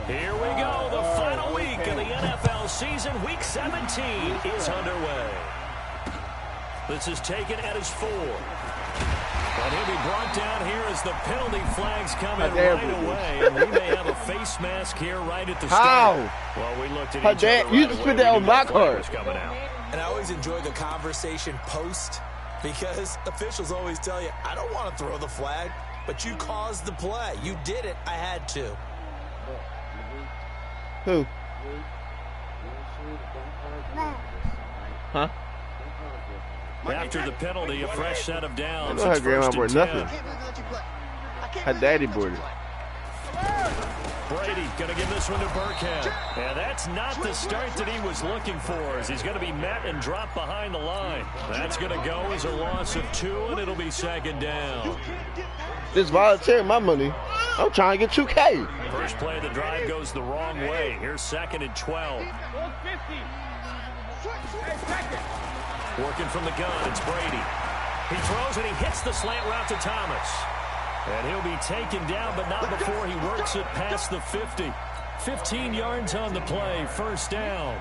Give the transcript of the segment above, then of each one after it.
Here we go. The final week of the NFL season. Week 17 is underway. This is taken at his 4. And he'll be brought down here as the penalty flags come in right away. And we may have a face mask here right at the start. Well, we looked at each other. You just put that on my card. Coming out. And I always enjoy the conversation post because officials always tell you, I don't want to throw the flag, but you caused the play. You did it. I had to. Who? Huh? After the penalty, a fresh set of downs. I know her grandma bought nothing. Her daddy bought it. Brady going to give this one to Burkhead. And that's not the start that he was looking for, as he's going to be met and dropped behind the line. That's going to go as a loss of 2, and it'll be second down. This volunteering my money. I'm trying to get 2K. First play of the drive goes the wrong way. Here's 2nd and 12. Working from the gun, it's Brady. He throws and he hits the slant route to Thomas. And he'll be taken down, but not before he works it past the 50. 15 yards on the play, first down.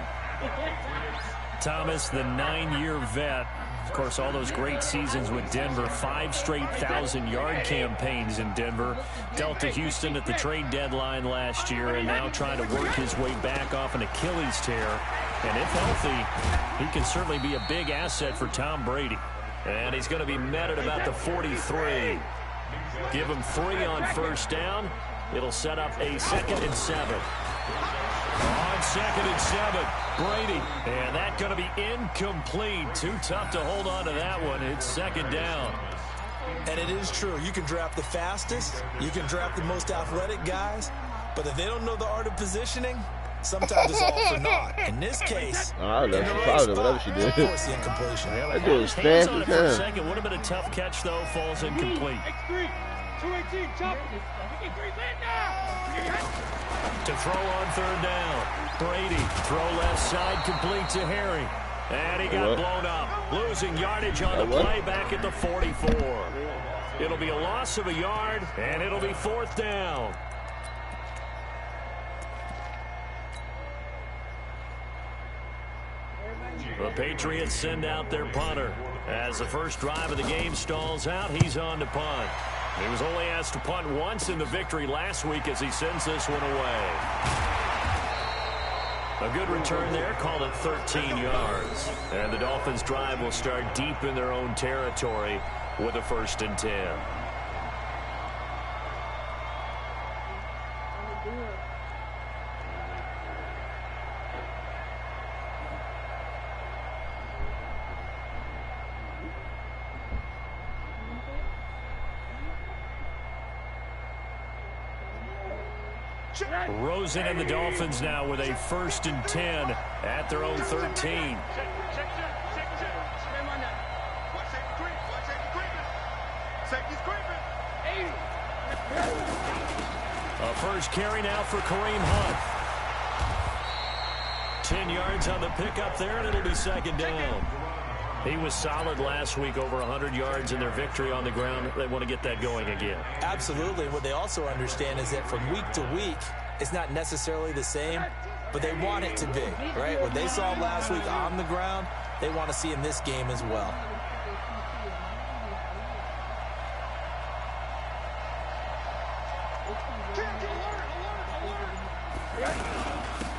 Thomas, the 9-year vet. Of course, all those great seasons with Denver, 5 straight 1,000-yard campaigns in Denver. Dealt to Houston at the trade deadline last year, and now trying to work his way back off an Achilles tear. And if healthy, he can certainly be a big asset for Tom Brady. And he's going to be met at about the 43. Give him 3 on first down. It'll set up a 2nd and 7. On 2nd and 7, Brady. And that's going to be incomplete. Too tough to hold on to that one. It's second down. And it is true. You can draft the fastest. You can draft the most athletic guys. But if they don't know the art of positioning, sometimes it's all for naught. In this case, I don't know. She's proud of whatever she did. Of course, the incompletion. That dude was fast as hell. Second would have been a tough catch, though. Falls incomplete. To throw on third down. Brady, throw left side, complete to Harry. And he got blown up. Losing yardage on the play back at the 44. It'll be a loss of a yard, and it'll be 4th down. The Patriots send out their punter. As the first drive of the game stalls out, he's on to punt. He was only asked to punt once in the victory last week as he sends this one away. A good return there, called it 13 yards. And the Dolphins' drive will start deep in their own territory with a 1st and 10. Rosen and the Dolphins now with a 1st and 10 at their own 13. A first carry now for Kareem Hunt. 10 yards on the pickup there, and it'll be second down. He was solid last week, over 100 yards in their victory on the ground. They want to get that going again. Absolutely. What they also understand is that from week to week, it's not necessarily the same, but they want it to be, right? What they saw last week on the ground, they want to see in this game as well.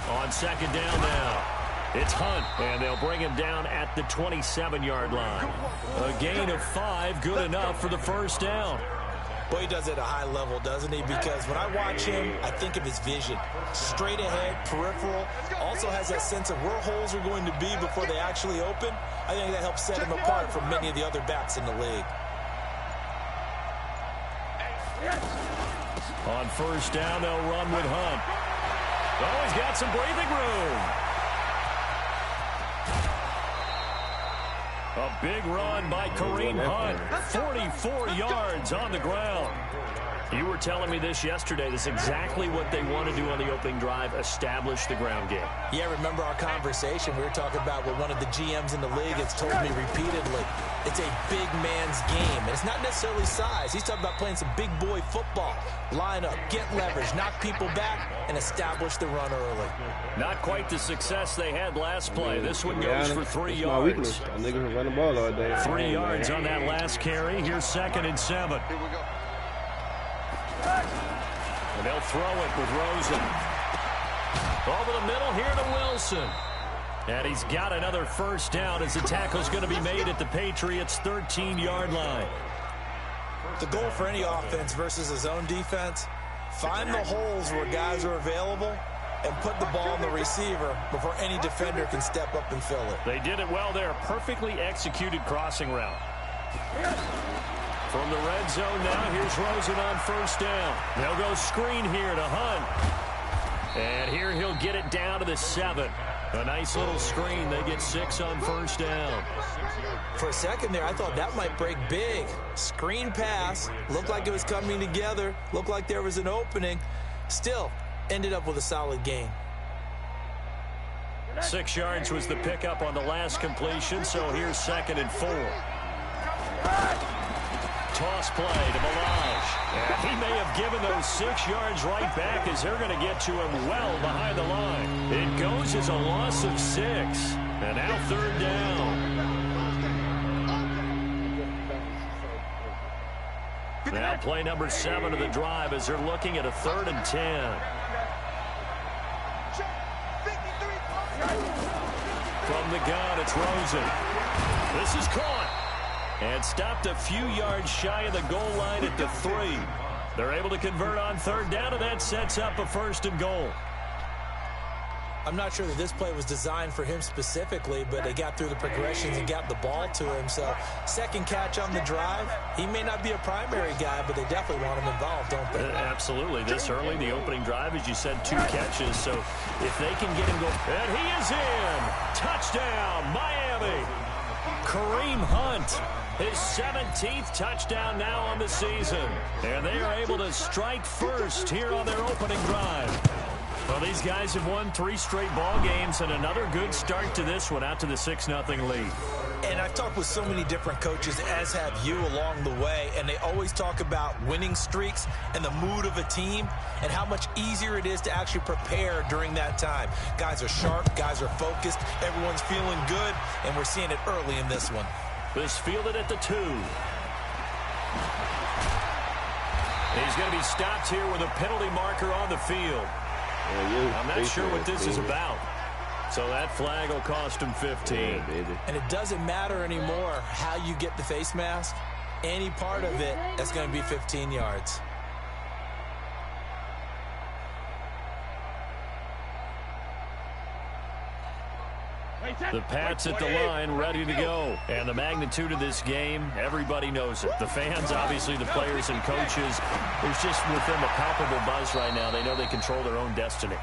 On second down now, it's Hunt, and they'll bring him down at the 27-yard line. A gain of 5, good enough for the first down. Boy, he does it at a high level, doesn't he? Because when I watch him, I think of his vision. Straight ahead, peripheral. Also has that sense of where holes are going to be before they actually open. I think that helps set him apart from many of the other backs in the league. On first down, they'll run with Hunt. Oh, he's got some breathing room. A big run by Kareem Hunt. 44 yards on the ground. You were telling me this yesterday. This is exactly what they want to do on the opening drive, establish the ground game. Yeah, remember our conversation? We were talking about what one of the GMs in the league has told me repeatedly. It's a big man's game. And it's not necessarily size. He's talking about playing some big boy football. Line up, get leverage, knock people back, and establish the run early. Not quite the success they had last play. This one goes for 3 yards. Niggas run the ball all day. 3 yards on that last carry. Here's 2nd and 7. Here we go. And they'll throw it with Rosen. Over the middle here to Wilson. And he's got another first down as the tackle's going to be made at the Patriots' 13-yard line. The goal for any offense versus his own defense, find the holes where guys are available and put the ball on the receiver before any defender can step up and fill it. They did it well there. Perfectly executed crossing route. From the red zone now, here's Rosen on first down. They'll go screen here to Hunt. And here he'll get it down to the 7. A nice little screen. They get 6 on first down. For a second there, I thought that might break big. Screen pass. Looked like it was coming together. Looked like there was an opening. Still, ended up with a solid gain. 6 yards was the pickup on the last completion, so here's 2nd and 4. Toss play to Balaj. And he may have given those 6 yards right back as they're going to get to him well behind the line. It goes as a loss of 6. And now 3rd down. Now play number 7 of the drive as they're looking at a 3rd and 10. From the gun, it's Rosen. This is caught. And stopped a few yards shy of the goal line at the 3. They're able to convert on 3rd down, and that sets up a 1st and goal. I'm not sure that this play was designed for him specifically, but they got through the progressions and got the ball to him. So, second catch on the drive. He may not be a primary guy, but they definitely want him involved, don't they? Absolutely. This early, the opening drive, as you said, 2 catches. So, if they can get him going. And he is in. Touchdown, Miami. Kareem Hunt. His 17th touchdown now on the season. And they are able to strike first here on their opening drive. Well, these guys have won 3 straight ball games and another good start to this one out to the 6-0 lead. And I've talked with so many different coaches, as have you, along the way, and they always talk about winning streaks and the mood of a team and how much easier it is to actually prepare during that time. Guys are sharp, guys are focused, everyone's feeling good, and we're seeing it early in this one. This fielded at the 2. He's going to be stopped here with a penalty marker on the field. I'm not sure what this is about. So that flag will cost him 15. And it doesn't matter anymore how you get the face mask. Any part of it, that's going to be 15 yards. The Pats at the line, ready to go. And the magnitude of this game, everybody knows it. The fans, obviously, the players and coaches. There's just with them a palpable buzz right now. They know they control their own destiny.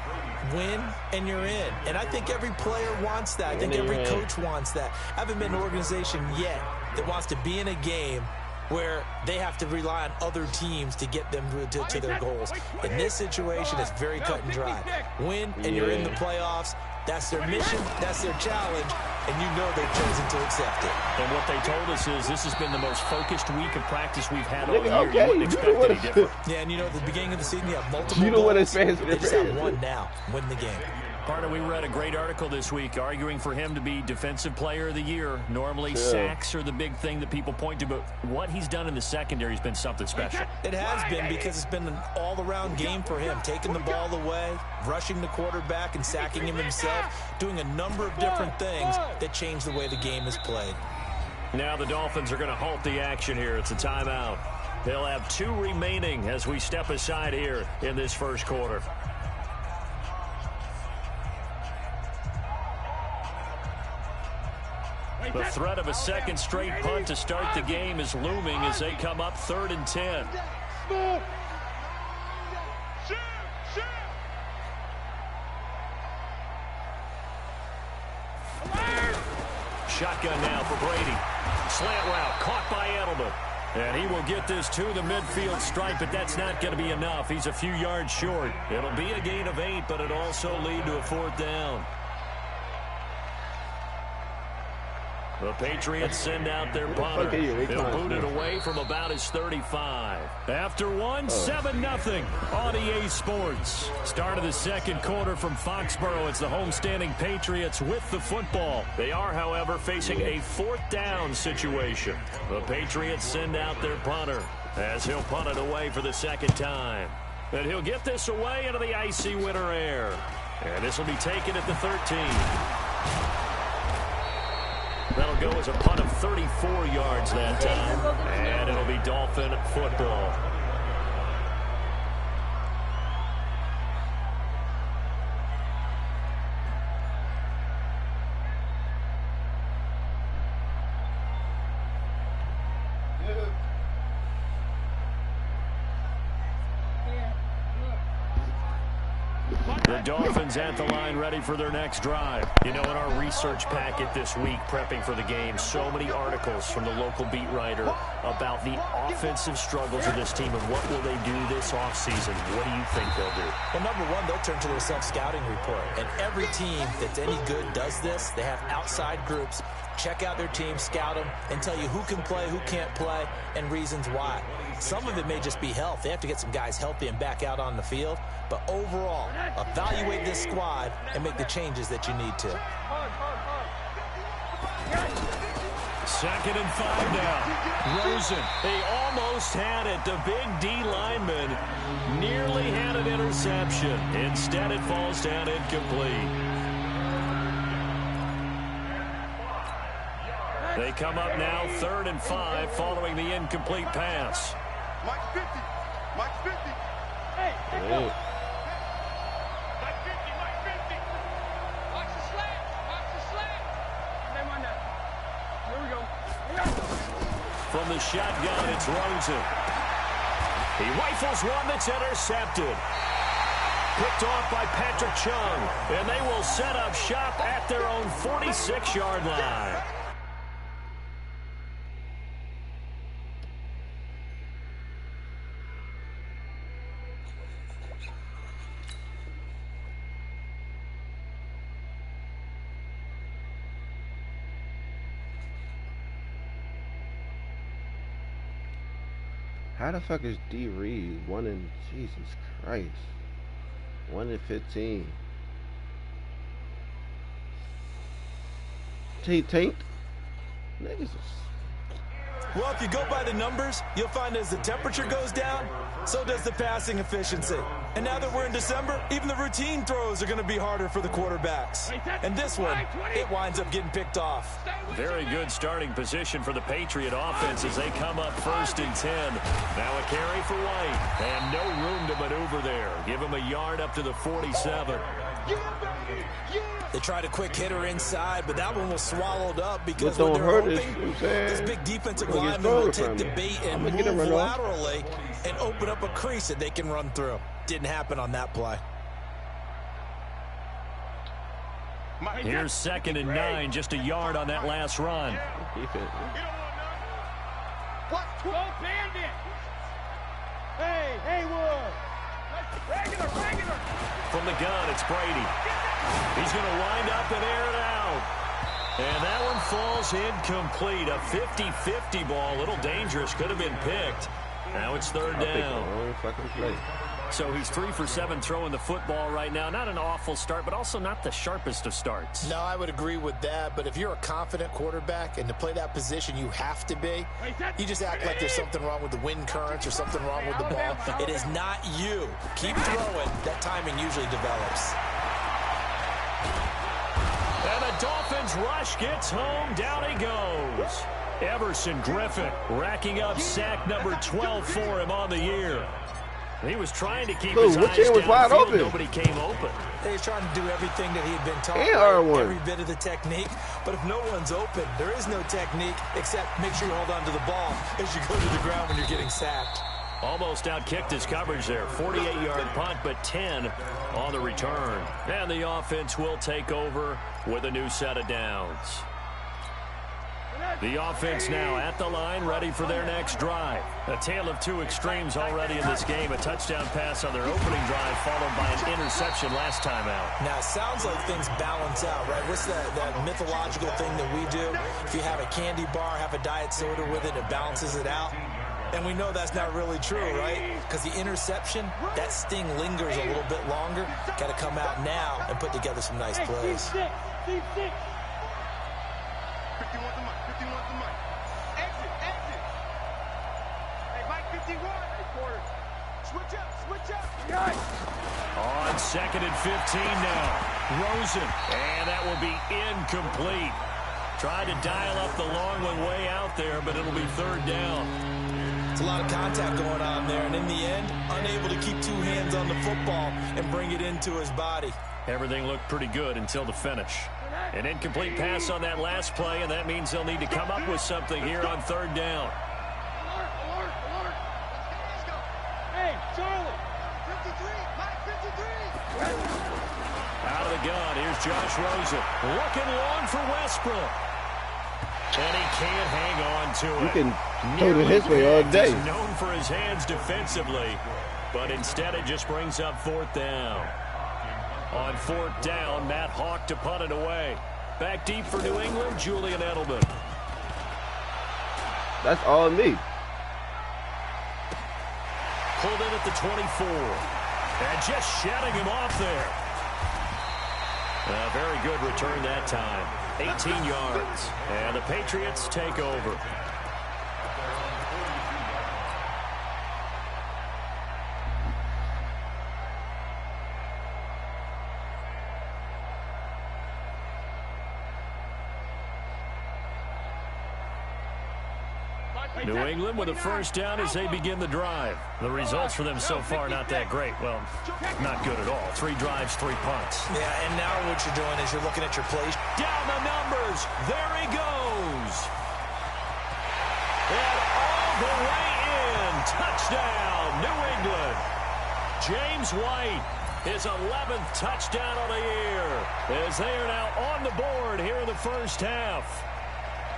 Win, and you're in. And I think every player wants that. I think every coach wants that. I haven't been an organization yet that wants to be in a game where they have to rely on other teams to get them to their goals. In this situation, it's very cut and dry. Win, and you're in the playoffs. That's their mission, that's their challenge, and you know they've chosen to accept it. And what they told us is this has been the most focused week of practice we've had all year. You wouldn't expect any different. Yeah, and you know, at the beginning of the season, you have multiple goals. They just have one now. Win the game. Partner, we read a great article this week arguing for him to be Defensive Player of the Year. Normally, sacks are the big thing that people point to, but what he's done in the secondary has been something special. It has been, because it's been an all-around game for him, taking the ball away, rushing the quarterback and sacking him himself, doing a number of different things that change the way the game is played. Now the Dolphins are going to halt the action here. It's a timeout. They'll have 2 remaining as we step aside here in this first quarter. The threat of a second straight punt to start the game is looming as they come up 3rd and 10. Shotgun now for Brady. Slant route caught by Edelman. And he will get this to the midfield stripe, but that's not going to be enough. He's a few yards short. It'll be a gain of 8, but it'll also lead to a 4th down. The Patriots send out their punter. He'll boot it away from about his 35. After one, 7-0 on EA Sports. Start of the second quarter from Foxborough. It's the homestanding Patriots with the football. They are, however, facing a 4th down situation. The Patriots send out their punter as he'll punt it away for the second time. And he'll get this away into the icy winter air. And this will be taken at the 13. That'll go as a punt of 34 yards that time. And it'll be Dolphin football. The Dolphins at the line, ready for their next drive. You know, in our research packet this week, prepping for the game, so many articles from the local beat writer about the offensive struggles of this team and what will they do this offseason. What do you think they'll do? Well, number one, they'll turn to their self-scouting report. And every team that's any good does this. They have outside groups. Check out their team, scout them, and tell you who can play, who can't play, and reasons why. Some of it may just be health. They have to get some guys healthy and back out on the field. But overall, evaluate this squad and make the changes that you need to. 2nd and 5 now. Rosen, they almost had it. The big D lineman nearly had an interception. Instead, it falls down incomplete. They come up now 3rd and 5 following the incomplete pass. Mike 50. Mike 50. Hey, oh. Mike 50. Mike 50. Watch the slant. Watch the slant. Come on now. Here we go. From the shotgun, it's Rosen. He rifles one that's intercepted. Picked off by Patrick Chung. And they will set up shop at their own 46-yard line. How the fuck is D. Reed 1 in Jesus Christ? 1 in 15. Taint. Niggas is... Well, if you go by the numbers, you'll find as the temperature goes down, so does the passing efficiency. And now that we're in December, even the routine throws are going to be harder for the quarterbacks. And this one, it winds up getting picked off. Very good starting position for the Patriot offense as they come up 1st and 10. Now a carry for White. And no room to maneuver there. Give him a yard up to the 47. They tried a quick hitter inside, but that one was swallowed up because when they're hoping, this big defensive lineman will take the bait and move laterally and open up a crease that they can run through. Didn't happen on that play. Here's 2nd and 9, just a yard on that last run. What? 12 bandit. Hey, Haywood. Regular. From the gun, it's Brady. He's going to wind up and air it out. And that one falls incomplete. A 50-50 ball. A little dangerous. Could have been picked. Now it's 3rd down. So he's 3 for 7 throwing the football right now. Not an awful start, but also not the sharpest of starts. No, I would agree with that. But if you're a confident quarterback and to play that position, you have to be. You just act like there's something wrong with the wind currents or something wrong with the ball. It is not you. Keep throwing. That timing usually develops. And the Dolphins rush gets home. Down he goes. Everson Griffin racking up sack number 12 for him on the year. He was trying to keep his eyes downfield. Nobody came open. He was trying to do everything that he had been taught, every bit of the technique. But if no one's open, there is no technique except make sure you hold on to the ball as you go to the ground when you're getting sacked. Almost outkicked his coverage there. 48-yard punt, but 10 on the return. And the offense will take over with a new set of downs. The offense now at the line, ready for their next drive. A tale of two extremes already in this game. A touchdown pass on their opening drive, followed by an interception last time out. Now, it sounds like things balance out, right? What's that mythological thing that we do? If you have a candy bar, have a diet soda with it, it balances it out. And we know that's not really true, right? Because the interception, that sting lingers a little bit longer. Got to come out now and put together some nice plays. 51 the mic. 51 the mic. Exit. Hey, Mike 51. Hey, quarter. Switch up. Yes. On 2nd and 15 now. Rosen. And that will be incomplete. Tried to dial up the long one way out there, but it'll be 3rd down. It's a lot of contact going on there, and in the end, unable to keep 2 hands on the football and bring it into his body. Everything looked pretty good until the finish. An incomplete pass on that last play, and that means they'll need to come up with something here on 3rd down. Alert. Let's go. Hey, Charlie. 53. Mike 53. Out of the gun, here's Josh Rosen. Looking long for Westbrook. And he can't hang on to it. You can throw it his way all day. He's known for his hands defensively, but instead it just brings up 4th down. On 4th down, Matt Hawk to punt it away. Back deep for New England, Julian Edelman. That's all me. Pulled in at the 24. And just shutting him off there. A very good return that time. 18 yards. And the Patriots take over. New England with a 1st down as they begin the drive. The results for them so far not that great. Well, not good at all. 3 drives, 3 punts. Yeah, and now what you're doing is you're looking at your plays. Down the numbers. There he goes. And all the way in. Touchdown, New England. James White, his 11th touchdown of the year, as they are now on the board here in the 1st half.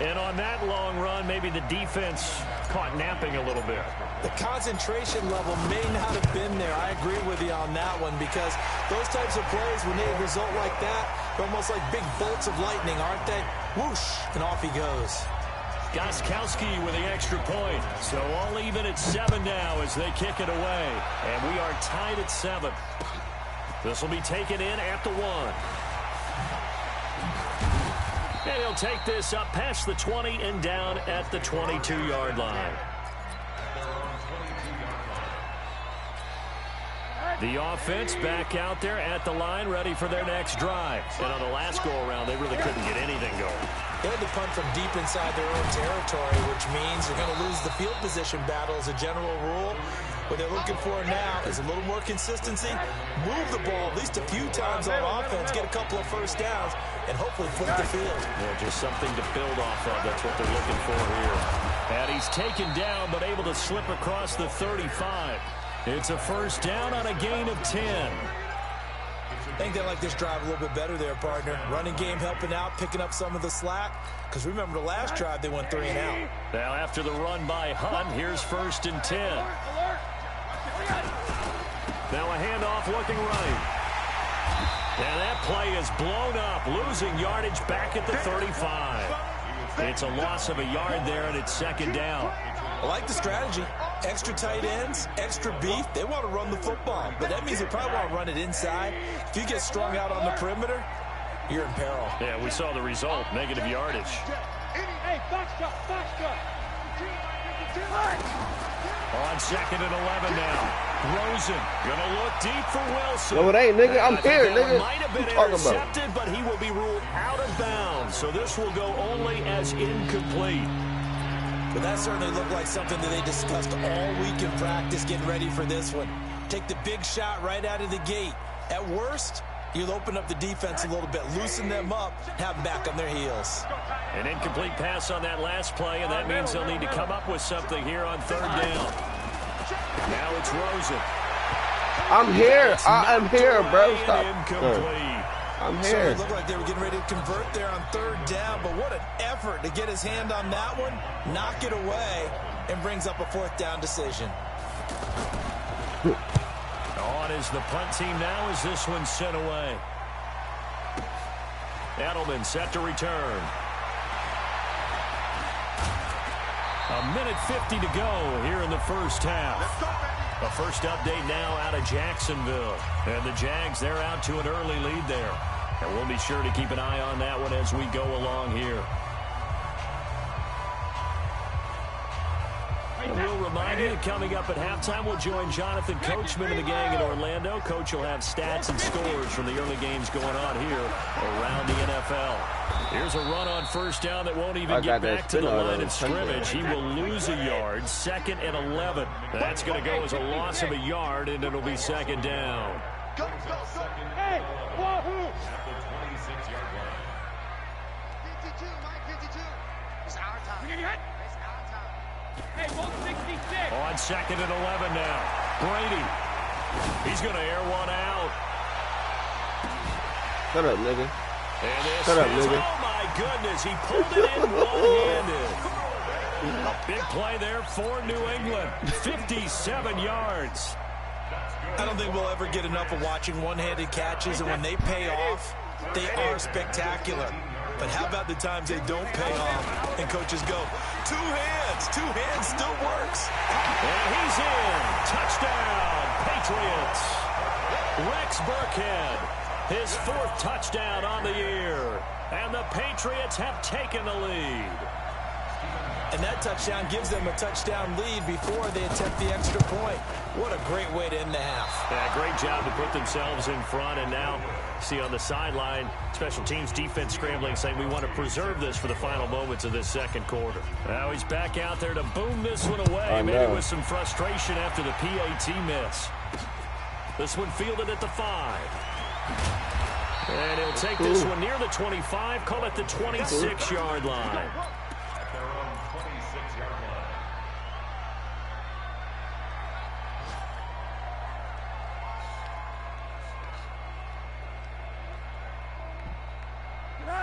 And on that long run, maybe the defense caught napping a little bit. The concentration level may not have been there. I agree with you on that one, because those types of plays, when they result like that, they're almost like big bolts of lightning, aren't they? Whoosh, and off he goes. Gostkowski with the extra point. So all even at 7 now as they kick it away. And we are tied at 7. This will be taken in at the 1. And he'll take this up past the 20 and down at the 22-yard line. The offense back out there at the line, ready for their next drive. And on the last go-around, they really couldn't get anything going. They had to punt from deep inside their own territory, which means you're going to lose the field position battle as a general rule. What they're looking for now is a little more consistency, move the ball at least a few times on offense, get a couple of 1st downs, and hopefully flip the field. Yeah, just something to build off of. That's what they're looking for here. And he's taken down, but able to slip across the 35. It's a 1st down on a gain of 10. I think they like this drive a little bit better there, partner. Running game helping out, picking up some of the slack. Because remember the last drive, they went 3 and out. Now after the run by Hunt, here's 1st and 10. Now a handoff looking right. And that play is blown up, losing yardage back at the 35. It's a loss of a yard there, and it's 2nd down. I like the strategy. Extra tight ends, extra beef. They want to run the football, but that means they probably want to run it inside. If you get strung out on the perimeter, you're in peril. Yeah, we saw the result, negative yardage. Hey, box cut. On 2nd and 11 now. Rosen gonna look deep for Wilson. No, it ain't, nigga. I'm here, nigga. Might have been intercepted, but he will be ruled out of bounds. So this will go only as incomplete. But that certainly looked like something that they discussed all week in practice, getting ready for this one. Take the big shot right out of the gate. At worst, you'll open up the defense a little bit, loosen them up, have them back on their heels. An incomplete pass on that last play, and that means they'll need to come up with something here on 3rd down. Now it's Rosen. I'm here. I am here, bro. Stop. Incomplete. I'm So here. it looked like they were getting ready to convert there on third down, but what an effort to get his hand on that one, knock it away, and brings up a fourth down decision. On is the punt team now as this one's sent away. Edelman set to return. A minute 50 to go here in the first half. A first update now out of Jacksonville. And the Jags, they're out to an early lead there. And we'll be sure to keep an eye on that one as we go along here. And we'll remind you that coming up at halftime, we'll join Jonathan Coachman and the gang in Orlando. Coach will have stats and scores from the early games going on here around the NFL. Here's a run on first down that won't even get back to the line of scrimmage. He will lose a yard, 2nd and 11. That's going to go as a loss of a yard, and it'll be 2nd down. Go, go, go. Hey, wahoo! 52, Mike, 52. It's our time. It's our time. Hey, 166. On 2nd and 11 now. Brady. He's going to air one out. Shut up, nigga. And this Shut up, is, nigga. oh my goodness, he pulled it in one-handed. A big play there for New England. 57 yards. I don't think we'll ever get enough of watching one-handed catches, and when they pay off, they are spectacular. But how about the times they don't pay off and coaches go, two hands still works. And he's in. Touchdown, Patriots. Rex Burkhead, his 4th touchdown on the year. And the Patriots have taken the lead. And that touchdown gives them a touchdown lead before they attempt the extra point. What a great way to end the half. Yeah, great job to put themselves in front. And now, see on the sideline, special teams defense scrambling, saying we want to preserve this for the final moments of this second quarter. Now he's back out there to boom this one away. Maybe with some frustration after the PAT miss. This one fielded at the 5. And he'll take this one near the 25, call it the 26-yard line.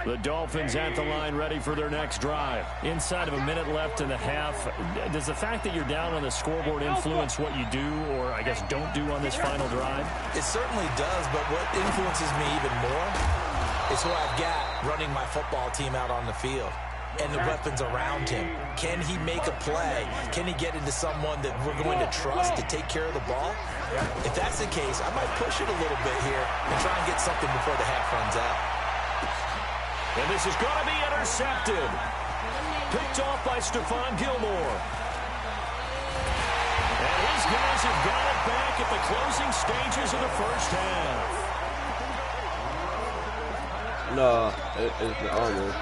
The Dolphins at the line ready for their next drive. Inside of a minute left in the half, does the fact that you're down on the scoreboard influence what you do or, I guess, don't do on this final drive? It certainly does, but what influences me even more is who I've got running my football team out on the field and the weapons around him. Can he make a play? Can he get into someone that we're going to trust to take care of the ball? If that's the case, I might push it a little bit here and try and get something before the half runs out. And this is going to be intercepted. Picked off by Stephon Gilmore. And his guys have got it back at the closing stages of the first half. No, it's the honor.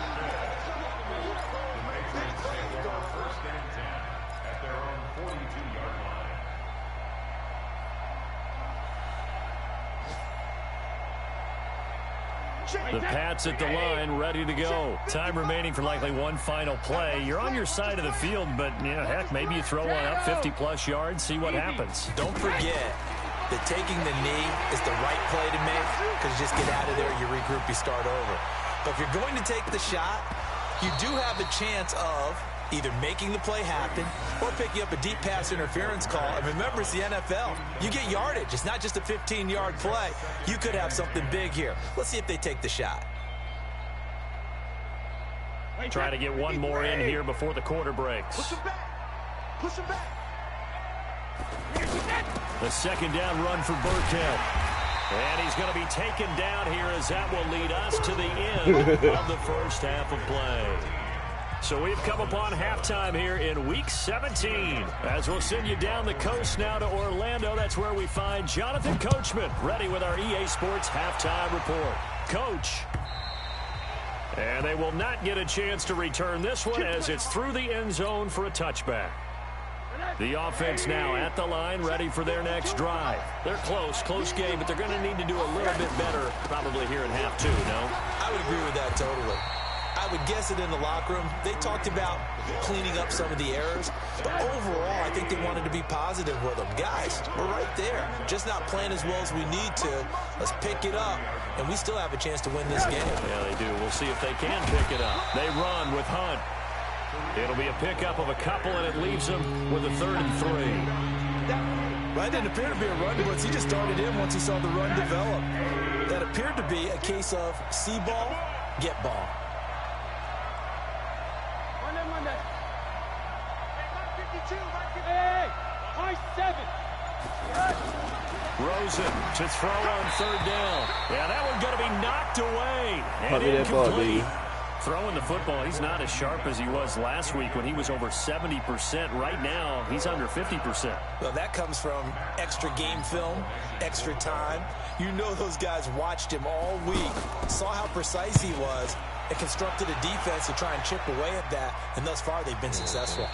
The Pats at the line, ready to go. Time remaining for likely one final play. You're on your side of the field, but, you know, heck, maybe you throw one up 50-plus yards, see what happens. Don't forget that taking the knee is the right play to make because you just get out of there, you regroup, you start over. But if you're going to take the shot, you do have a chance of either making the play happen or picking up a deep pass interference call. And remember, it's the NFL. You get yardage. It's not just a 15-yard play. You could have something big here. Let's see if they take the shot. Try to get one more in here before the quarter breaks. Push him back. Push him back. The 2nd down run for Burkhead. And he's going to be taken down here as that will lead us to the end of the first half of play. So we've come upon halftime here in Week 17. As we'll send you down the coast now to Orlando, that's where we find Jonathan Coachman, ready with our EA Sports halftime report. Coach. And they will not get a chance to return this one as it's through the end zone for a touchback. The offense now at the line, ready for their next drive. They're close game, but they're going to need to do a little bit better probably here in half 2, no? I would agree with that totally. I I would guess it in the locker room. They talked about cleaning up some of the errors, but overall, I think they wanted to be positive with them. Guys, we're right there. Just not playing as well as we need to. Let's pick it up, and we still have a chance to win this game. Yeah, they do. We'll see if they can pick it up. They run with Hunt. It'll be a pickup of a couple, and it leaves them with a 3rd and 3. Well, that didn't appear to be a run blitz. He just started in once he saw the run develop. That appeared to be a case of see ball, get ball. Monday. Hey, high 7. Rosen to throw on 3rd down. Yeah, that one's going to be knocked away. And that ball, incomplete. Throwing the football, he's not as sharp as he was last week when he was over 70%. Right now, he's under 50%. Well, that comes from extra game film, extra time. You know those guys watched him all week, saw how precise he was, and constructed a defense to try and chip away at that, and thus far they've been successful.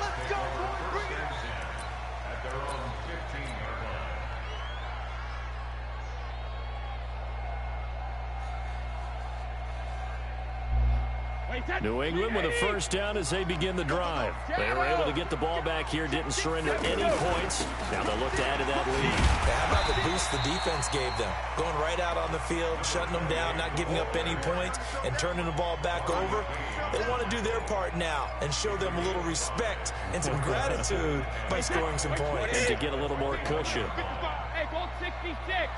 Let's go, boys, bring it. At their own 15-yard line. New England with a 1st down as they begin the drive. They were able to get the ball back here, didn't surrender any points. Now they'll look to add to that lead. How about the boost the defense gave them? Going right out on the field, shutting them down, not giving up any points, and turning the ball back over. They want to do their part now and show them a little respect and some gratitude by scoring some points. And to get a little more cushion. Hey, ball 66.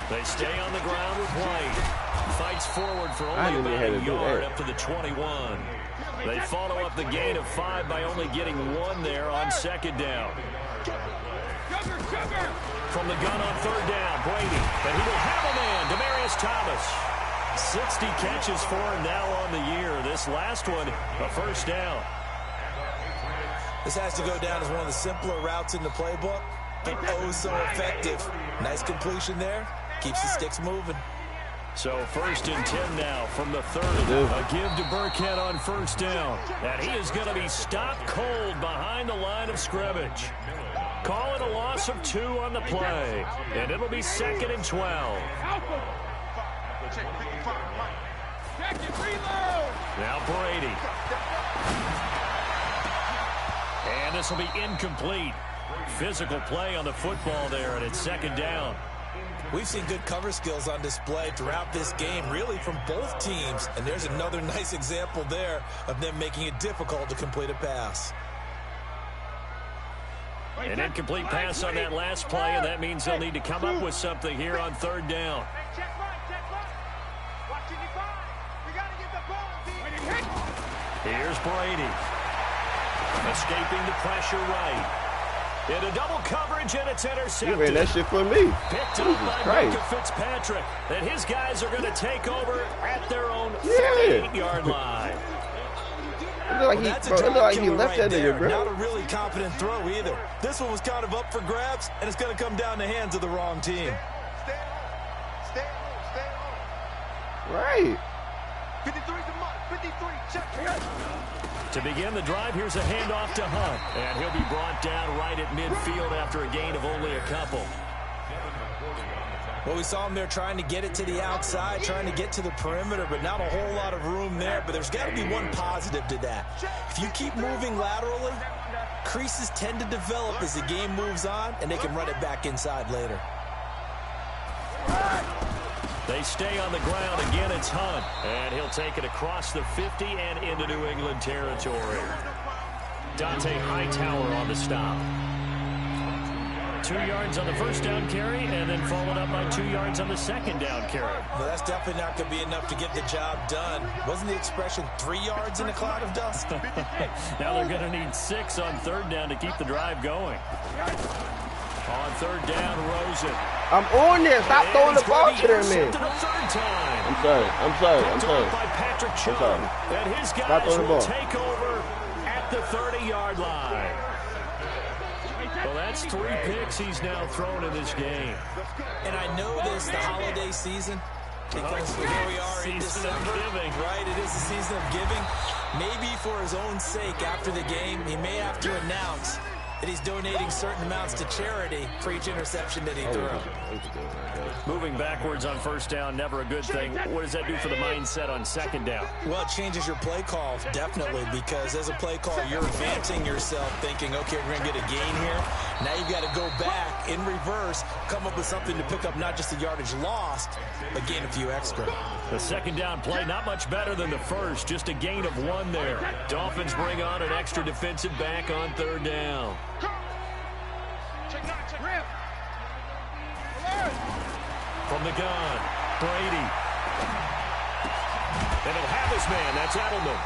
They stay on the ground with White. Fights forward for only about a yard up to the 21. They follow up the gain of 5 by only getting 1 there on 2nd down. From the gun on 3rd down, Brady. And he will have a man, Demaryius Thomas. 60 catches for him now on the year. This last one, a 1st down. This has to go down as one of the simpler routes in the playbook, but oh so effective. Nice completion there. Keeps the sticks moving. So 1st and 10 now from the 3rd. A give to Burkhead on 1st down. And he is going to be stopped cold behind the line of scrimmage. Call it a loss of 2 on the play. And it'll be 2nd and 12. Now Brady. And this will be incomplete. Physical play on the football there, and it's 2nd down. We've seen good cover skills on display throughout this game, really from both teams. And there's another nice example there of them making it difficult to complete a pass. An incomplete pass on that last play, and that means they'll need to come up with something here on 3rd down. Here's Brady. Escaping the pressure right. Into double coverage, and it's intercepted. You ran that shit for me. Picked up by Micah Fitzpatrick. And his guys are going to take over at their own 38-yard line. It looked like he left that nigga, bro. Not a really confident throw either. This one was kind of up for grabs, and it's going to come down the hands of the wrong team. Stay home. Right. 53's a month. 53, check here. To begin the drive, here's a handoff to Hunt. And he'll be brought down right at midfield after a gain of only a couple. Well, we saw him there trying to get it to the outside, trying to get to the perimeter, but not a whole lot of room there. But there's got to be one positive to that. If you keep moving laterally, creases tend to develop as the game moves on, and they can run it back inside later. They stay on the ground. Again, it's Hunt. And he'll take it across the 50 and into New England territory. Dante Hightower on the stop. 2 yards on the 1st down carry, and then followed up by 2 yards on the 2nd down carry. Well, that's definitely not going to be enough to get the job done. Wasn't the expression 3 yards in a cloud of dust? Now they're going to need 6 on 3rd down to keep the drive going. On 3rd down, Rosen. I'm on there. Stop throwing the ball to them, man. I'm sorry. By Patrick Chung. And his guys will take over at the 30-yard line. Well, that's 3 picks he's now thrown in this game. And I know this, the holiday season, because here we are in December. Right, it is the season of giving. Maybe for his own sake after the game, he may have to announce And he's donating certain amounts to charity for each interception that he threw. Moving backwards on first down, never a good thing. What does that do for the mindset on second down? Well, it changes your play call, definitely, because as a play call, you're advancing yourself thinking, okay, we're going to get a gain here. Now you've got to go back in reverse, come up with something to pick up not just the yardage lost, but gain a few extra. The second down play, not much better than the first, just a gain of 1 there. Dolphins bring on an extra defensive back on third down. From the gun, Brady. And he'll have his man, that's Edelman.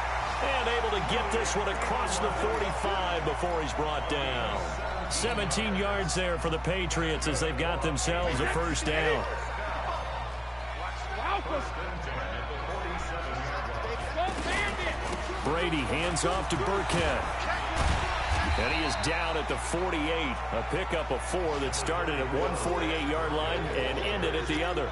And able to get this one across the 45 before he's brought down. 17 yards there for the Patriots as they've got themselves a first down. Brady hands off to Burkhead. And he is down at the 48. A pickup of 4 that started at one 48-yard line and ended at the other.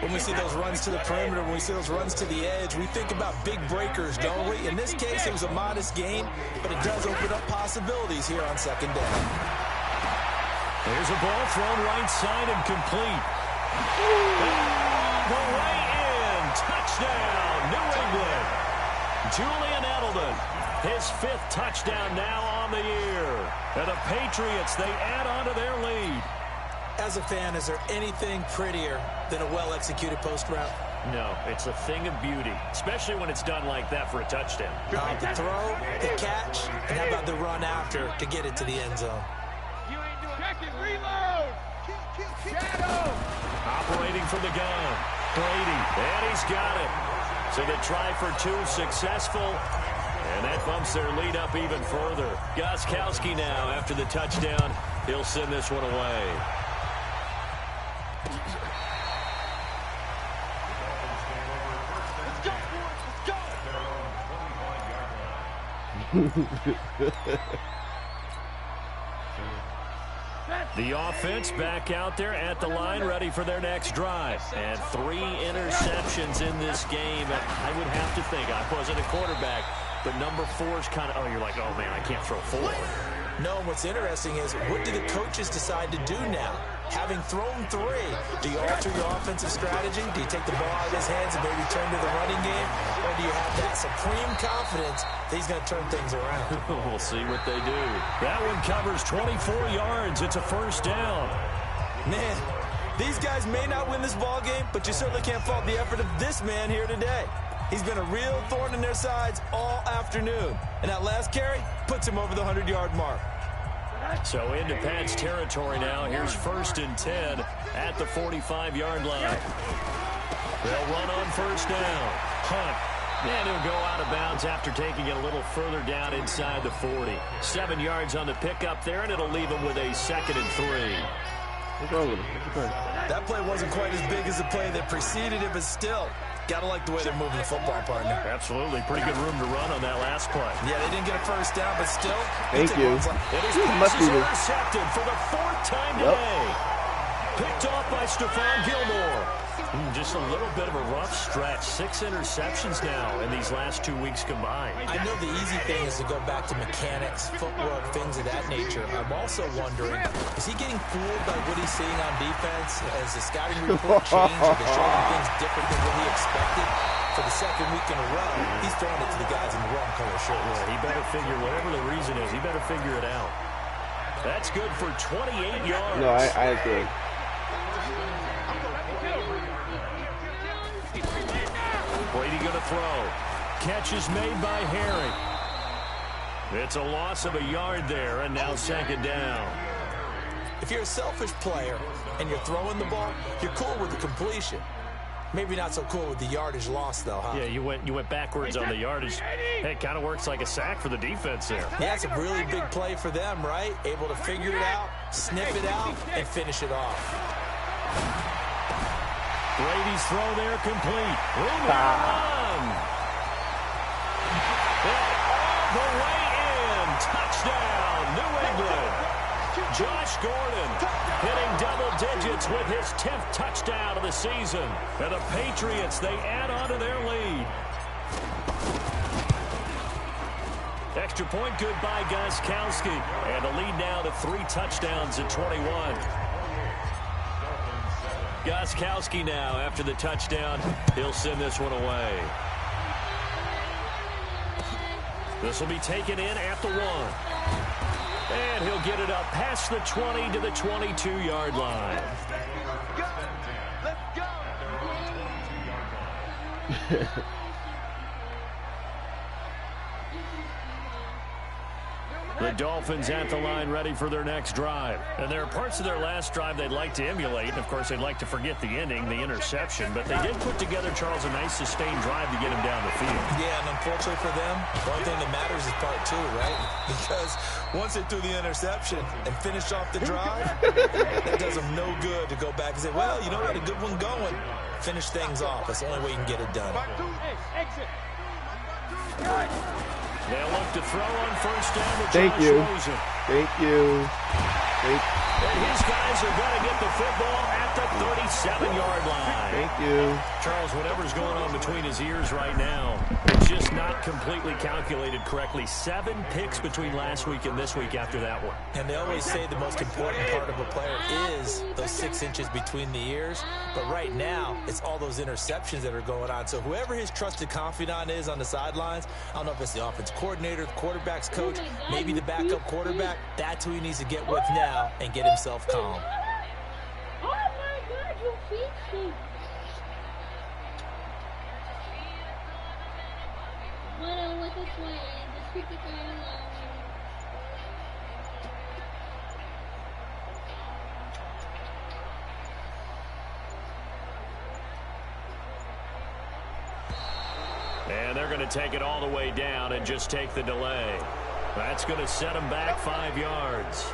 When we see those runs to the perimeter, when we see those runs to the edge, we think about big breakers, don't we? In this case, it was a modest gain, but it does open up possibilities here on second down. There's a ball thrown right side and complete. The way in. Touchdown, New England. Julian Edelman, his 5th touchdown now on the year. And the Patriots, they add on to their lead. As a fan, is there anything prettier than a well-executed post route? No, it's a thing of beauty, especially when it's done like that for a touchdown. The throw, the catch, and how about the run after to get it to the end zone? You ain't doing check it, reload. Shadow. Operating from the gun, Brady, and he's got it. So the try for 2 successful, and that bumps their lead up even further. Gostkowski now, after the touchdown, he'll send this one away. The offense back out there at the line, ready for their next drive. And 3 interceptions in this game. I would have to think, I wasn't a quarterback, but number 4 is kind of, oh, you're like, oh, man, I can't throw 4. No, what's interesting is, what do the coaches decide to do now? Having thrown 3, do you alter your offensive strategy? Do you take the ball out of his hands and maybe turn to the running game? Or do you have that supreme confidence that he's going to turn things around? We'll see what they do. That one covers 24 yards. It's a first down. Man, these guys may not win this ball game, but you certainly can't fault the effort of this man here today. He's been a real thorn in their sides all afternoon. And that last carry puts him over the 100-yard mark. So into Pat's territory now. Here's 1st and 10 at the 45-yard line. They'll run on first down. Hunt. And he'll go out of bounds after taking it a little further down inside the 40. 7 yards on the pickup there, and it'll leave him with a 2nd and 3. What's wrong with him? That play wasn't quite as big as the play that preceded it, but still, gotta like the way they're moving the football, partner. Absolutely. Pretty good room to run on that last play. Yeah, they didn't get a first down, but still. Thank you. And his pass is intercepted for the 4th time today. Picked off by Stephon Gilmore. Just a little bit of a rough stretch. 6 interceptions now in these last 2 weeks combined. I know the easy thing is to go back to mechanics, footwork, things of that nature. I'm also wondering, is he getting fooled by what he's seeing on defense? Has the scouting report changed? Are they showing things different than what he expected? For the 2nd week in a row, he's throwing it to the guys in the wrong color shirts. Yeah, he better figure, whatever the reason is, he better figure it out. That's good for 28 yards. No, I agree. Brady going to throw. Catch is made by Harry. It's a loss of a yard there, and now 2nd down. If you're a selfish player and you're throwing the ball, you're cool with the completion. Maybe not so cool with the yardage loss, though, huh? Yeah, you went backwards on the yardage. Hey, it kind of works like a sack for the defense there. Yeah, it's a really big play for them, right? Able to figure it out, snip it out, and finish it off. Brady's throw there complete. Room to run. All the way in. Touchdown, New England. Josh Gordon hitting double digits with his 10th touchdown of the season. And the Patriots, they add on to their lead. extra point, good by Gostkowski. And the lead now to 3 touchdowns at 21. Gostkowski now, after the touchdown, he'll send this one away. This will be taken in at the 1. And he'll get it up past the 20 to the 22-yard line. Let's go. The Dolphins at the line ready for their next drive. And there are parts of their last drive they'd like to emulate. And, of course, they'd like to forget the ending, the interception. But they did put together, Charles, a nice sustained drive to get him down the field. Yeah, and unfortunately for them, the only thing that matters is part 2, right? Because once they threw the interception and finished off the drive, that does them no good to go back and say, well, you know what, a good one going. Finish things off. That's the only way you can get it done. Exit. They'll look to throw on first down with Thank Josh you. Rosen. Thank you. And his guys are going to get the football at the 37-yard line. Thank you. Charles, whatever's going on between his ears right now, it's just not completely calculated correctly. 7 picks between last week and this week after that one. And they always say the most important part of a player is those 6 inches between the ears. But right now, it's all those interceptions that are going on. So whoever his trusted confidant is on the sidelines, I don't know if it's the offense coordinator, the quarterback's coach, maybe the backup quarterback, that's who he needs to get with now and get himself calm. Oh my God, you feet. What with this way? Just keep it going along. And they're going to take it all the way down and just take the delay. That's going to set them back 5 yards.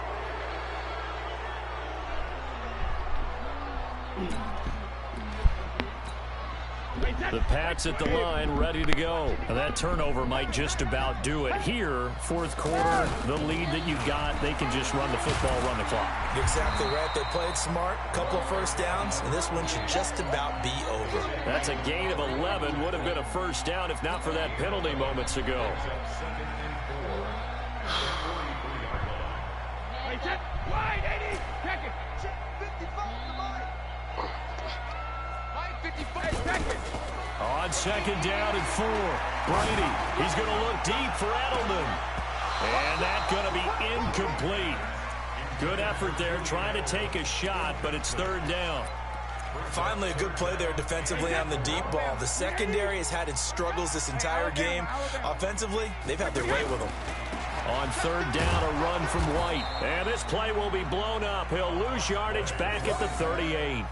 The Pats at the line, ready to go. Now that turnover might just about do it. Here, fourth quarter, the lead that you've got, they can just run the football, run the clock. You're exactly right. They played smart, couple of first downs, and this one should just about be over. That's a gain of 11. Would have been a first down if not for that penalty moments ago. Wide, 80. Check it. 55 to mine. 55 seconds. On second down and 4. Brady, he's going to look deep for Edelman. And that's going to be incomplete. Good effort there, trying to take a shot, but it's third down. Finally, a good play there defensively on the deep ball. The secondary has had its struggles this entire game. Offensively, they've had their way with them. On third down, a run from White. And this play will be blown up. He'll lose yardage back at the 38.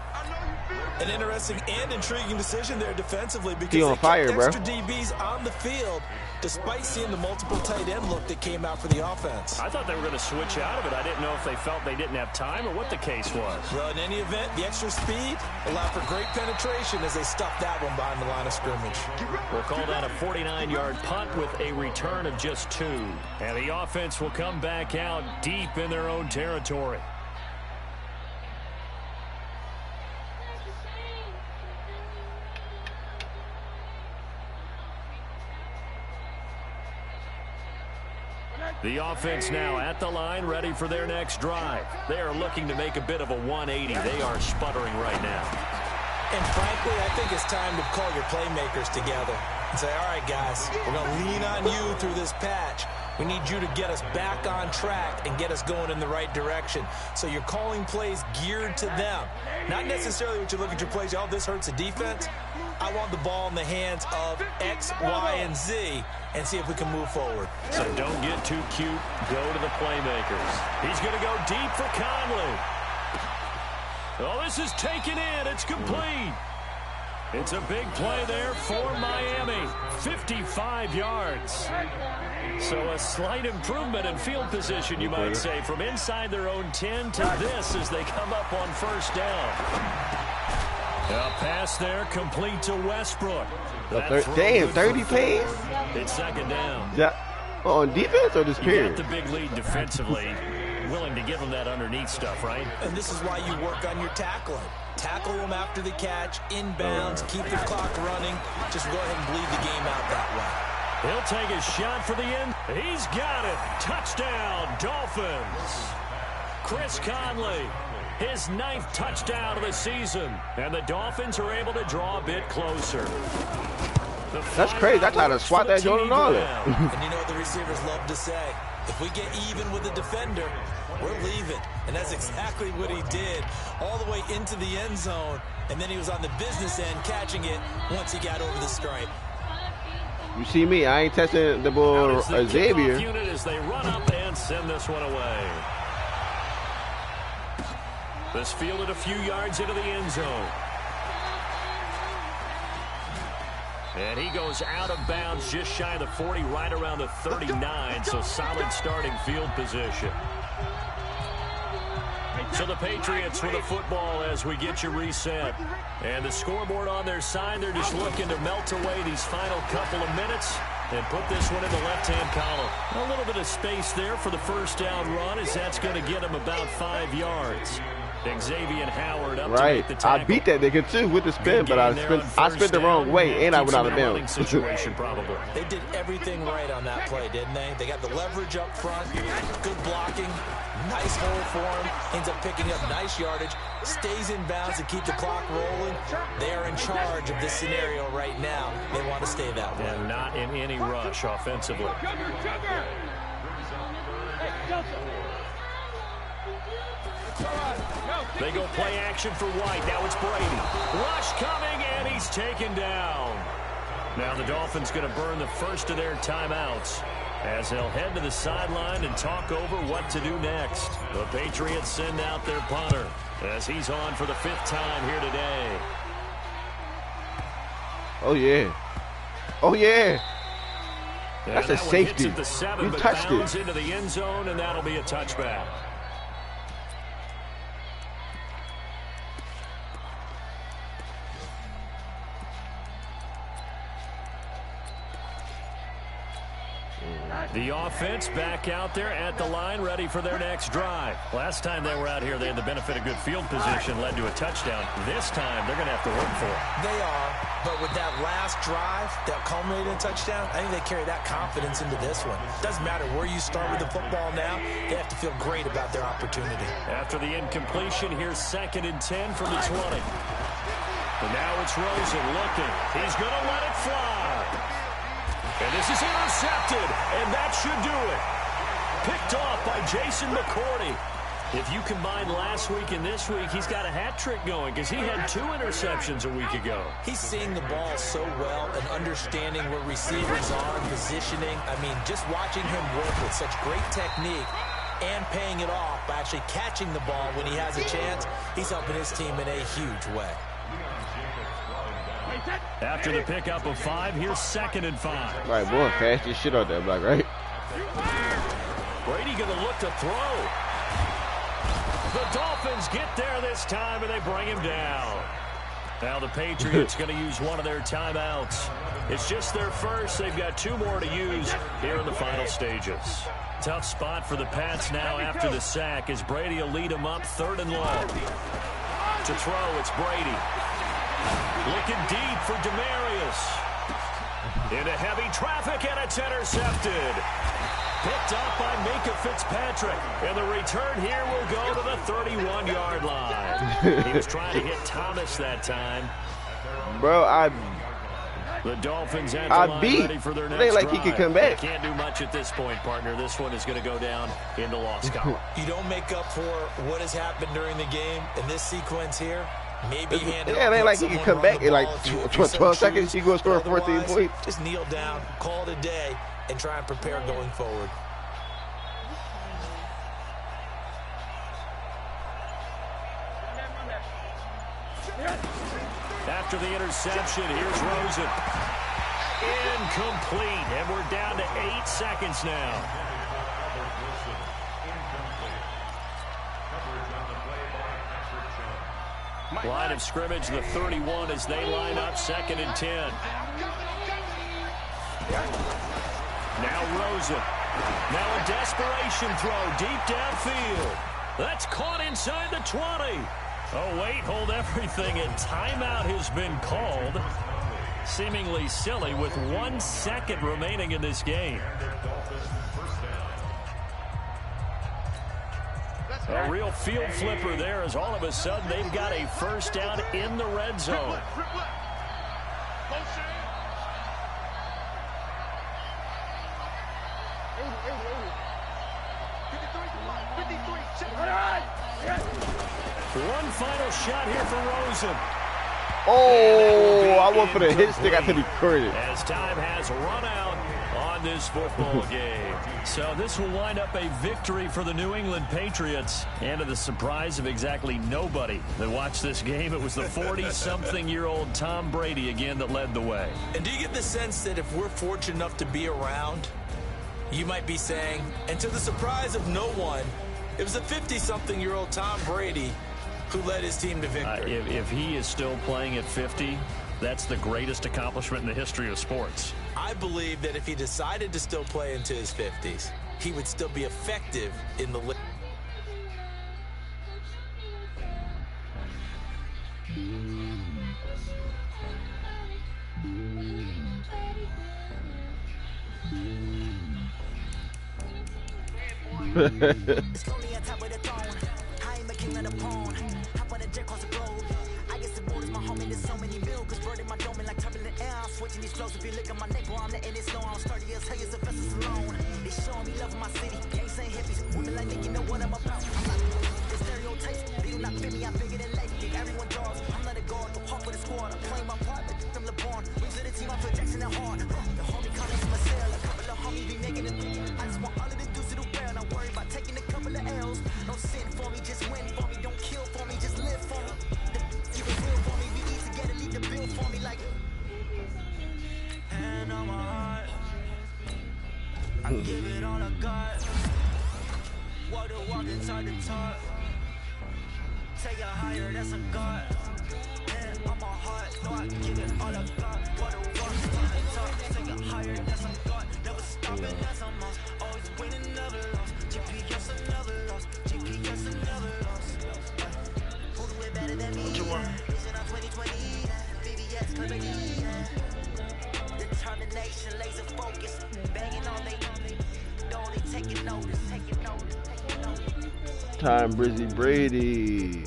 An interesting and intriguing decision there defensively because he on fire, they kept bro. extra DBs on the field despite seeing the multiple tight end look that came out for the offense. I thought they were going to switch out of it. I didn't know if they felt they didn't have time or what the case was. Well, in any event, the extra speed allowed for great penetration as they stuffed that one behind the line of scrimmage. We'll call that a 49-yard punt with a return of just 2. And the offense will come back out deep in their own territory. The offense now at the line, ready for their next drive. They are looking to make a bit of a 180. They are sputtering right now. And frankly, I think it's time to call your playmakers together and say, all right, guys, we're going to lean on you through this patch. We need you to get us back on track and get us going in the right direction. So you're calling plays geared to them. Not necessarily what you look at your plays, oh, this hurts the defense. I want the ball in the hands of X, Y, and Z and see if we can move forward. So don't get too cute. Go to the playmakers. He's going to go deep for Conley. Oh, this is taken in. It's complete. It's a big play there for Miami. 55 yards. So a slight improvement in field position, you might say, from inside their own 10 to this as they come up on first down. A pass there, complete to Westbrook. Damn, 30 pace? It's second down. Yeah. On defense or just You period? got the big lead defensively. Willing to give them that underneath stuff, right? And this is why you work on your tackling. Tackle them after the catch, inbounds, keep the clock running. Just go ahead and bleed the game out that way. He'll take a shot for the end. He's got it. Touchdown, Dolphins. Chris Conley, his 9th touchdown of the season. And the Dolphins are able to draw a bit closer. That's crazy. I tried to swat that Jordan on it. And you know what the receivers love to say? If we get even with the defender, we're leaving. And that's exactly what he did all the way into the end zone. And then he was on the business end catching it once he got over the stripe. You see me, I ain't testing the ball Xavier. Unit as they run up and send this one away. This fielded a few yards into the end zone. And he goes out of bounds just shy of the 40, right around the 39, so solid starting field position. So the Patriots with the football as we get you reset. And the scoreboard on their side, they're just looking to melt away these final couple of minutes and put this one in the left-hand column. A little bit of space there for the first down run, as that's going to get him about 5 yards. Xavier Howard up to make the tackle. I beat that nigga too with the spin, but I spent the wrong way and I went out of bounds. Situation probably. They did everything right on that play, didn't they? They got the leverage up front, good blocking, nice hole for him, ends up picking up nice yardage, stays in bounds to keep the clock rolling. They are in charge of this scenario right now. They want to stay that way. And not in any rush offensively. They go play action for White. Now it's Brady. Rush coming, and he's taken down. Now the Dolphins going to burn the first of their timeouts as they'll head to the sideline and talk over what to do next. The Patriots send out their punter as he's on for the 5th time here today. Oh, yeah. Oh, yeah. That's a safety. At the 7, you but touched bounds it. into the end zone, and that'll be a touchback. The offense back out there at the line, ready for their next drive. Last time they were out here, they had the benefit of good field position, led to a touchdown. This time, they're going to have to work for it. They are, but with that last drive that culminated in a touchdown, I think they carry that confidence into this one. Doesn't matter where you start with the football now, they have to feel great about their opportunity. After the incompletion, here's 2nd and 10 from the 20. And now it's Rosen looking. He's going to let it fly. And this is intercepted, and that should do it. Picked off by Jason McCourty. If you combine last week and this week, he's got a hat trick going because he had 2 interceptions a week ago. He's seeing the ball so well and understanding where receivers are, positioning. I mean, just watching him work with such great technique and paying it off by actually catching the ball when he has a chance, he's helping his team in a huge way. After the pickup of 5, here's 2nd and 5. All right, boy, fast this shit out there, Black, right? Brady going to look to throw. The Dolphins get there this time, and they bring him down. Now the Patriots going to use one of their timeouts. It's just their first. They've got 2 more to use here in the final stages. Tough spot for the Pats now after the sack as Brady will lead them up 3rd and long. To throw, it's Brady. Looking deep for Demarius. Into heavy traffic, and it's intercepted. Picked up by Minka Fitzpatrick. And the return here will go to the 31-yard line. He was trying to hit Thomas that time. Bro, The Dolphins at the line ready for their next they like drive. he could come back. They can't do much at this point, partner. This one is going to go down in the loss column. You don't make up for what has happened during the game in this sequence here. Maybe hand it yeah, off, they like he can come back in like 12 seconds. He goes score 14 points. Just kneel down, call it a day, and try and prepare going forward. After the interception, here's Rosen. Incomplete, and we're down to 8 seconds now. Line of scrimmage, the 31 as they line up 2nd and 10. Now Rosen. Now a desperation throw deep downfield. That's caught inside the 20. Oh, wait, hold everything, and timeout has been called. seemingly silly with 1 second remaining in this game. A real field flipper there as all of a sudden they've got a first down in the red zone. One final shot here for Rosen. Oh, I went for the hit stick. I could be recorded. As time has run out on this football game. So this will wind up a victory for the New England Patriots. And to the surprise of exactly nobody that watched this game, it was the 40-something-year-old Tom Brady again that led the way. And do you get the sense that if we're fortunate enough to be around, you might be saying, and to the surprise of no one, it was a 50-something-year-old Tom Brady who led his team to victory. If he is still playing at 50, that's the greatest accomplishment in the history of sports. I believe that if he decided to still play into his 50s, he would still be effective in the league. It's lonely on top of the throne. I am a king of the pawn. Hop on a jet across the globe. I guess the world is my home and there's so many mil. Cause bird in my dome and like turbulent air. I'm switching these flows. If you look at my neck, boy, I'm letting it slow. I'm sturdy as hell as Sylvester Stallone. They showing me love in my city. Ain't saying hippies. Women like me, you know what I'm about. I'm not the stereotypes. They do not fit me. I'm bigger than life. Think everyone dogs. I'm not a guard. Go hard for the squad. I'm playing my part. But I'm LeBron. Wings of the team. I feel Jackson and hard. The homie coming from a cell. A couple of homies be making it. I just want all of the dudes to do well. Not worry about taking a couple of L's. Don't sin for me, just win for me. Don't kill for me, just live for me. Keep it real for me. We eat together, leave the bill for me like. Hand on my heart. I give it all I got. Walk the walk and talk the talk. Take it higher, that's a God. Hand on my heart. No, I give it all I got. Walk the walk and talk the talk. Take it higher, that's a God. Never stopping, that's a must. Always winning, never lost. GPS another loss. GPS another loss. Who do it better than me? Vision on 2020. VVS company. Determination, laser focus. Banging on they taking notice. Taking notice. Taking notice. Time Brizzy Brady.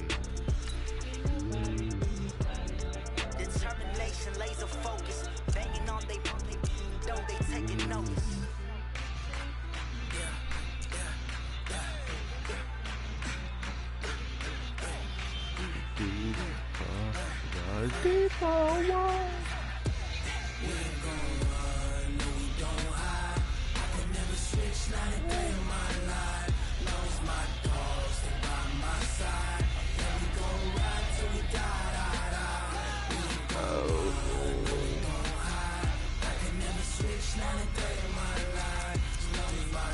Determination, laser focus. Banging on they taking notice.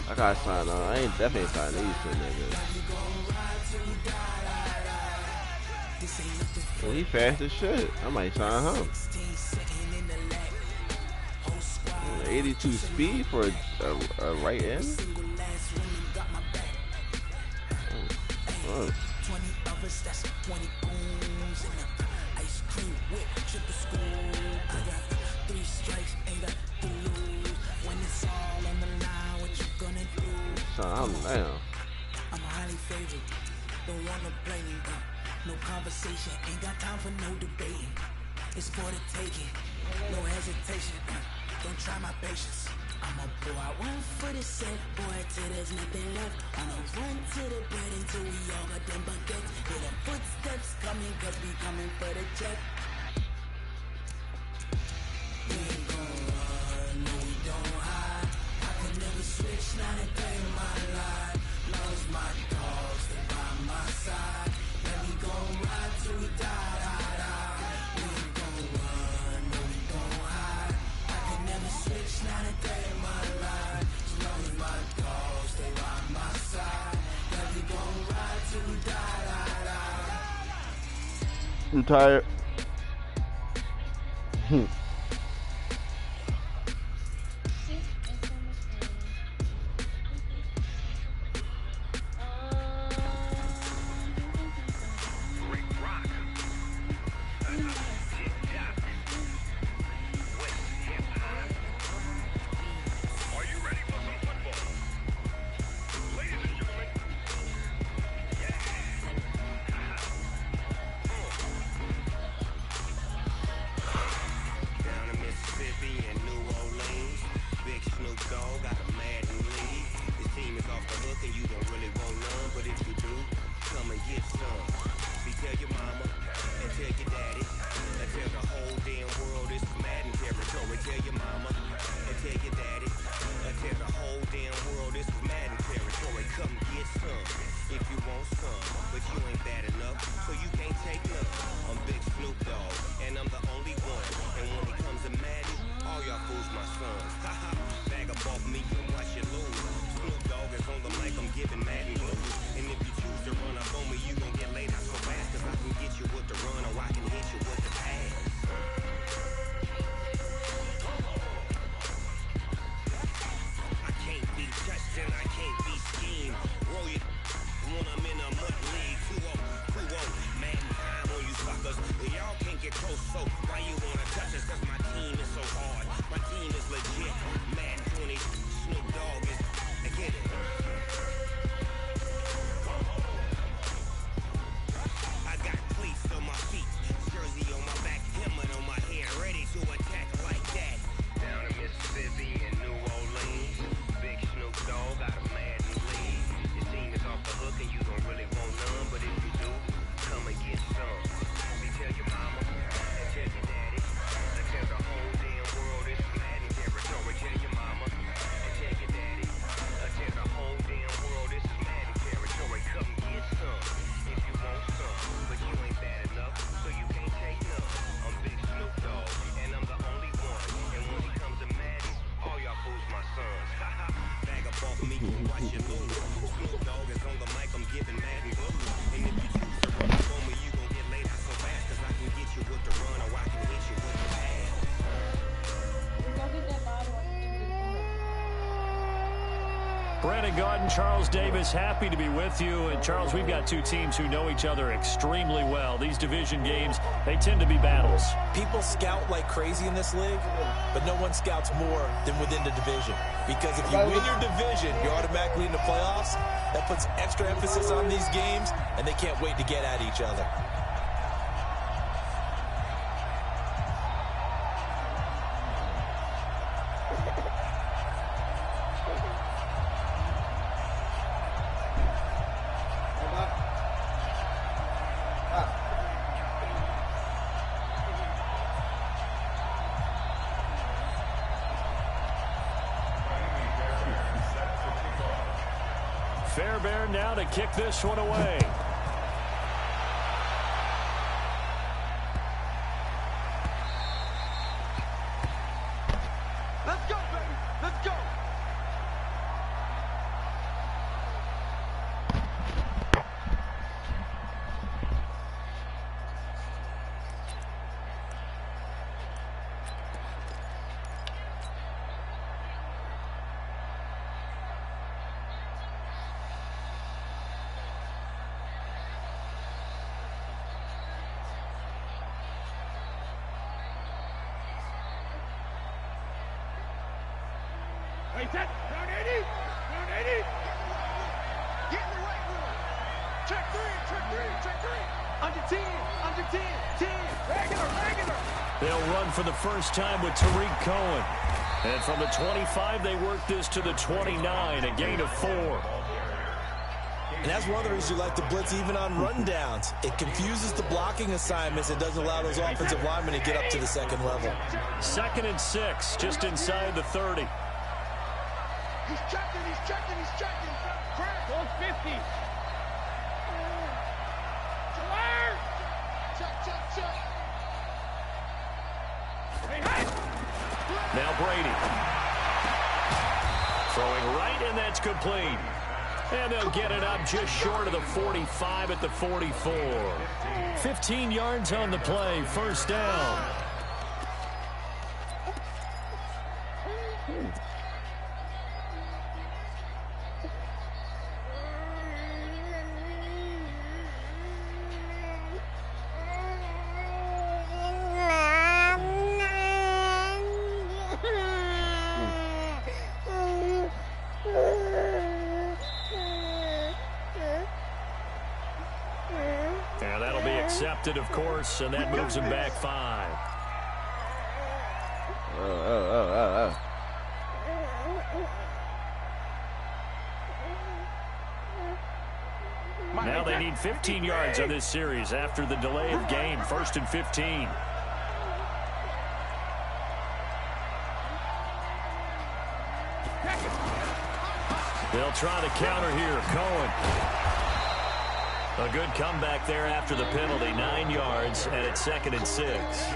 I gotta sign on. I ain't definitely signing these two niggas. Well, he fast as shit. I might sign him. 82 speed for a right end. Oh. I'm down. I'm highly favored. Don't wanna blame me. No conversation. Ain't got time for no debating. It's for the taking. No hesitation. Don't try my patience. I'ma pull out one foot and set, boy, till there's nothing left. I'ma run to the bed until we all got them baguettes. Hear the footsteps coming, cause we coming for the jet. We ain't gon' run, no we don't hide. I can never switch, not a day in my life. Love's my dogs, they by my side. Let me go ride till we die, die, die. We ain't gon' run, no we don't hide. I can never switch, not a day in my life. Love's my dogs, they by my side. Let me go ride till we die, die, die. I'm tired. some, but you ain't bad enough, so you can't take none. I'm Big Snoop Dogg, and I'm the only one. And when it comes to Madden, all y'all fools my sons. Haha, bag up off me and watch you lose. Snoop Dogg is on the mic, I'm giving Madden blues. And if you choose to run up on me, you gon' get laid out so fast, cause I can get you with the run or I can hit you with the pass. I can't be touched and I can't be schemed. Roll you when I'm in a mud league. 2-0, Madden time on you suckers. Y'all can't get close, so why you wanna touch us? Cause my team is so hard. My team is legit. Madden 20, Snoop Dogg is, I get it. I got cleats on my feet, jersey on my back, helmet on my head, ready to attack like that. Down in Mississippi and New Orleans, Big Snoop Dogg got a Madden lead. Your team is off the hook and you don't really want none, but if you do, come and get some. You tell your mama and tell your daddy, and tell the whole damn world it's Madden territory. Tell your mama and tell your daddy, and tell the whole damn world this is Madden territory. Come get some if you want some, but you ain't bad enough, so you can't take none. I'm Big Snoop Dogg, and I'm the only one. And when it comes to Madden, all y'all fools my sons. Haha, bag up off me and watch you lose. Snoop Dogg is on the mic, I'm giving Madden blues. And if you choose to run up on me, you gon' get laid out so fast, cause I can get you with the run or I can hit you with the pass. Go get that bottle. Brandon Gaudin, Charles Davis, happy to be with you. And Charles, we've got two teams who know each other extremely well. These division games, they tend to be battles. People scout like crazy in this league, but no one scouts more than within the division. Because if you win your division, you're automatically in the playoffs. That puts extra emphasis on these games, and they can't wait to get at each other. Fairbairn now to kick this one away. Let's go, baby. Let's go. Hey, set. Round 80. Round 80. Get in the right room. Check three. Under 10. 10. Regular. They'll run for the first time with Tariq Cohen. And from the 25, they work this to the 29, a gain of 4. And that's one of the reasons you like to blitz even on rundowns. It confuses the blocking assignments and doesn't allow those offensive linemen to get up to the second level. 2nd and 6, just inside the 30. He's checking. Crack. 50. Check. Hey. Now Brady. Throwing right, and that's complete. And they'll get it up just short of the 45 at the 44. 15 yards on the play, first down. And that'll be accepted, of course, and that moves him back 5. Now they need 15 yards on this series after the delay of game. 1st and 15. They'll try the counter here. Cohen. A good comeback there after the penalty. 9 yards, and it's 2nd and 6.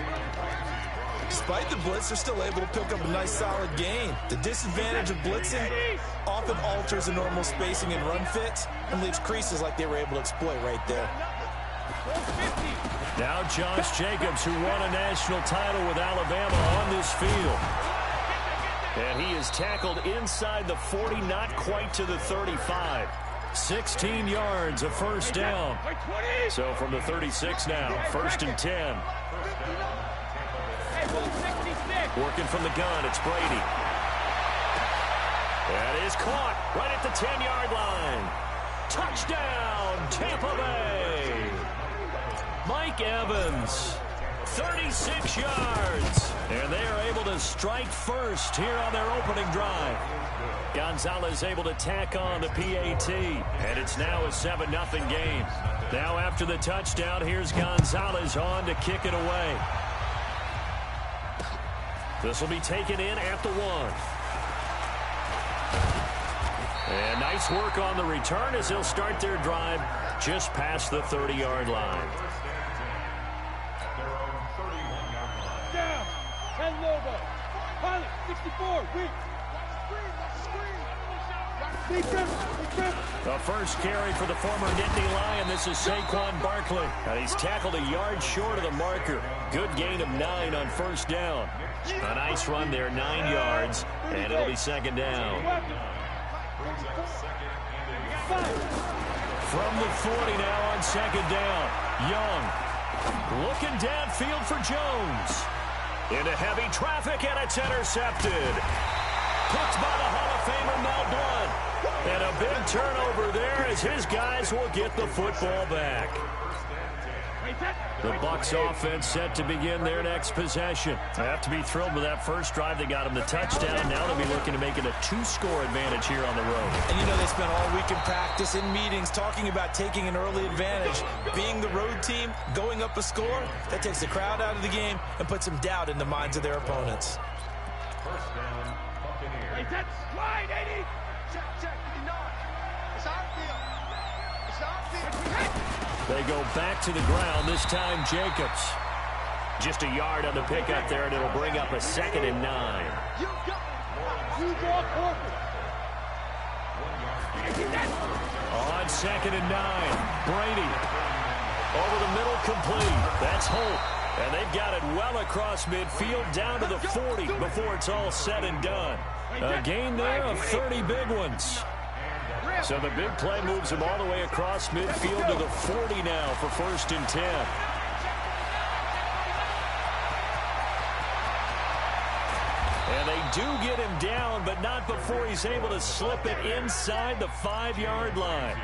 Despite the blitz, they're still able to pick up a nice, solid gain. The disadvantage of blitzing often alters the normal spacing and run fits and leaves creases like they were able to exploit right there. Now Josh Jacobs, who won a national title with Alabama, on this field. And he is tackled inside the 40, not quite to the 35. 16 yards, a first down. So from the 36 now, 1st and 10. Working from the gun, it's Brady. That is caught right at the 10-yard line. Touchdown, Tampa Bay. Mike Evans, 36 yards. And they are able to strike first here on their opening drive. Gonzalez able to tack on the PAT. And it's now a 7-0 game. Now after the touchdown, here's Gonzalez on to kick it away. This will be taken in at the 1. And nice work on the return as they'll start their drive just past the 30-yard line. Down. 10 Lobo. Pilot, 64. Weak. The first carry for the former Nittany Lion. This is Saquon Barkley. And he's tackled a yard short of the marker. Good gain of 9 on first down. A nice run there, 9 yards, and it'll be 2nd down. From the 40 now on 2nd down. Young looking downfield for Jones. Into heavy traffic, and it's intercepted. Picked by the Hall of Famer Mel Blount. And a big turnover there as his guys will get the football back. The Bucs offense set to begin their next possession. They have to be thrilled with that first drive. They got them the touchdown. Now they'll be looking to make it a 2-score advantage here on the road. And you know they spent all week in practice, in meetings, talking about taking an early advantage. Being the road team, going up a score, that takes the crowd out of the game and puts some doubt in the minds of their opponents. First down, Buccaneers. Wide, 80. Check. It's our field. It's our field. They go back to the ground, this time Jacobs. Just a yard on the pickup there, and it'll bring up a 2nd and 9. You draw corporate. On 2nd and 9, Brady. Over the middle, complete. That's Holt. And they've got it well across midfield, down to the 40 before it's all said and done. A gain there of 30 big ones. So the big play moves him all the way across midfield to the 40 now for 1st and 10. And they do get him down, but not before he's able to slip it inside the 5-yard line.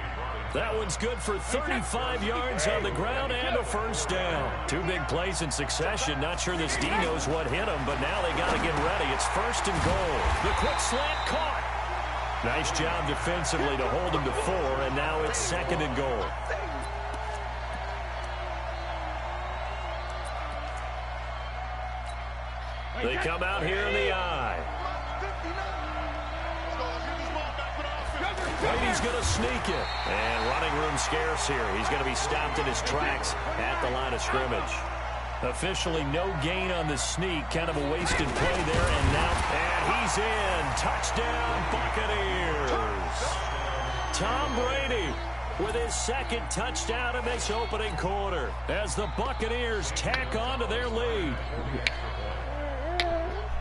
That one's good for 35 yards on the ground and a first down. 2 big plays in succession. Not sure this D knows what hit him, but now they got to get ready. It's 1st and goal. The quick slant caught. Nice job defensively to hold him to 4, and now it's 2nd and goal. They come out here in the eye. Brady's going to sneak it. And running room scarce here. He's going to be stopped in his tracks at the line of scrimmage. Officially no gain on the sneak. Kind of a wasted play there. And he's in. Touchdown, Buccaneers. Tom Brady with his 2nd touchdown in this opening quarter as the Buccaneers tack on to their lead.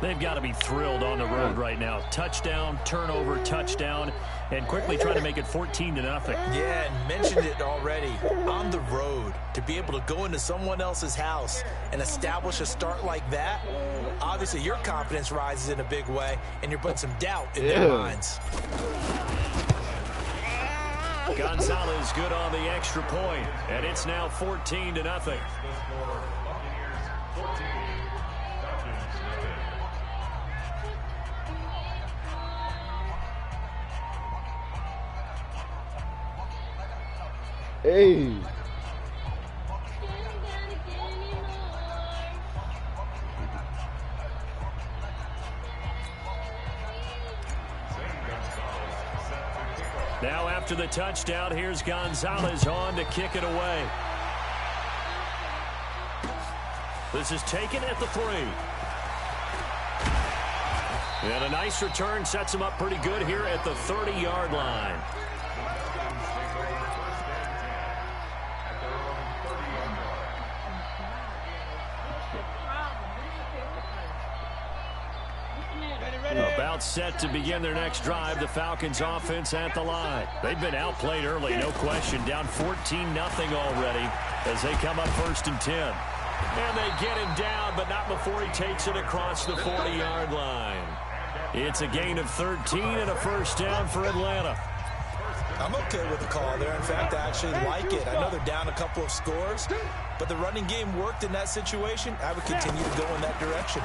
They've got to be thrilled on the road right now. Touchdown, turnover, touchdown, and quickly trying to make it 14-0. Yeah, and mentioned it already. On the road, to be able to go into someone else's house and establish a start like that, obviously your confidence rises in a big way, and you're putting some doubt in their minds. Gonzalez good on the extra point, and it's now 14-0. Hey. Now after After the touchdown, here's Gonzalez on to kick it away. This is taken at the 3. And a nice return sets him up pretty good here at the 30-yard line. About set to begin their next drive, the Falcons offense at the line. They've been outplayed early, no question. Down 14-0 already as they come up 1st and 10. And they get him down, but not before he takes it across the 40-yard line. It's a gain of 13 and a first down for Atlanta. I'm okay with the call there. In fact, I actually like it. I know they're down a couple of scores, but the running game worked in that situation. I would continue to go in that direction.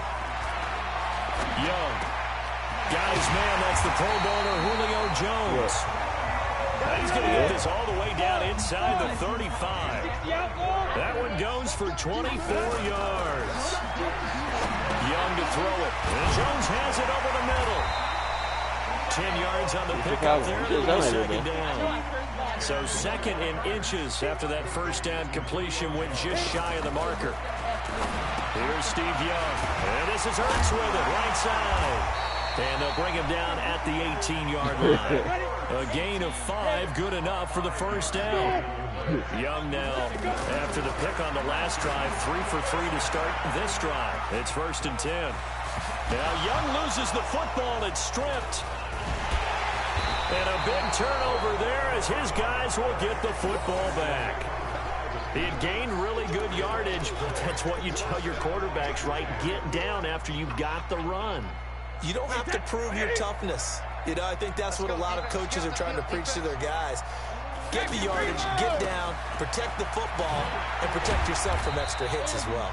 Young. Got his man. That's the Pro Bowler, Julio Jones. Now he's going to get this all the way down inside the 35. That one goes for 24 yards. Young to throw it. And Jones has it over the middle. 10 yards on the pickup there. Second down. So 2nd and inches after that first down completion went just shy of the marker. Here's Steve Young. And this is Hurts with it, right side. And they'll bring him down at the 18-yard line. A gain of 5, good enough for the first down. Young now, after the pick on the last drive, 3 for 3 to start this drive. It's 1st and 10. Now Young loses the football. It's stripped. And a big turnover there as his guys will get the football back. He had gained really good yardage. That's what you tell your quarterbacks, right? Get down after you've got the run. You don't have to prove your toughness. You know, I think that's what a lot of coaches are trying to preach to their guys. Get the yardage, get down, protect the football, and protect yourself from extra hits as well.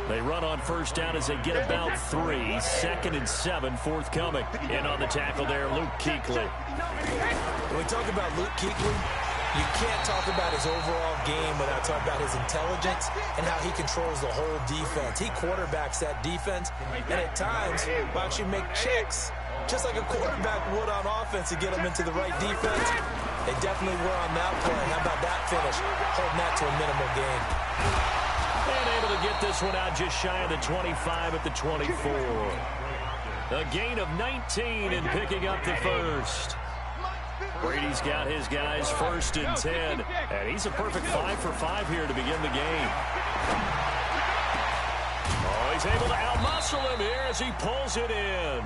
They run on first down as they get about 3. 2nd and 7 forthcoming. And on the tackle there, Luke Kuechly. When we talk about Luke Kuechly, you can't talk about his overall game without talking about his intelligence and how he controls the whole defense. He quarterbacks that defense, and at times will actually make checks, just like a quarterback would on offense to get them into the right defense. They definitely were on that play. How about that finish? Holding that to a minimal gain. And able to get this one out just shy of the 25 at the 24. A gain of 19 and picking up the first. Brady's got his guys 1st and 10. And he's a perfect 5 for 5 here to begin the game. Oh, he's able to outmuscle him here as he pulls it in.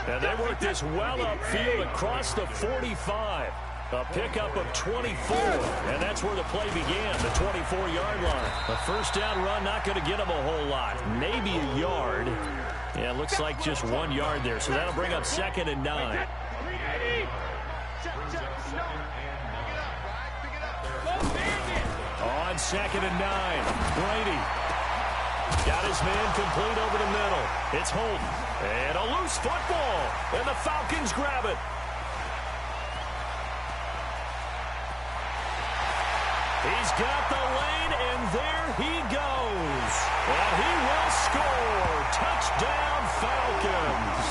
And they work this well upfield across the 45. A pickup of 24. And that's where the play began, the 24-yard line. A first down run, not going to get him a whole lot. Maybe a yard. Yeah, it looks like just 1 yard there. So that'll bring up 2nd and 9. On 2nd and 9, Brady got his man complete over the middle. It's Holton. And a loose football. And the Falcons grab it. He's got the lane, and there he goes. And he will score. Touchdown, Falcons.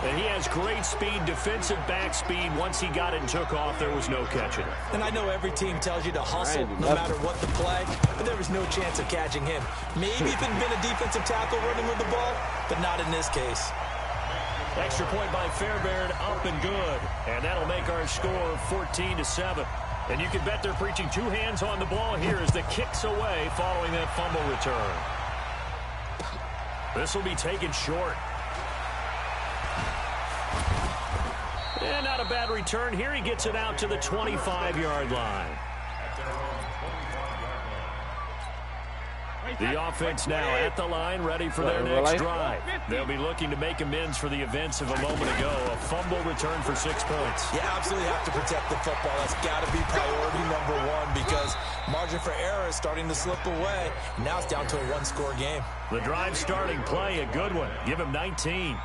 And he has great speed, defensive back speed. Once he got it and took off, there was no catching it. And I know every team tells you to hustle no matter what the play, but there was no chance of catching him. Maybe if it had been a defensive tackle running with the ball, but not in this case. Extra point by Fairbairn, up and good. And that'll make our score 14-7. And you can bet they're preaching 2 hands on the ball here as the kick's away following that fumble return. This will be taken short. And not a bad return. Here he gets it out to the 25-yard line. The offense now at the line, ready for their next drive. They'll be looking to make amends for the events of a moment ago. A fumble return for 6 points. Yeah, absolutely have to protect the football. That's got to be priority number 1 because margin for error is starting to slip away. Now it's down to a 1-score game. The drive starting play, a good one. Give him 19.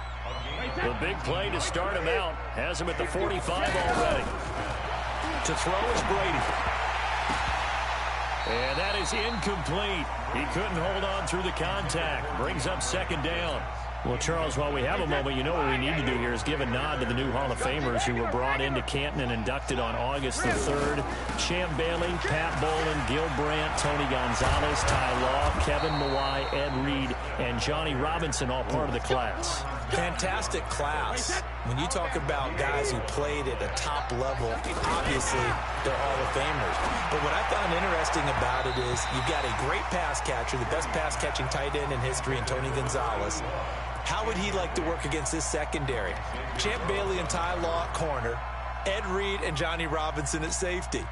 The big play to start him out. Has him at the 45 already. To throw is Brady. And that is incomplete. He couldn't hold on through the contact. Brings up 2nd down. Well, Charles, while we have a moment, you know what we need to do here is give a nod to the new Hall of Famers who were brought into Canton and inducted on August the 3rd. Champ Bailey, Pat Bolin, Gil Brandt, Tony Gonzalez, Ty Law, Kevin Mawai, Ed Reed, and Johnny Robinson, all part of the class. Fantastic class. When you talk about guys who played at a top level, obviously they're Hall of Famers. But what I found interesting about it is you've got a great pass catcher, the best pass-catching tight end in history, in Tony Gonzalez. How would he like to work against his secondary? Champ Bailey and Ty Law at corner, Ed Reed and Johnny Robinson at safety.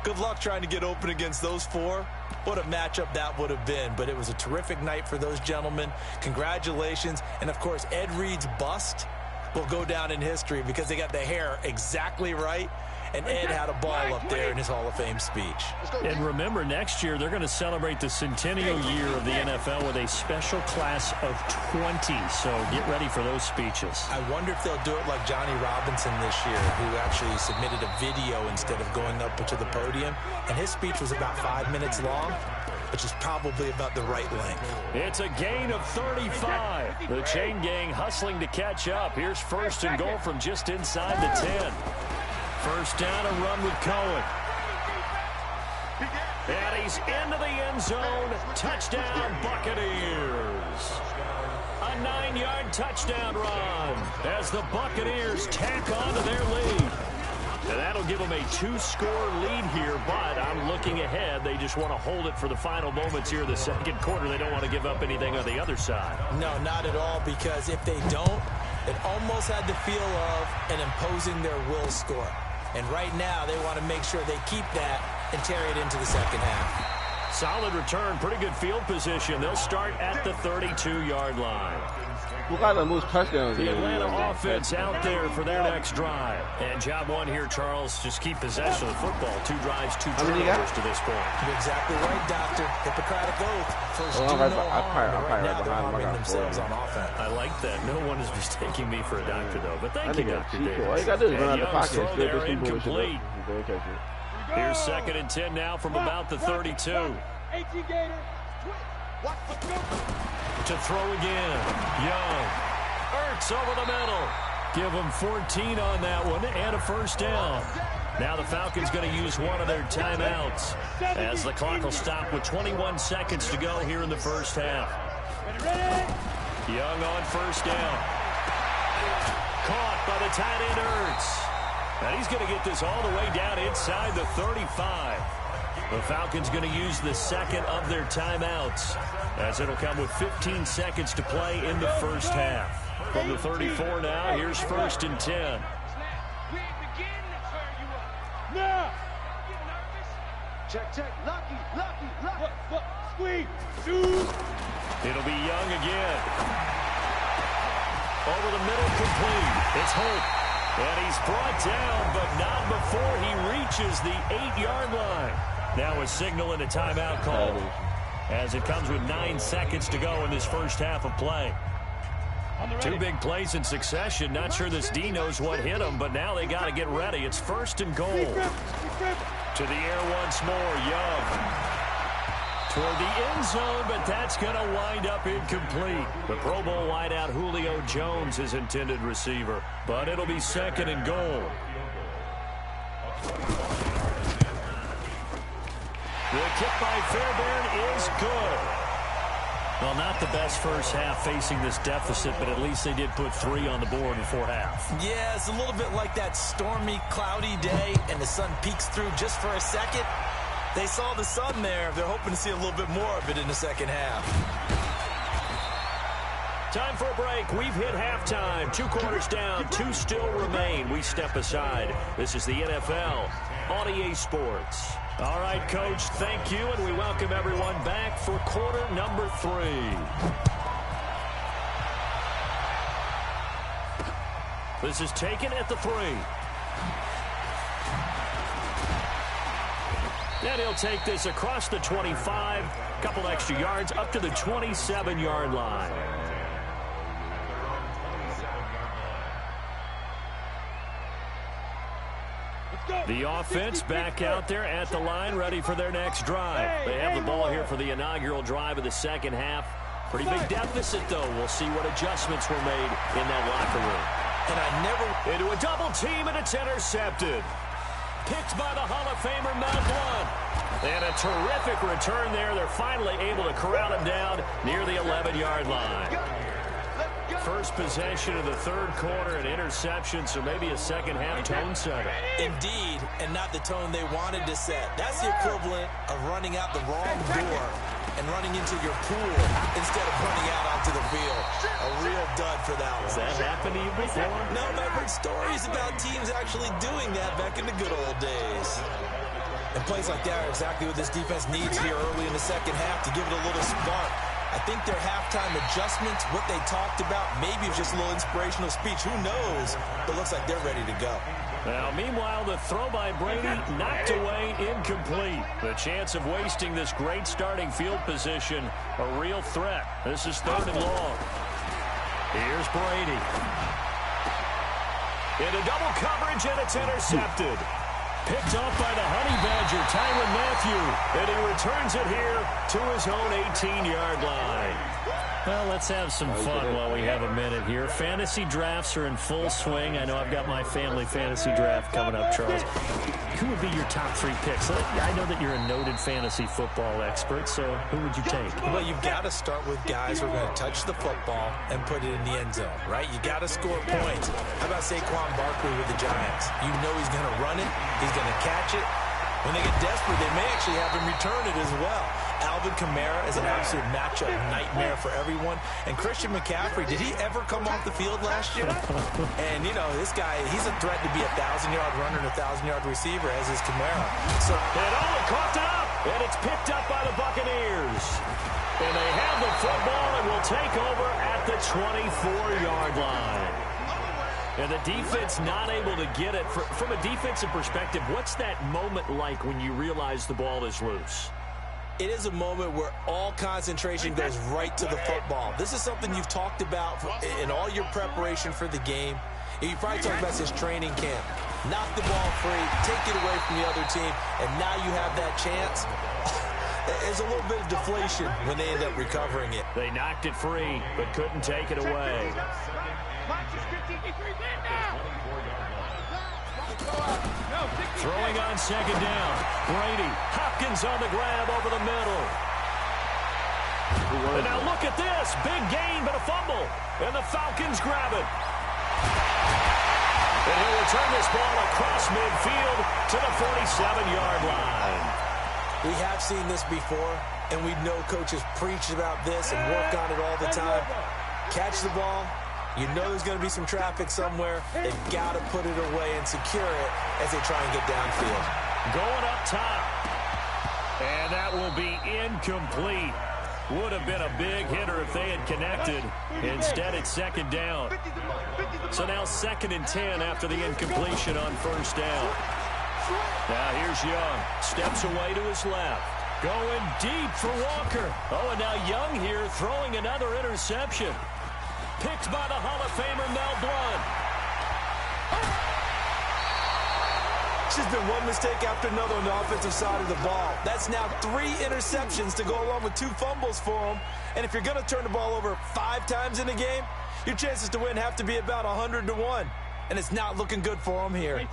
Good luck trying to get open against those four. What a matchup that would have been. But it was a terrific night for those gentlemen. Congratulations. And, of course, Ed Reed's bust will go down in history because they got the hair exactly right. And Ed had a ball up there in his Hall of Fame speech. And remember, next year they're going to celebrate the centennial year of the NFL with a special class of 20. So get ready for those speeches. I wonder if they'll do it like Johnny Robinson this year, who actually submitted a video instead of going up to the podium. And his speech was about 5 minutes long, which is probably about the right length. It's a gain of 35. The chain gang hustling to catch up. Here's first and goal from just inside the 10. First down, a run with Cohen. And he's into the end zone. Touchdown, Buccaneers. A 9-yard touchdown run as the Buccaneers tack on to their lead. And that'll give them a 2-score lead here, but I'm looking ahead. They just want to hold it for the final moments here in the second quarter. They don't want to give up anything on the other side. No, not at all, because if they don't, it almost had the feel of an imposing their will score. And right now, they want to make sure they keep that and carry it into the second half. Solid return, pretty good field position. They'll start at the 32-yard line. Who got the most touchdowns? The Atlanta offense out there for their next drive. And job one here, Charles, just keep possession of the football. 2 drives, 2 turnovers to this point. You're exactly right, Doctor. Hippocratic oath. First, do no harm. Right now, they're harming themselves on offense. I like that. No one is mistaking me for a doctor, though. But thank you, Dr. Davis. All you got to do is run out the pocket. Throw there, incomplete. Here's 2nd and 10 now from about the 32. 18 Gator. To throw again. Young. Ertz over the middle. Give them 14 on that one and a first down. Now the Falcons going to use one of their timeouts as the clock will stop with 21 seconds to go here in the first half. Young on first down. Caught by the tight end Ertz. And he's going to get this all the way down inside the 35. The Falcons going to use the second of their timeouts as it'll come with 15 seconds to play in the first half. From the 34 now, here's 1st and 10. Check. Lucky. Squeeze. Shoot. It'll be Young again. Over the middle, complete. It's Hope. And he's brought down, but not before he reaches the 8-yard line. Now a signal and a timeout call as it comes with 9 seconds to go in this first half of play. 2 big plays in succession. Not sure this D knows what hit him, but now they got to get ready. It's 1st and goal. To the air once more, Young. Toward the end zone, but that's going to wind up incomplete. The Pro Bowl wideout Julio Jones is intended receiver, but it'll be 2nd and goal. The kick by Fairbairn is good. Well, not the best first half facing this deficit, but at least they did put 3 on the board before half. Yeah, it's a little bit like that stormy, cloudy day, and the sun peeks through just for a second. They saw the sun there. They're hoping to see a little bit more of it in the second half. Time for a break. We've hit halftime. 2 quarters down, 2 still remain. We step aside. This is the NFL on EA Sports. All right, Coach, thank you, and we welcome everyone back for quarter number 3. This is taken at the 3. And he'll take this across the 25, a couple extra yards, up to the 27-yard line. The offense back out there at the line, ready for their next drive. They have the ball here for the inaugural drive of the second half. Pretty big deficit, though. We'll see what adjustments were made in that locker room. And I never... Into a double team, and it's intercepted. Picked by the Hall of Famer, Mel Blount. And a terrific return there. They're finally able to corral him down near the 11-yard line. First possession of the third quarter, an interception, so maybe a second-half tone setter. Indeed, and not the tone they wanted to set. That's the equivalent of running out the wrong door and running into your pool instead of running out onto the field. A real dud for that one. Has that happened to you before? No, but I've heard stories about teams actually doing that back in the good old days. And plays like that are exactly what this defense needs here early in the second half to give it a little spark. I think their halftime adjustments, what they talked about, maybe it's just a little inspirational speech. Who knows? But it looks like they're ready to go. Now, meanwhile, the throw by Brady knocked away, incomplete. The chance of wasting this great starting field position, a real threat. This is 3rd and long. Here's Brady. Into double coverage, and it's intercepted. Picked off by the Honey Badger, Tyrann Mathieu. And he returns it here to his own 18-yard line. Well, let's have some fun while we have a minute here. Fantasy drafts are in full swing. I know I've got my family fantasy draft coming up, Charles. Who would be your top 3 picks? I know that you're a noted fantasy football expert, so who would you take? Well, you've got to start with guys who are going to touch the football and put it in the end zone, right? You got to score points. How about Saquon Barkley with the Giants? You know he's going to run it. He's going to catch it. When they get desperate, they may actually have him return it as well. Alvin Kamara is an absolute matchup nightmare for everyone. And Christian McCaffrey, did he ever come off the field last year? And, you know, this guy, he's a threat to be a 1,000-yard runner and a 1,000-yard receiver, as is Kamara. So, it only coughed it up, and it's picked up by the Buccaneers. And they have the football and will take over at the 24-yard line. And the defense not able to get it. From a defensive perspective, what's that moment like when you realize the ball is loose? It is a moment where all concentration goes right to the football. This is something you've talked about in all your preparation for the game. You probably talked about this training camp. Knock the ball free, take it away from the other team, and now you have that chance. There's a little bit of deflation when they end up recovering it. They knocked it free, but couldn't take it away. Throwing on second down. Brady. Hopkins on the grab over the middle. And now look at this. Big gain, but a fumble. And the Falcons grab it. And he'll return this ball across midfield to the 47-yard line. We have seen this before, and we know coaches preach about this and work on it all the time. Catch the ball. You know there's going to be some traffic somewhere. They've got to put it away and secure it as they try and get downfield. Going up top. And that will be incomplete. Would have been a big hitter if they had connected. Instead, it's second down. So now 2nd and 10 after the incompletion on first down. Now here's Young. Steps away to his left. Going deep for Walker. Oh, and now Young here throwing another interception. Picked by the Hall of Famer, Mel Blount. It's just been one mistake after another on the offensive side of the ball. That's now 3 interceptions to go along with 2 fumbles for him. And if you're going to turn the ball over 5 times in a game, your chances to win have to be about 100-1. And it's not looking good for him here.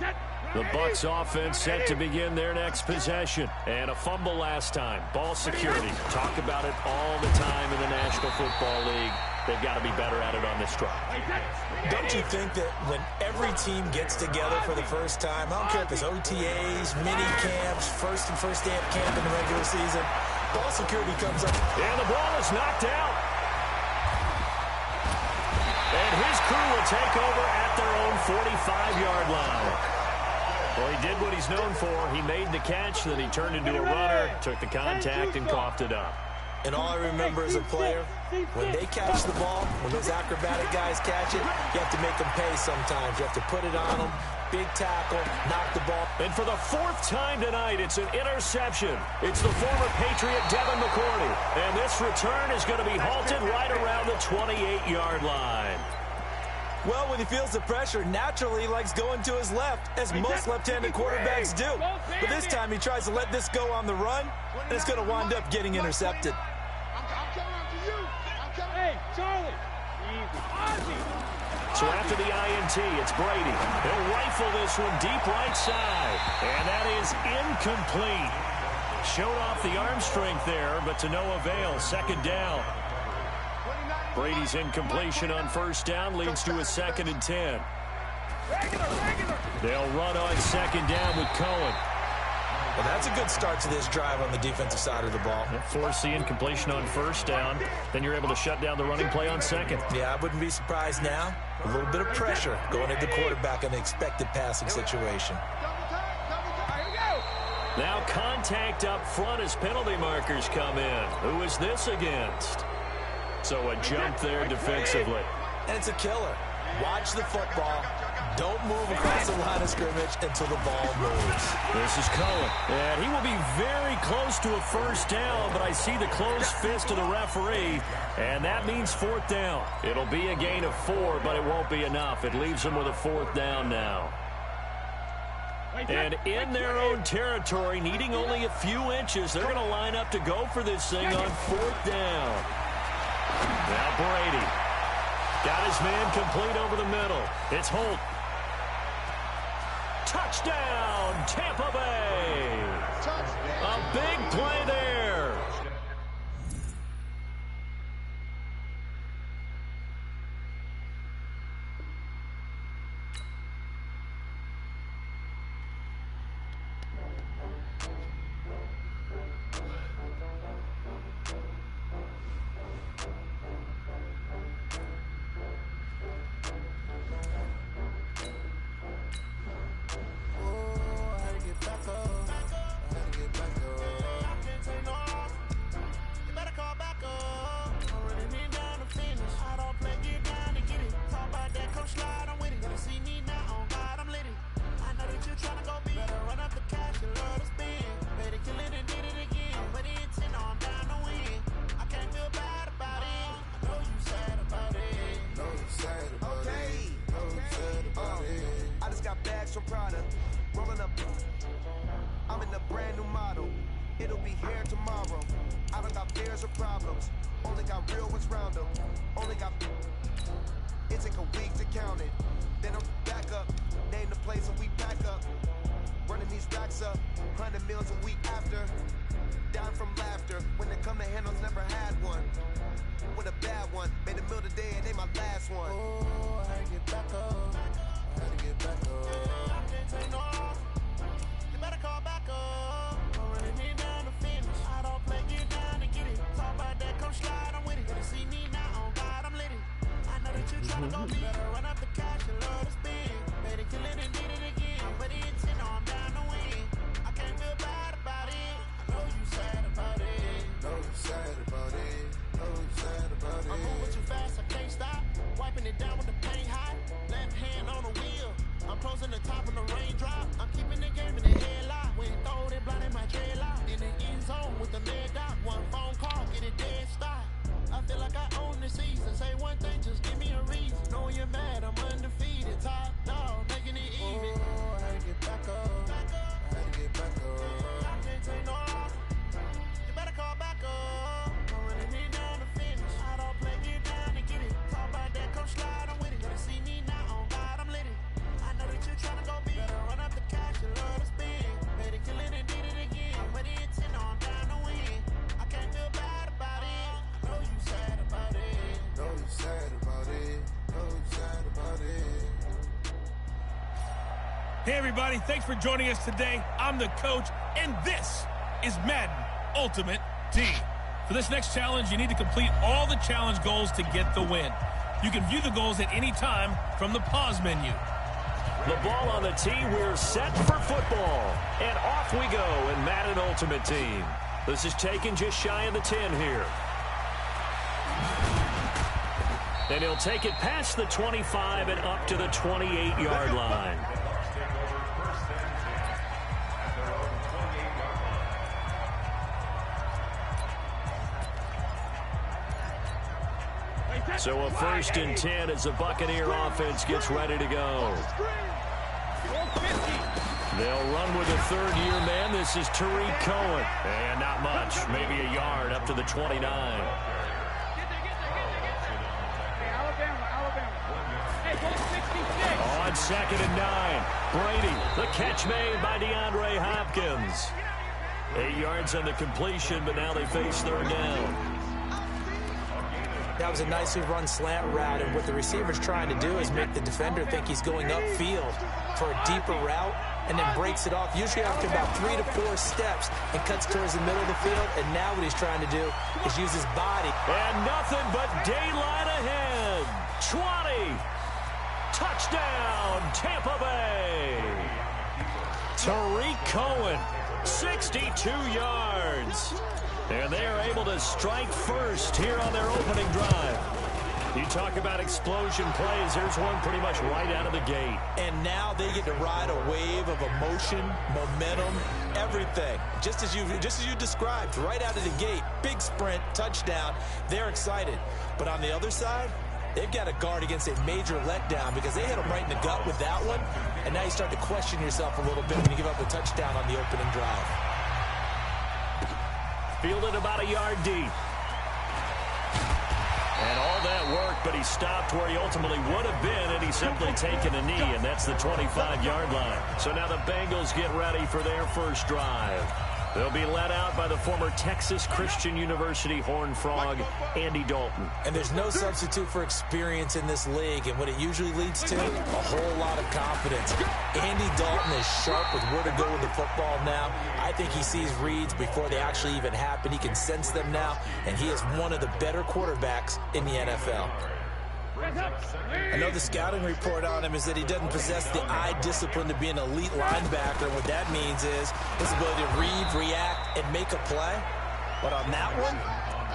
The Bucs offense set to begin their next possession. And a fumble last time. Ball security. Talk about it all the time in the National Football League. They've got to be better at it on this drive. Don't you think that when every team gets together for the first time, I don't care if it's OTAs, mini camps, first day of camp in the regular season, ball security comes up. And the ball is knocked out. And his crew will take over at their own 45-yard line. Well, he did what he's known for. He made the catch, then he turned into a runner, took the contact, and coughed it up. And all I remember as a player, when they catch the ball, when those acrobatic guys catch it, you have to make them pay sometimes. You have to put it on them, big tackle, knock the ball. And for the 4th time tonight, it's an interception. It's the former Patriot Devin McCourty. And this return is going to be halted right around the 28-yard line. Well, when he feels the pressure, naturally he likes going to his left, as most left-handed quarterbacks do. But this time he tries to let this go on the run, and it's going to wind up getting intercepted. Charlie. Easy. Ozzy. So after the INT, it's Brady. He'll rifle this one deep right side. And that is incomplete. Showed off the arm strength there, but to no avail. Second down. Brady's incompletion on first down leads to a 2nd and 10. They'll run on second down with Cohen. Well, that's a good start to this drive on the defensive side of the ball. Force the incompletion on first down. Then you're able to shut down the running play on second. Yeah, I wouldn't be surprised now. A little bit of pressure going into the quarterback in the expected passing situation. Now contact up front as penalty markers come in. Who is this against? So a jump there defensively. And it's a killer. Watch the football. Don't move across the line of scrimmage until the ball moves. This is Cohen. And he will be very close to a first down, but I see the closed fist of the referee, and that means 4th down. It'll be a gain of 4, but it won't be enough. It leaves them with a 4th down now. And in their own territory, needing only a few inches, they're going to line up to go for this thing on 4th down. Now Brady. Got his man complete over the middle. It's Holt. Touchdown, Tampa Bay. A big play there. Hey, everybody. Thanks for joining us today. I'm the coach, and this is Madden Ultimate Team. For this next challenge, you need to complete all the challenge goals to get the win. You can view the goals at any time from the pause menu. The ball on the tee. We're set for football. And off we go in Madden Ultimate Team. This is taken just shy of the 10 here. And he'll take it past the 25 and up to the 28-yard line. So a 1st and 10 as the Buccaneer offense gets ready to go. They'll run with a 3rd-year man. This is Tariq Cohen. And not much, maybe a yard up to the 29. on 2nd and 9. Brady, the catch made by DeAndre Hopkins. 8 yards on the completion, but now they face 3rd down. That was a nicely run slant route, and what the receiver's trying to do is make the defender think he's going upfield for a deeper route, and then breaks it off, usually after about 3 to 4 steps, and cuts towards the middle of the field. And now what he's trying to do is use his body. And nothing but daylight ahead. 20. Touchdown, Tampa Bay. Tariq Cohen, 62 yards. And they are able to strike first here on their opening drive. You talk about explosion plays. There's one pretty much right out of the gate. And now they get to ride a wave of emotion, momentum, everything. Just as you described, right out of the gate. Big sprint, touchdown. They're excited. But on the other side, they've got to guard against a major letdown because they hit them right in the gut with that one. And now you start to question yourself a little bit when you give up a touchdown on the opening drive. Fielded about a yard deep. And all that work, but he stopped where he ultimately would have been, and he's simply taken a knee, and that's the 25-yard line. So now the Bengals get ready for their first drive. They'll be led out by the former Texas Christian University Horned Frog, Andy Dalton. And there's no substitute for experience in this league, and what it usually leads to, a whole lot of confidence. Andy Dalton is sharp with where to go with the football now. I think he sees reads before they actually even happen. He can sense them now, and he is one of the better quarterbacks in the NFL. I know the scouting report on him is that he doesn't possess the eye discipline to be an elite linebacker. What that means is his ability to read, react, and make a play. But on that one,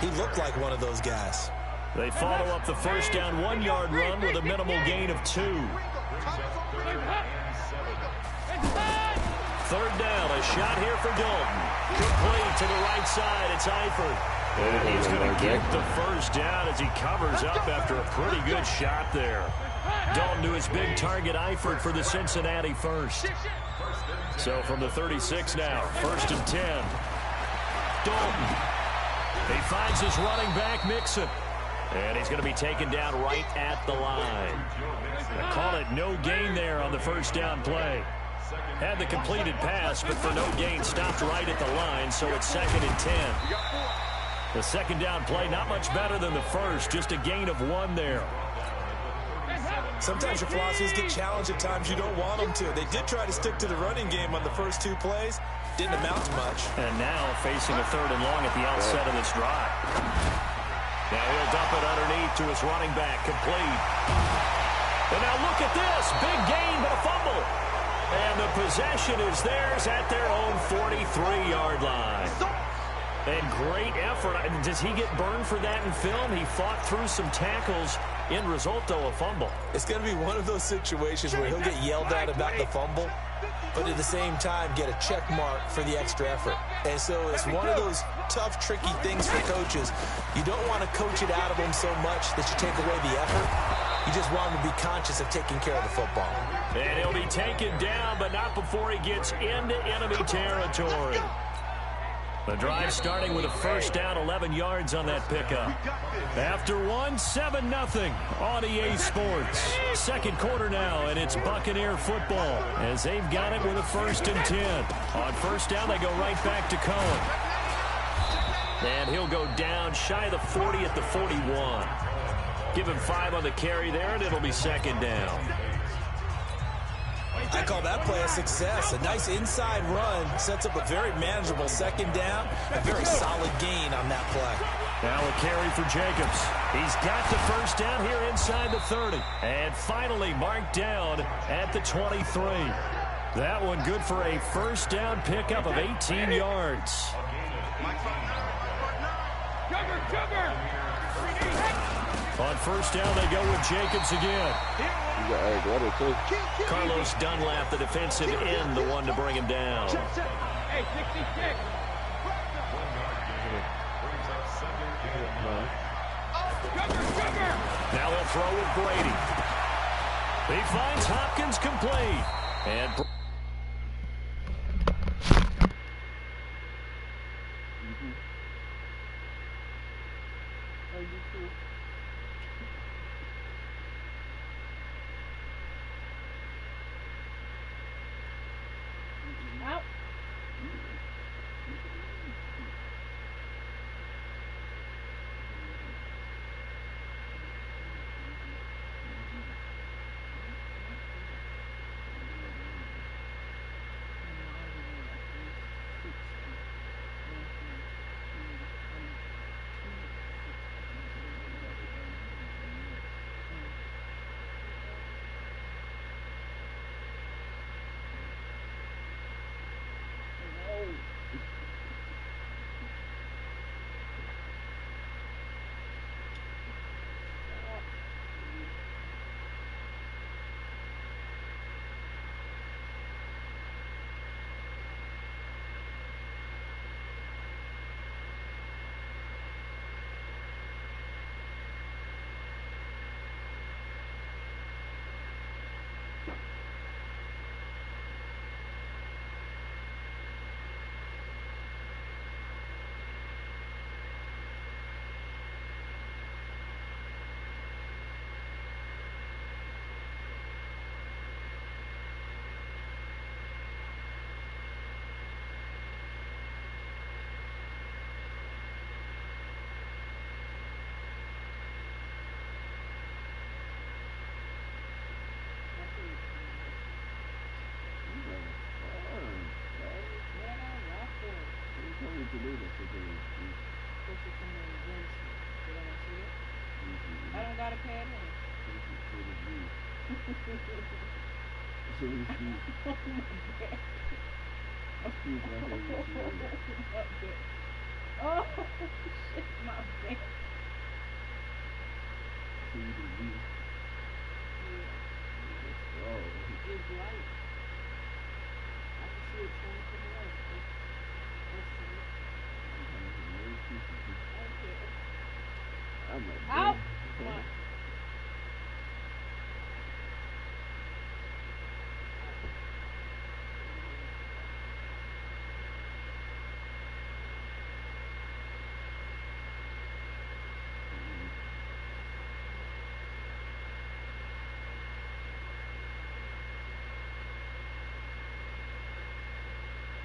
he looked like one of those guys. They follow up the first down 1-yard run with a minimal gain of 2. 3rd down, a shot here for Dalton. Complete to the right side. It's Eifert. And he's going to get the first down as he covers up after a pretty good shot there. Dalton to his big target, Eifert, for the Cincinnati first. So from the 36 now, 1st and 10. Dalton. He finds his running back, Mixon. And he's going to be taken down right at the line. I call it no gain there on the first down play. Had the completed pass, but for no gain, stopped right at the line, so it's 2nd and 10. The second down play, not much better than the first, just a gain of 1 there. Sometimes your philosophies get challenged at times you don't want them to. They did try to stick to the running game on the first 2 plays. Didn't amount to much. And now facing a 3rd and long at the outset of this drive. Now he'll dump it underneath to his running back, complete. And now look at this, big gain but a fumble. And the possession is theirs at their own 43-yard line. And great effort. Does he get burned for that in film? He fought through some tackles. End result, though, a fumble. It's going to be one of those situations where he'll get yelled at about the fumble, but at the same time get a check mark for the extra effort. And so it's one of those tough, tricky things for coaches. You don't want to coach it out of them so much that you take away the effort. You just want him to be conscious of taking care of the football. And he'll be taken down, but not before he gets into enemy territory. The drive starting with a first down, 11 yards on that pickup. After 1, 7-0 on EA Sports. Second quarter now, and it's Buccaneer football as they've got it with a 1st and 10. On first down, they go right back to Cohen. And he'll go down shy of the 40 at the 41. Give him 5 on the carry there, and it'll be 2nd down. I call that play a success. A nice inside run sets up a very manageable 2nd down. A very solid gain on that play. Now a carry for Jacobs. He's got the first down here inside the 30. And finally marked down at the 23. That one good for a first down pickup of 18 yards. On first down, they go with Jacobs again. Carlos Dunlap, the defensive end, the one to bring him down. Now they'll throw with Brady. He finds Hopkins complete. And I don't got a pad in. Oh, shit, my bad. It's light. I can see it trying to come away. Okay. Out! Come on.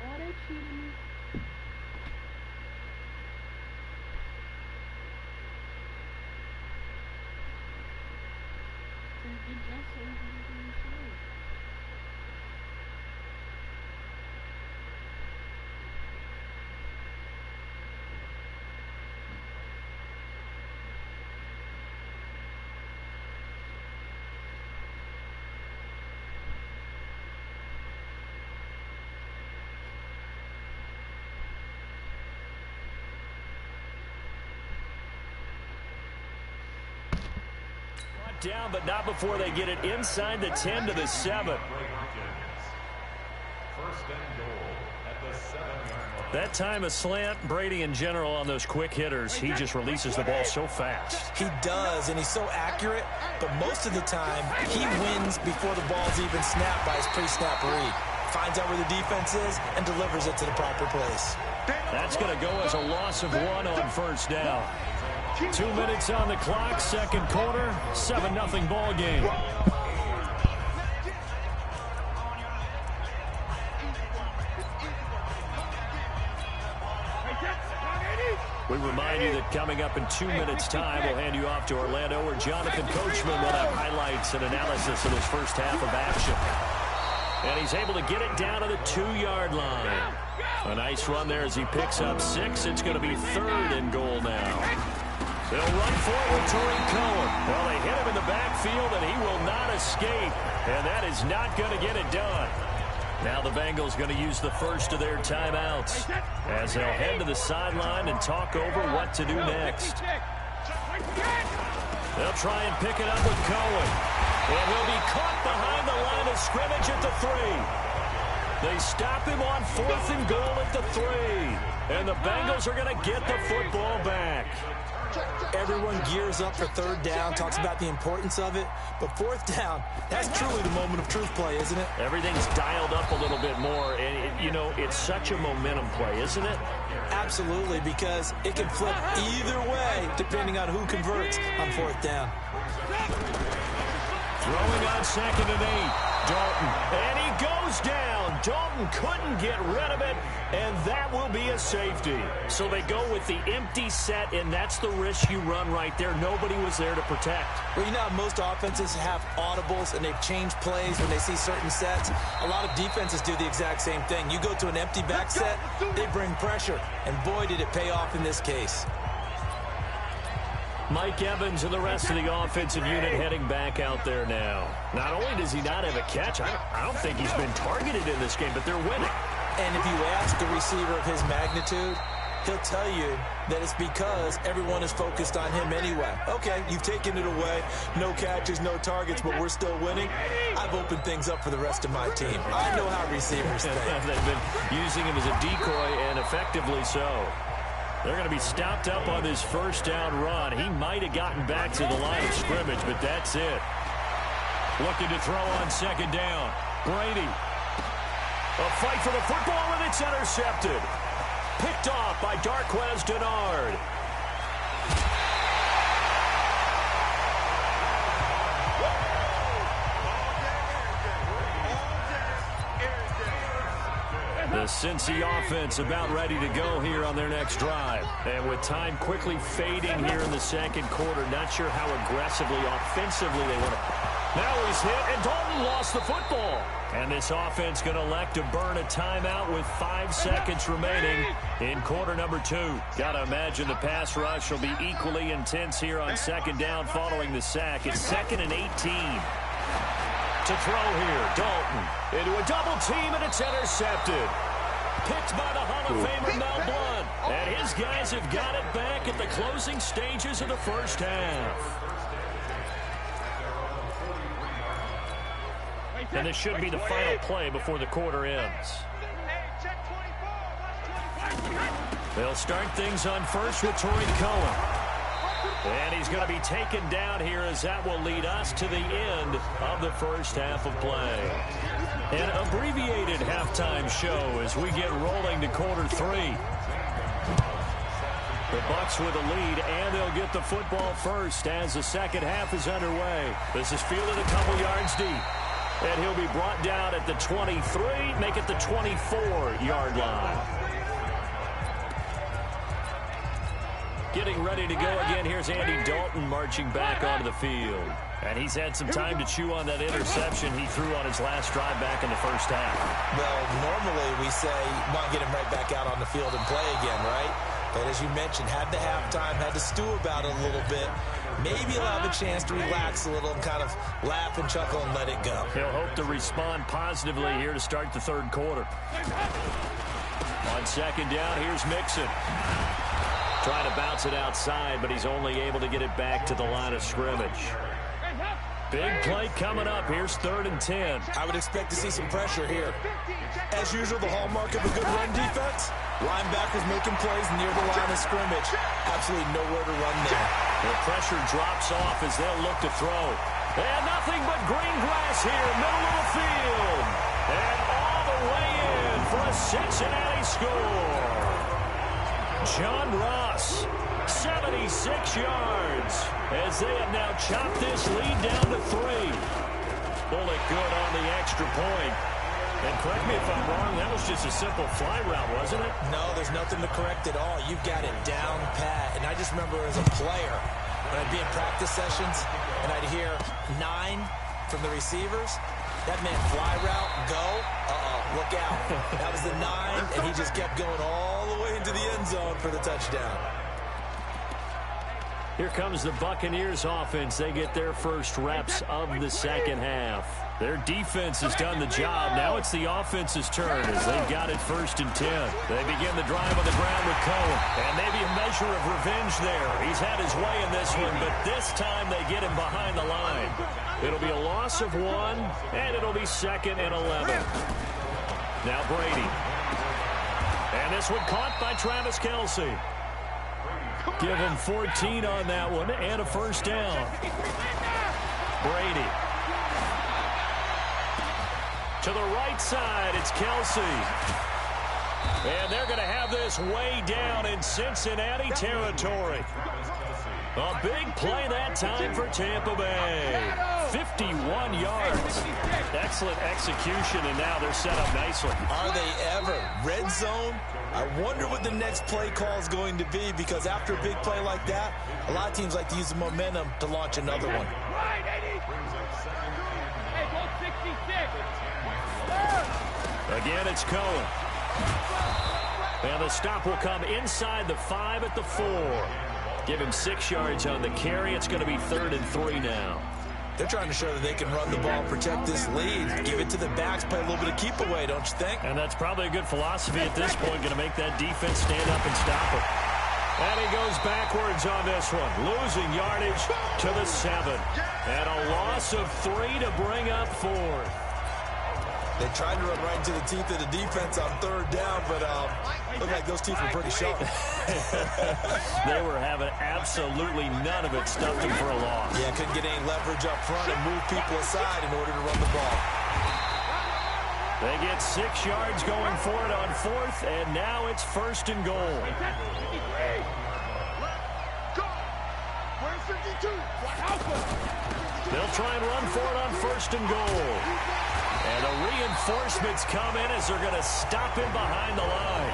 Oh, they cheated me. Down, but not before they get it inside the 10 to the 7. First and goal at the 7-yard line. That time a slant. Brady in general on those quick hitters, he just releases the ball so fast. He does, and he's so accurate, but most of the time he wins before the ball's even snapped by his pre-snap read. Finds out where the defense is and delivers it to the proper place. That's going to go as a loss of 1 on first down. 2 minutes on the clock, second quarter, 7-0 ball game. We remind you that coming up in 2 minutes' time, we'll hand you off to Orlando, where Jonathan Coachman will have highlights and analysis of his first half of action. And he's able to get it down to the 2-yard line. A nice run there as he picks up 6. It's going to be 3rd and goal now. They'll run forward to Cohen. Well, they hit him in the backfield, and he will not escape. And that is not going to get it done. Now the Bengals going to use the first of their timeouts as they'll head to the sideline and talk over what to do next. They'll try and pick it up with Cohen. And he'll be caught behind the line of scrimmage at the 3. They stop him on 4th and goal at the 3. And the Bengals are going to get the football back. Everyone gears up for 3rd down, talks about the importance of it. But 4th down, that's truly the moment of truth play, isn't it? Everything's dialed up a little bit more. And, it's such a momentum play, isn't it? Absolutely, because it can flip either way depending on who converts on 4th down. Throwing on 2nd and 8. Dalton. And he goes down. Dalton couldn't get rid of it, and that will be a safety. So they go with the empty set, and that's the risk you run right there. Nobody was there to protect. Well, you know how most offenses have audibles, and they've changed plays when they see certain sets. A lot of defenses do the exact same thing. You go to an empty back set, they bring pressure, and boy, did it pay off in this case. Mike Evans and the rest of the offensive unit heading back out there now. Not only does he not have a catch, I don't think he's been targeted in this game, but they're winning. And if you ask a receiver of his magnitude, he'll tell you that it's because everyone is focused on him anyway. Okay, you've taken it away. No catches, no targets, but we're still winning. I've opened things up for the rest of my team. I know how receivers think. They've been using him as a decoy, and effectively so. They're going to be stopped up on this first down run. He might have gotten back to the line of scrimmage, but that's it. Looking to throw on 2nd down. Brady. A fight for the football, and it's intercepted. Picked off by Darquez Denard. The Cincy offense about ready to go here on their next drive. And with time quickly fading here in the second quarter, not sure how aggressively, offensively they want to Now he's hit, and Dalton lost the football. And this offense going to elect to burn a timeout with 5 seconds remaining in quarter number 2. Got to imagine the pass rush will be equally intense here on second down following the sack. It's 2nd and 18. To throw here, Dalton into a double team, and it's intercepted. Picked by the Hall of Famer Mel Blount. And his guys have got it back at the closing stages of the first half. And this should be the final play before the quarter ends. They'll start things on first with Torrey Cohen. And he's going to be taken down here as that will lead us to the end of the first half of play. An abbreviated halftime show as we get rolling to quarter 3. The Bucs with a lead, and they'll get the football first as the second half is underway. This is fielded a couple yards deep. And he'll be brought down at the 23, make it the 24-yard line. Getting ready to go again. Here's Andy Dalton marching back onto the field. And he's had some time to chew on that interception he threw on his last drive back in the first half. Well, normally we say, want to get him right back out on the field and play again, right? But as you mentioned, had the halftime, had to stew about it a little bit. Maybe he'll have a chance to relax a little and kind of laugh and chuckle and let it go. He'll hope to respond positively here to start the third quarter. On second down, here's Mixon. Trying to bounce it outside, but he's only able to get it back to the line of scrimmage. Big play coming up. Here's 3rd and 10. I would expect to see some pressure here. As usual, the hallmark of a good run defense, linebackers making plays near the line of scrimmage. Absolutely nowhere to run there. The pressure drops off as they'll look to throw. And nothing but green grass here, middle of the field. And all the way in for a Cincinnati score. John Ross, 76 yards, as they have now chopped this lead down to 3. Bullet good on the extra point. And correct me if I'm wrong, that was just a simple fly route, wasn't it? No, there's nothing to correct at all. You've got it down pat. And I just remember as a player, when I'd be in practice sessions, and I'd hear 9 from the receivers, that meant fly route, go, look out. That was the 9, and he just kept going all the way into the end zone for the touchdown. Here comes the Buccaneers offense. They get their first reps of the second half. Their defense has done the job. Now it's the offense's turn as they've got it 1st and 10. They begin the drive on the ground with Cohen. And maybe a measure of revenge there. He's had his way in this one, but this time they get him behind the line. It'll be a loss of 1, and it'll be 2nd and 11. Now Brady. And this one caught by Travis Kelce. Give him 14 on that one and a first down. Brady. To the right side, it's Kelce. And they're going to have this way down in Cincinnati territory. A big play that time for Tampa Bay. 51 yards. Excellent execution, and now they're set up nicely. Are they ever? Red zone? I wonder what the next play call is going to be, because after a big play like that, a lot of teams like to use the momentum to launch another one. Again, it's Cohen. And the stop will come inside the 5 at the 4. Give him 6 yards on the carry. It's going to be 3rd and 3 now. They're trying to show that they can run the ball, protect this lead, give it to the backs, play a little bit of keep away, don't you think? And that's probably a good philosophy at this point, going to make that defense stand up and stop it. And he goes backwards on this one, losing yardage to the 7. And a loss of 3 to bring up 4th. They tried to run right into the teeth of the defense on 3rd down, but looked like those teeth were pretty sharp. They were having absolutely none of it, stuffed them for a loss. Yeah, couldn't get any leverage up front and move people aside in order to run the ball. They get 6 yards going for it on 4th, and now it's 1st and goal. They'll try and run for it on 1st and goal. And the reinforcements come in as they're going to stop him behind the line.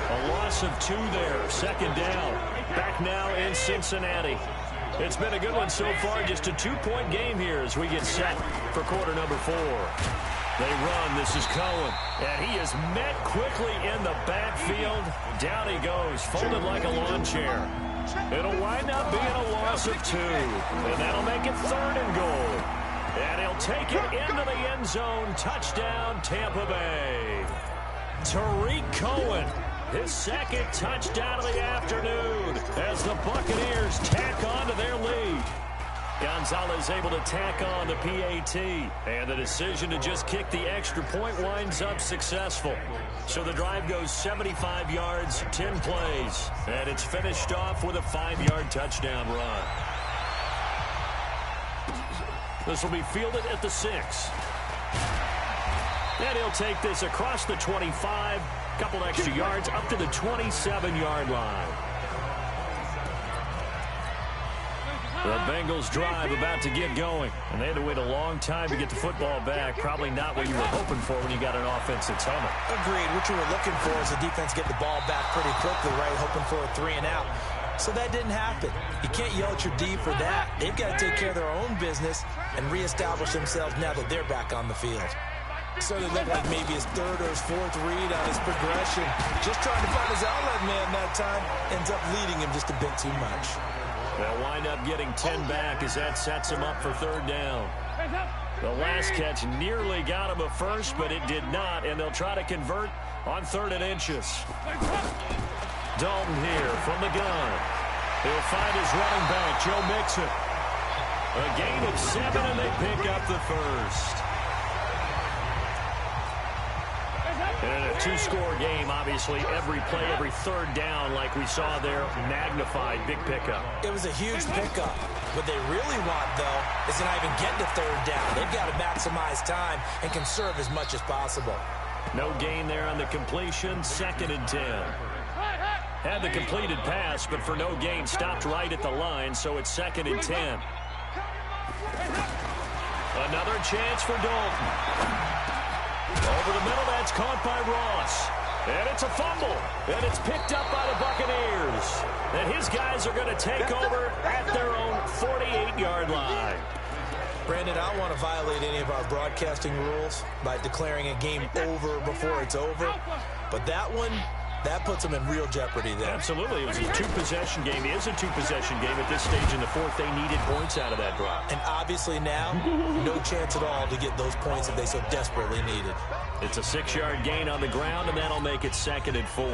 A loss of 2 there. 2nd down. Back now in Cincinnati. It's been a good one so far. Just a 2-point game here as we get set for quarter number 4. They run. This is Cohen. And he is met quickly in the backfield. Down he goes, folded like a lawn chair. It'll wind up being a loss of 2. And that'll make it 3rd and goal. And he'll take it into the end zone. Touchdown, Tampa Bay. Tariq Cohen, his 2nd touchdown of the afternoon as the Buccaneers tack on to their lead. Gonzalez able to tack on the PAT, and the decision to just kick the extra point winds up successful. So the drive goes 75 yards, 10 plays, and it's finished off with a 5-yard touchdown run. This will be fielded at the 6. And he'll take this across the 25, couple extra yards up to the 27-yard line. The Bengals drive about to get going, and they had to wait a long time to get the football back. Probably not what you were hoping for when you got an offense that's humming. Agreed. What you were looking for is the defense get the ball back pretty quickly, right? Hoping for a 3-and-out. So that didn't happen. You can't yell at your D for that. They've got to take care of their own business and reestablish themselves now that they're back on the field. So it looked like maybe his 3rd or his 4th read on his progression. Just trying to find his outlet man that time. Ends up leading him just a bit too much. They'll wind up getting 10 back as that sets him up for 3rd down. The last catch nearly got him a first, but it did not, and they'll try to convert on 3rd and inches. Dalton here from the gun. He'll find his running back, Joe Mixon. A gain of 7, and they pick up the first. And in a 2-score game, obviously, every play, every 3rd down, like we saw there, magnified, big pickup. It was a huge pickup. What they really want, though, is to not even get to 3rd down. They've got to maximize time and conserve as much as possible. No gain there on the completion, 2nd and 10. Had the completed pass, but for no gain, stopped right at the line, so it's 2nd and 10. Another chance for Dalton. Over the middle, that's caught by Ross. And it's a fumble. And it's picked up by the Buccaneers. And his guys are going to take over at their own 48-yard line. Brandon, I don't want to violate any of our broadcasting rules by declaring a game over before it's over. But that one, that puts them in real jeopardy there. Absolutely. It was a 2-possession game. It is a 2-possession game at this stage in the 4th. They needed points out of that drive. And obviously now, no chance at all to get those points that they so desperately needed. It's a 6-yard gain on the ground, and that'll make it 2nd and 4.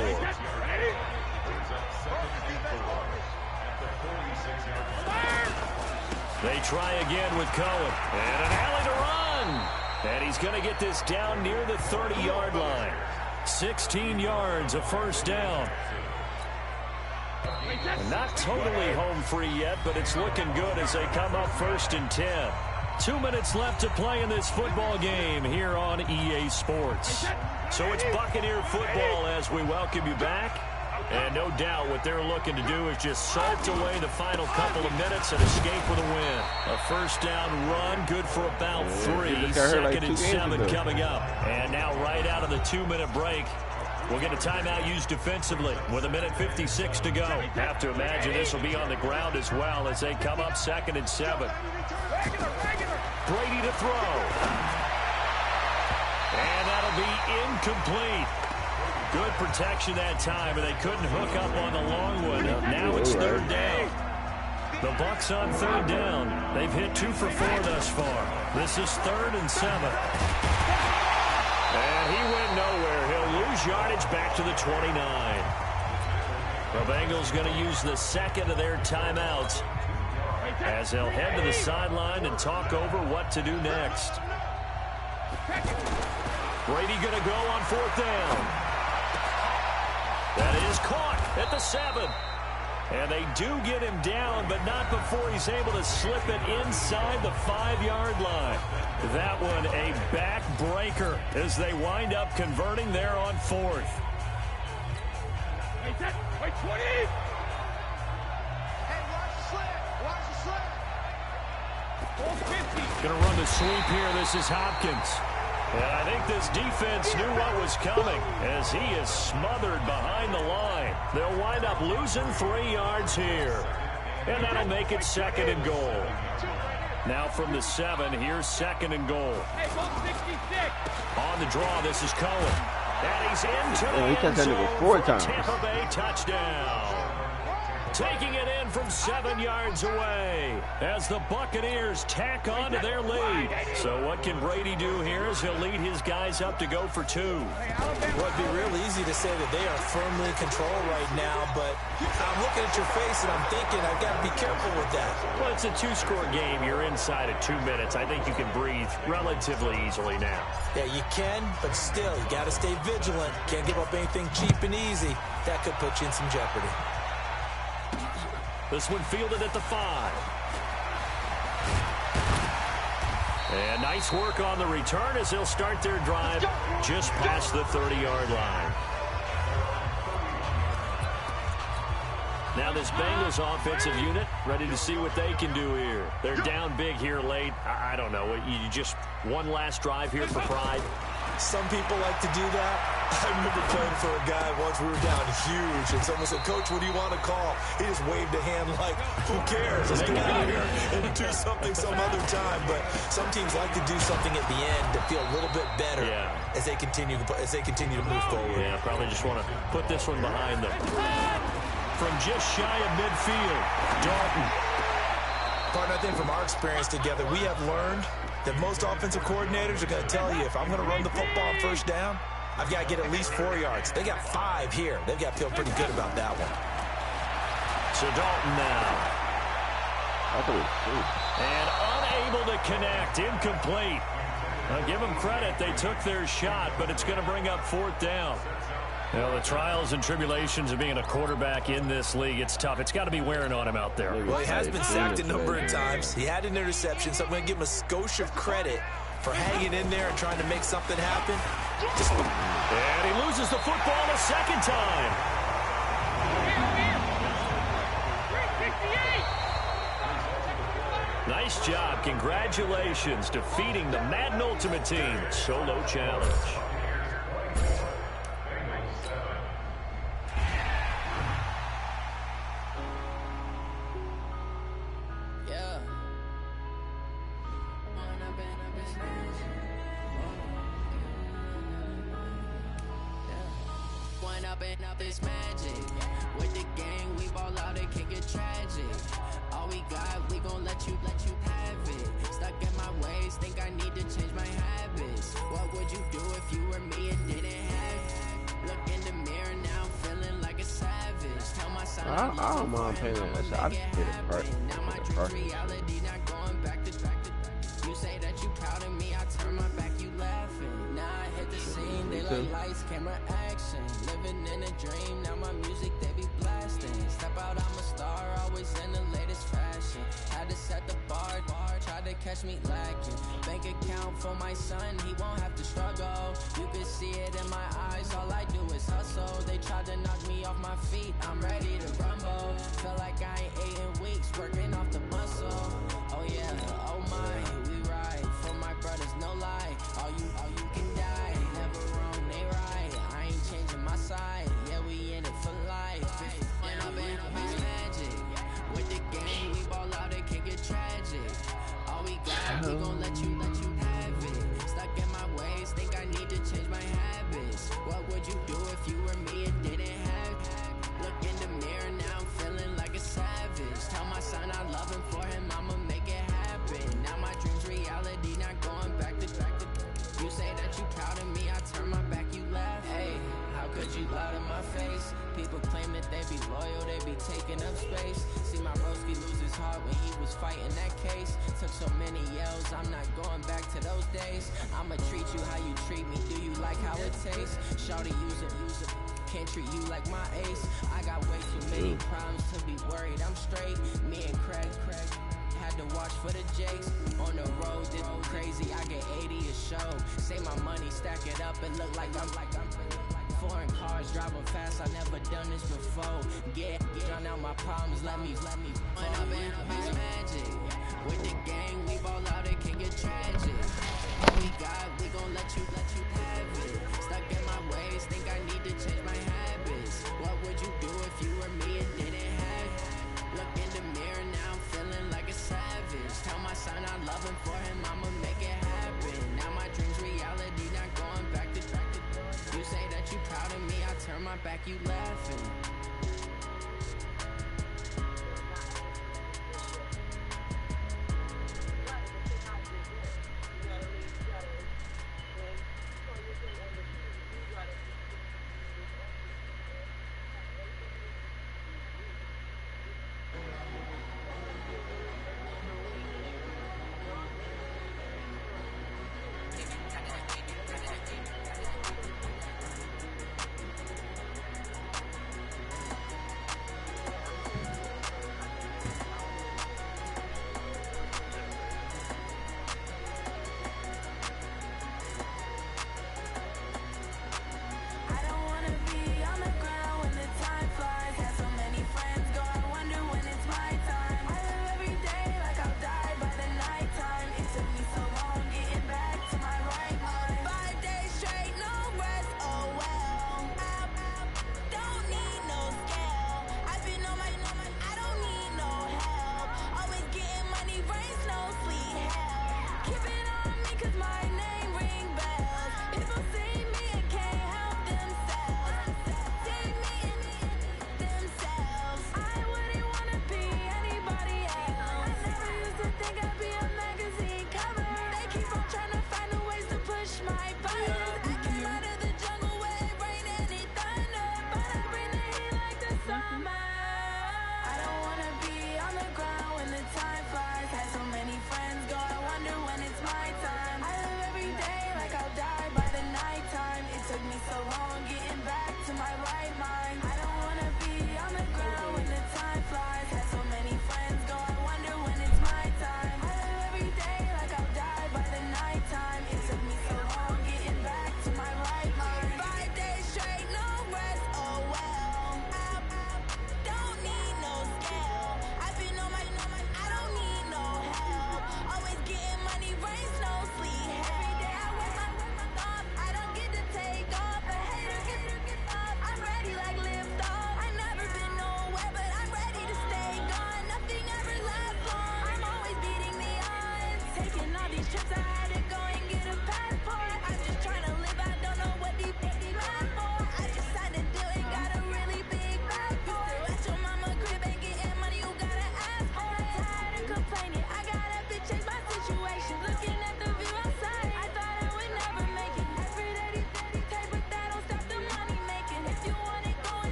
They try again with Cohen. And an alley to run. And he's going to get this down near the 30-yard line. 16 yards, a 1st down. Not totally home free yet, but it's looking good as they come up 1st and 10. 2 minutes left to play in this football game here on EA Sports. So it's Buccaneer football as we welcome you back. And no doubt what they're looking to do is just salt away the final couple of minutes and escape with a win. A 1st down run, good for about 3. 2nd and 7 coming up. And now right out of the 2-minute break, we'll get a timeout used defensively with 1:56 to go. Have to imagine this will be on the ground as well as they come up 2nd and 7. Brady to throw. And that'll be incomplete. Good protection that time, and they couldn't hook up on the long one. Now it's 3rd down. The Bucs on 3rd down. They've hit 2 for 4 thus far. This is 3rd and 7. And he went nowhere. He'll lose yardage back to the 29. The Bengals going to use the 2nd of their timeouts as they'll head to the sideline and talk over what to do next. Brady going to go on 4th down. That is caught at the 7. And they do get him down, but not before he's able to slip it inside the 5-yard line. That one a backbreaker as they wind up converting there on 4th. Wait, 20! Hey, watch the slant! Watch the slant! Going to run the sweep here. This is Hopkins. And I think this defense knew what was coming as he is smothered behind the line. They'll wind up losing 3 yards here. And that'll make it 2nd and goal. Now from the 7, here's 2nd and goal. On the draw, this is Cohen. And he's into the end zone for a Tampa Bay touchdown. Taking it in from 7 yards away as the Buccaneers tack on to their lead. So what can Brady do here as he'll lead his guys up to go for 2? Well, it'd be real easy to say that they are firmly in control right now, but I'm looking at your face and I'm thinking I've got to be careful with that. Well, it's a 2-score game. You're inside of 2 minutes. I think you can breathe relatively easily now. Yeah, you can, but still, you got to stay vigilant. Can't give up anything cheap and easy. That could put you in some jeopardy. This one fielded at the 5. And nice work on the return as they'll start their drive just past the 30-yard line. Now this Bengals offensive unit ready to see what they can do here. They're down big here late. I don't know. You just one last drive here for pride. Some people like to do that. I remember playing for a guy once. We were down huge, and someone said, "Coach, what do you want to call?" He just waved a hand like, "Who cares? Let's get out of here and do something some other time." But some teams like to do something at the end to feel a little bit better as they continue to move forward. Yeah, probably just want to put this one behind them. From just shy of midfield, Dalton. Partner, I think from our experience together, we have learned that most offensive coordinators are going to tell you, if I'm going to run the football on first down, I've got to get at least 4 yards. They got 5 here. They've got to feel pretty good about that one. So Dalton now. And unable to connect. Incomplete. I'll give them credit. They took their shot, but it's going to bring up 4th down. Well, the trials and tribulations of being a quarterback in this league, it's tough. It's got to be wearing on him out there. Well, he has been sacked a number of times. He had an interception, so I'm going to give him a skosh of credit for hanging in there and trying to make something happen. And he loses the football a 2nd time. Nice job. Congratulations. Defeating the Madden Ultimate Team solo challenge. Up this magic with the gang, we ball out, it can get tragic. All we got, we gon' let you have it. Stuck in my ways, think I need to change my habits. What would you do if you were me and didn't have it? Look in the mirror now, feeling like a savage. Tell my son I don't mind paying that. I just get it first. Now my dream's reality, not going back to. You say that you proud of me, I turn my back, you laughing. Now I hit the scene, they like lights, camera, action. Living in a dream, now my music, they be blasting. Step out, I'm a star, always in the latest fashion. Had to set the bar, tried to catch me lacking. Bank account for my son, he won't have to struggle. You can see it in my eyes, all I do is hustle. They tried to knock me off my feet, I'm ready to rumble. Feel like I ain't ate in weeks, working off the muscle. Oh yeah, oh my, we ride for my brothers, no lie. All you can die, never wrong, they right. I ain't changing my side, yeah, we in it for life. When I've been magic with the game, we ball out, it can get tragic. All we got, we gon' let you have it. Stuck in my ways, think I need to change my habits. What would you do if you were me and didn't have it? Look in the mirror, now I'm feeling like a savage. Tell my son I love him, for him I'ma make it happen. Now my dream's reality, not going back to. You say that you proud of me, I turn my back, you laugh. Hey, how could you lie to my face? People claim that they be loyal, they be taking up space. See my broski lose his heart when he was fighting that case. Took so many yells, I'm not going back to those days. I'ma treat you how you treat me, do you like how it tastes? Shawty, use it. Can't treat you like my ace. I got way too many problems to be worried, I'm straight. Me and Craig had to watch for the Jakes. On the road, this crazy, I get 80 a show. Say my money, stack it up and look like I'm foreign cars, driving fast, I never done this before. Drown out my problems, let me When I've been magic with the gang, we ball out, it can get tragic. All we got, we gon' let you have it. Stuck in my ways, think I need to change my habits. What would you do if you were me and didn't have it? Look in the mirror my back, you laughing.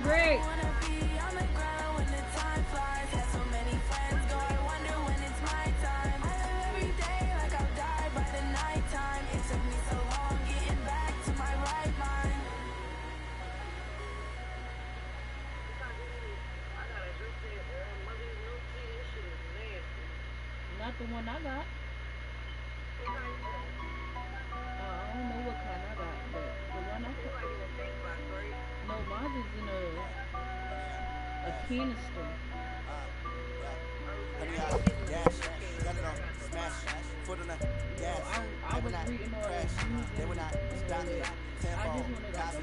Great. Not the one I got. I don't know what kind I got, but the one I got. No, mine is in a canister. I was reading all the they will not stop me. Tenfold, copy,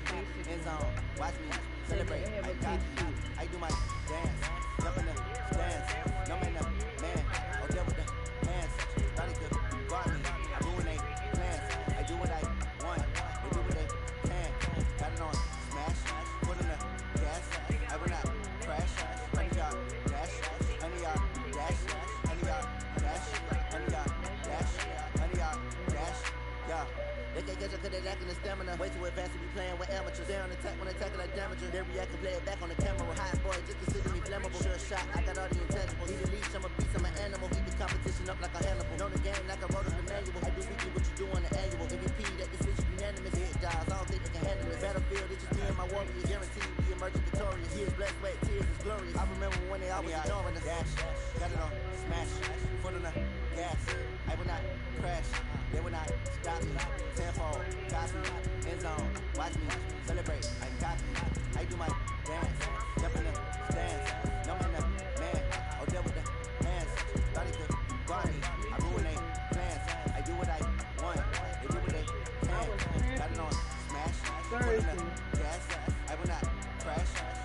end zone, watch me celebrate. I got you. I do my dance, jump in the stands, no man, man, oh deal with the hands, body could guard me. I ruin they plans. I do what I want, they do what they can. Got it on smash, put in the gas. I will not crash. Honey yard dash, honey yard dash, honey yard dash, honey yard dash, honey yard dash. Yeah. They can't catch up cause they lacking the stamina. Way too advanced to be playing with amateurs. They on attack when attack like damager. They react and play it back on the camera. High boy, just consider me flammable. Sure shot, I got all the intangibles. Need a leash, I'm a beast, I'm an animal. Keep the competition up like a Hannibal. Know the game like I wrote up the manual. I do weekly what you do on the annual. MVP, that decision unanimous. Hit dials, I don't think they can handle it. Battlefield, it's just me and my warriors. Guaranteed we emerging victorious. Years, blood, sweat, tears is glorious. I remember when they always ignoring us. Dash, got it on smash, foot on the gas. I will not crash, they will not stop me. Tenfold, copy, end zone, watch me celebrate. I got you, I do my dance, jump in the stands, no man, man, oh deal with the hands, thought he could guard me. I ruin they plans, I do what I want, they do what they can. Got it on smash, put in the gas, I will not crash.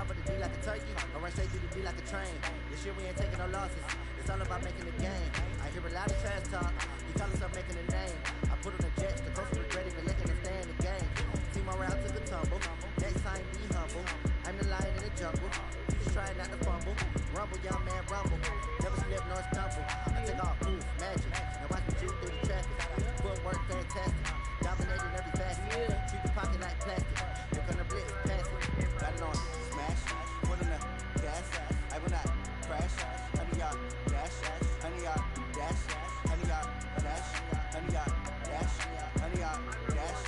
top of the D like a turkey, I run straight through the D like a train. This year we ain't taking no losses. It's all about making the game. I hear a lot of trash talk. You call us up making a name. I put on the jets, the coach regret even letting us stay in the game. Team around took a tumble. Next time be humble. I'm the lion in the jungle. Just trying not to fumble. Rumble, young man, rumble. Never slip nor stumble. I take off, move, magic. Now watch me shoot through the traffic. Footwork fantastic. Dominating every facet. Treat the pocket like plastic. Here come the blitz, pass it. Got it on, smash. Put on the gas. I will not crash. 100 yard dash. 100 yard dash. 100 yard dash. 100 yard dash. 100 yard dash.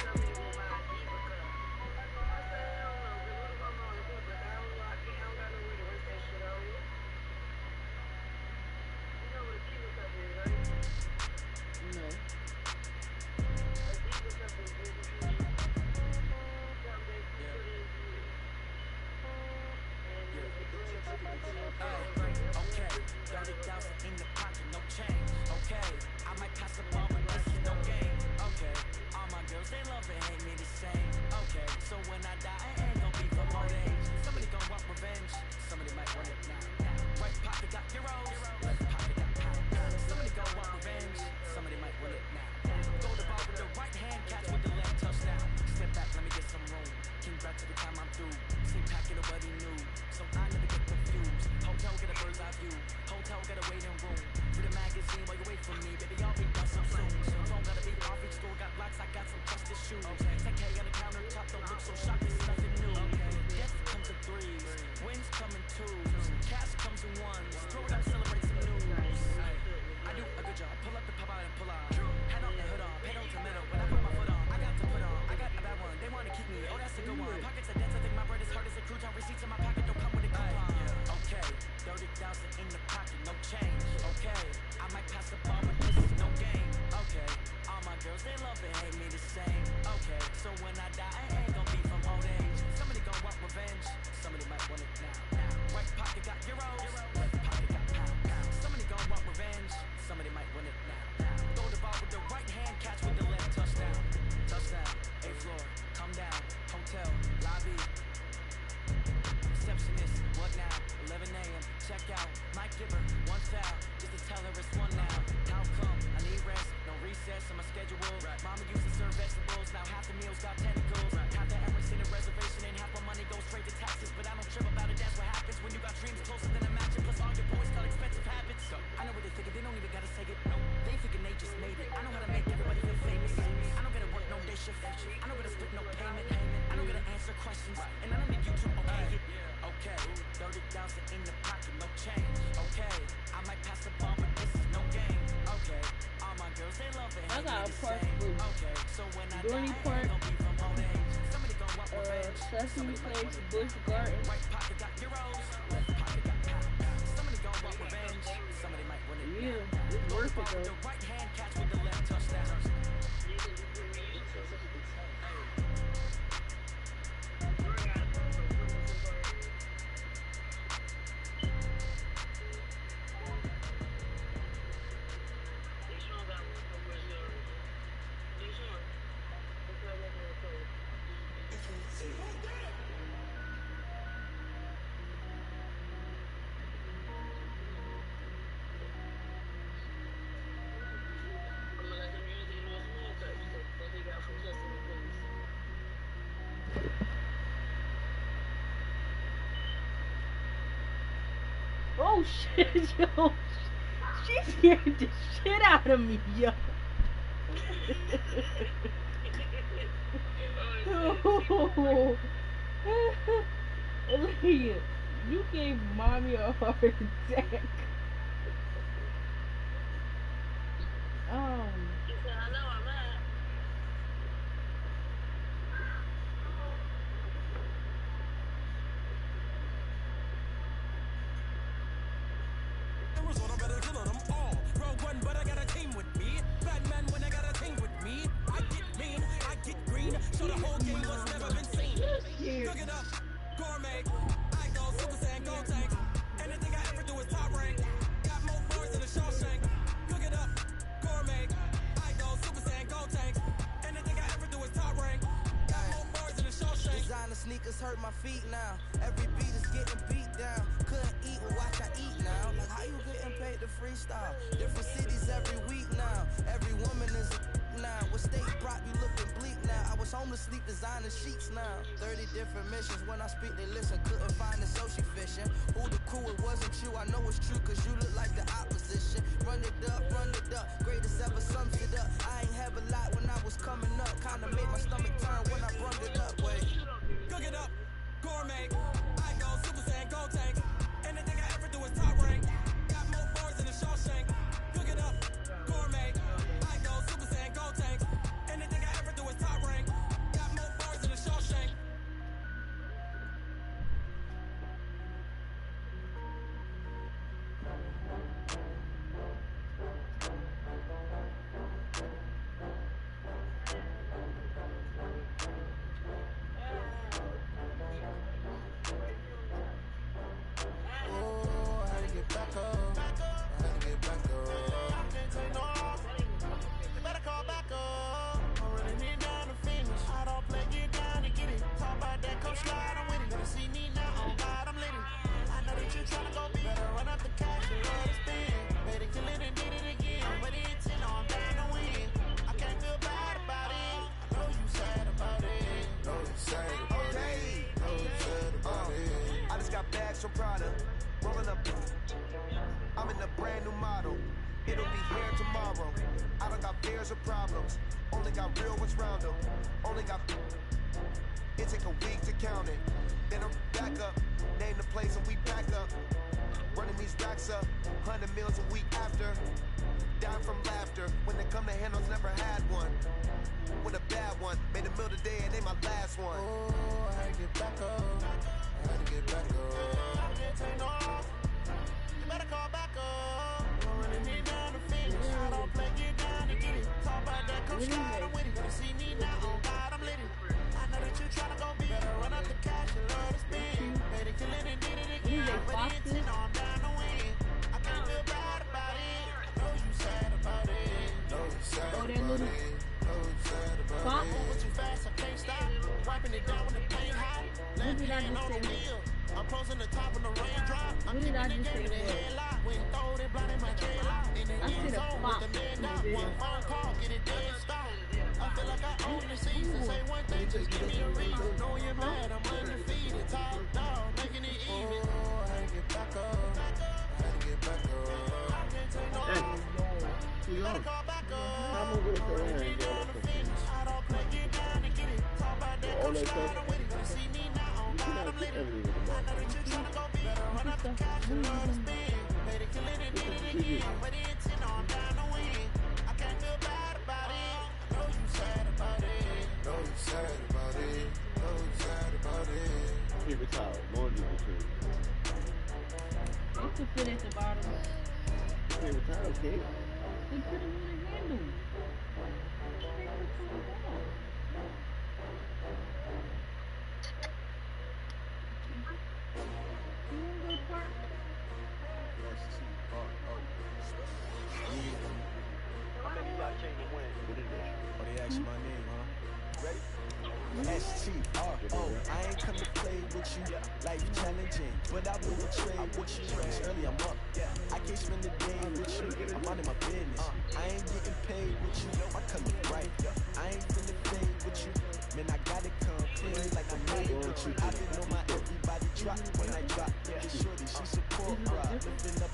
Okay, 30,000 in the pocket, no change. Okay, I might pass the ball, but this is no game. Okay, all my girls, they love and hate me the same. Okay, so when I die, I ain't gon' be from old age. Somebody gon' want revenge, somebody might want it now. Right pocket got euros, left pocket got pound. Somebody gon' want revenge, somebody might want it now. Throw the ball with the right hand, catch with the left touchdown. Step back, let me get some room. King back to the time I'm through. See packing what he knew, so I never get confused. Hotel get a bird's eye view. Hotel get a waiting room. Read a magazine while you wait for me, baby. I'll be done so soon. Don't gotta be off each store. Got blocks, I got some trusted shoes. 10K on the countertop, don't look so shocked. This is nothing new. Death comes in threes, wins come in twos, cash comes in ones. Throw it up, celebrate some news. I do a good job. Pull up the pop out and pull out. Head on the hood on, pedal to metal. When I put my foot on, I got to put on. I got a bad one. They wanna keep me. Oh, that's a good one. Pockets are dense. I think my bread is hard as a crouton. Receipts in my pocket don't come with a coupon. Okay, 30,000 in the pocket, no change. Okay, I might pass the ball, but this is no game. Okay, all my girls, they love and hate me the same. Okay, so when I die, I ain't gon' be from old age. Somebody gon' want revenge, somebody might want it now. Right pocket got euros, left pocket got pound. Somebody gon' want revenge, somebody might want it now. Throw the ball with the right hand, catch with the left touchdown. Touchdown, A floor, come down, hotel, lobby. Receptionist, what now? 11 a.m. Check out. Mike Giver, one foul. Just to tell her it's one now. How come? I need rest. No recess on my schedule. Mama used to serve vegetables. Now half the meals got tentacles. Half the Emirates in a reservation and half my money goes straight to taxes. But I don't trip about it. That's what happens when you got dreams closer than a match. Plus all your boys got expensive habits. I know what they thinking. They don't even gotta say it. No, they thinking they just made it. I know how to make everybody feel famous. I don't gotta work no day shift. I don't gotta split no payment. I don't gotta answer questions. And I don't need you to okay it. Okay, 30,000 in the pocket, no change. Okay, I might pass the ball, but this is no game. Okay, all my girls, they love it. I got a part for okay, so when I Dorney die, Park, I ain't gon' be from old age. Somebody gon' want revenge. Sesame Place, Busch Garden. Right pocket got euros, left pocket got pound. Somebody gon' want revenge. Somebody might want it. Yeah, it's worth it though. The right hand catch with the left touchdown. Oh shit, yo. She scared the shit out of me, yo. Oh. Leah, you gave mommy a heart attack. She said, I know I'm mad. Result, I better kill them all. Rogue one, but I got a team with me. Batman when I got a team with me. I get mean, I get green. Show the whole game what's never been seen. Cook it up, gourmet. I go Super Saiyan, go tank. Anything I ever do is top rank. Got more bars than a Shawshank. Cook it up, gourmet. I go Super Saiyan, go tank. Anything I ever do is top rank. Got more bars than a Shawshank. Designer sneakers hurt my feet now. Every beat is getting beat down. Couldn't eat, well, watch I eat now. Like, how you getting paid to freestyle? Different cities every week now. Every woman is a now. With state prop, you looking bleak now. I was home to sleep, designing sheets now. 30 different missions. When I speak, they listen. Couldn't find it, so she fishing. Who the crew, it wasn't you. I know it's true, cause you look like the opposition. Run it up, greatest ever sums it up. I ain't have a lot when I was coming up. Kinda made my stomach turn when I brung it up. Wait, cook it up, gourmet. I go Super Saiyan, gold tank. Anything I ever do is top rank. Got more bars than a Shawshank. Cook it up, gourmet. I go Super Saiyan, gold tank. Anything I ever do is top rank. Got more bars than a Shawshank. From Prada, rolling up. I'm in a brand new model. It'll be here tomorrow. I don't got fears or problems. Only got real ones round them. Only got. It take a week to count it. Then I'm back up. Name the place and we back up. Running these racks up. 100 meals a week after. Dying from laughter. When they come to handles, never had one. With a bad one. Made a meal today and they my last one. Oh, I had to get back up. I had to get back up. I can't take no off. You better call back up. Don't really need down to finish. I don't play, get down and get it. Talk about that, come slide, I'm with it. Gonna see me now, oh God, I'm lit. I know that you tryna go big. Better run up the cash and love to spend. Made it, kill it and did it again. But the intent, no, I'm down to win. I can't feel bad about it. I know you sad about it. Know you sad about it. Know you sad about it. Moving too fast, I can't stop. Wiping it down when the pain hot. Left hand on the wheel. I'm closing the top of the raindrop. I'm keeping the game in the headlock. When throw it, blinding my dreadlock. In the end zone with the man out. One phone call, get it dead stop. I feel like I own the season. Say one thing, just give me a reason. Know you're mad, I'm undefeated. Top dog, making it even. Oh, I had to get back up. I had to get back up. I can't take no more. You gotta call back up. I'm gonna go down to finish. I don't play, get down and get it. Talk about that, come slide, I'm with it. Gonna see me now. I know that you're tryna go big. Better run up the cash and love to spend. Made it, kill it and did it again. But the intent, no, I'm down to win. I can't feel bad about it. I know you sad about it. Know you sad about it. Know you sad about it. Paper towel, laundry detergent. They could fit at the bottom. Paper towel, okay? They put them in the handle. S-T-R-O. I ain't come to play with you, life challenging, but I will trade with you. It's early, I'm up. I can't spend the day with you. I'm minding my business. I ain't getting paid with you. My color bright. I ain't finna fade with you. Man, I got it come clean like I'm made with you. I been on my everybody drop when I drop. Get shorty, she support ride. Living up.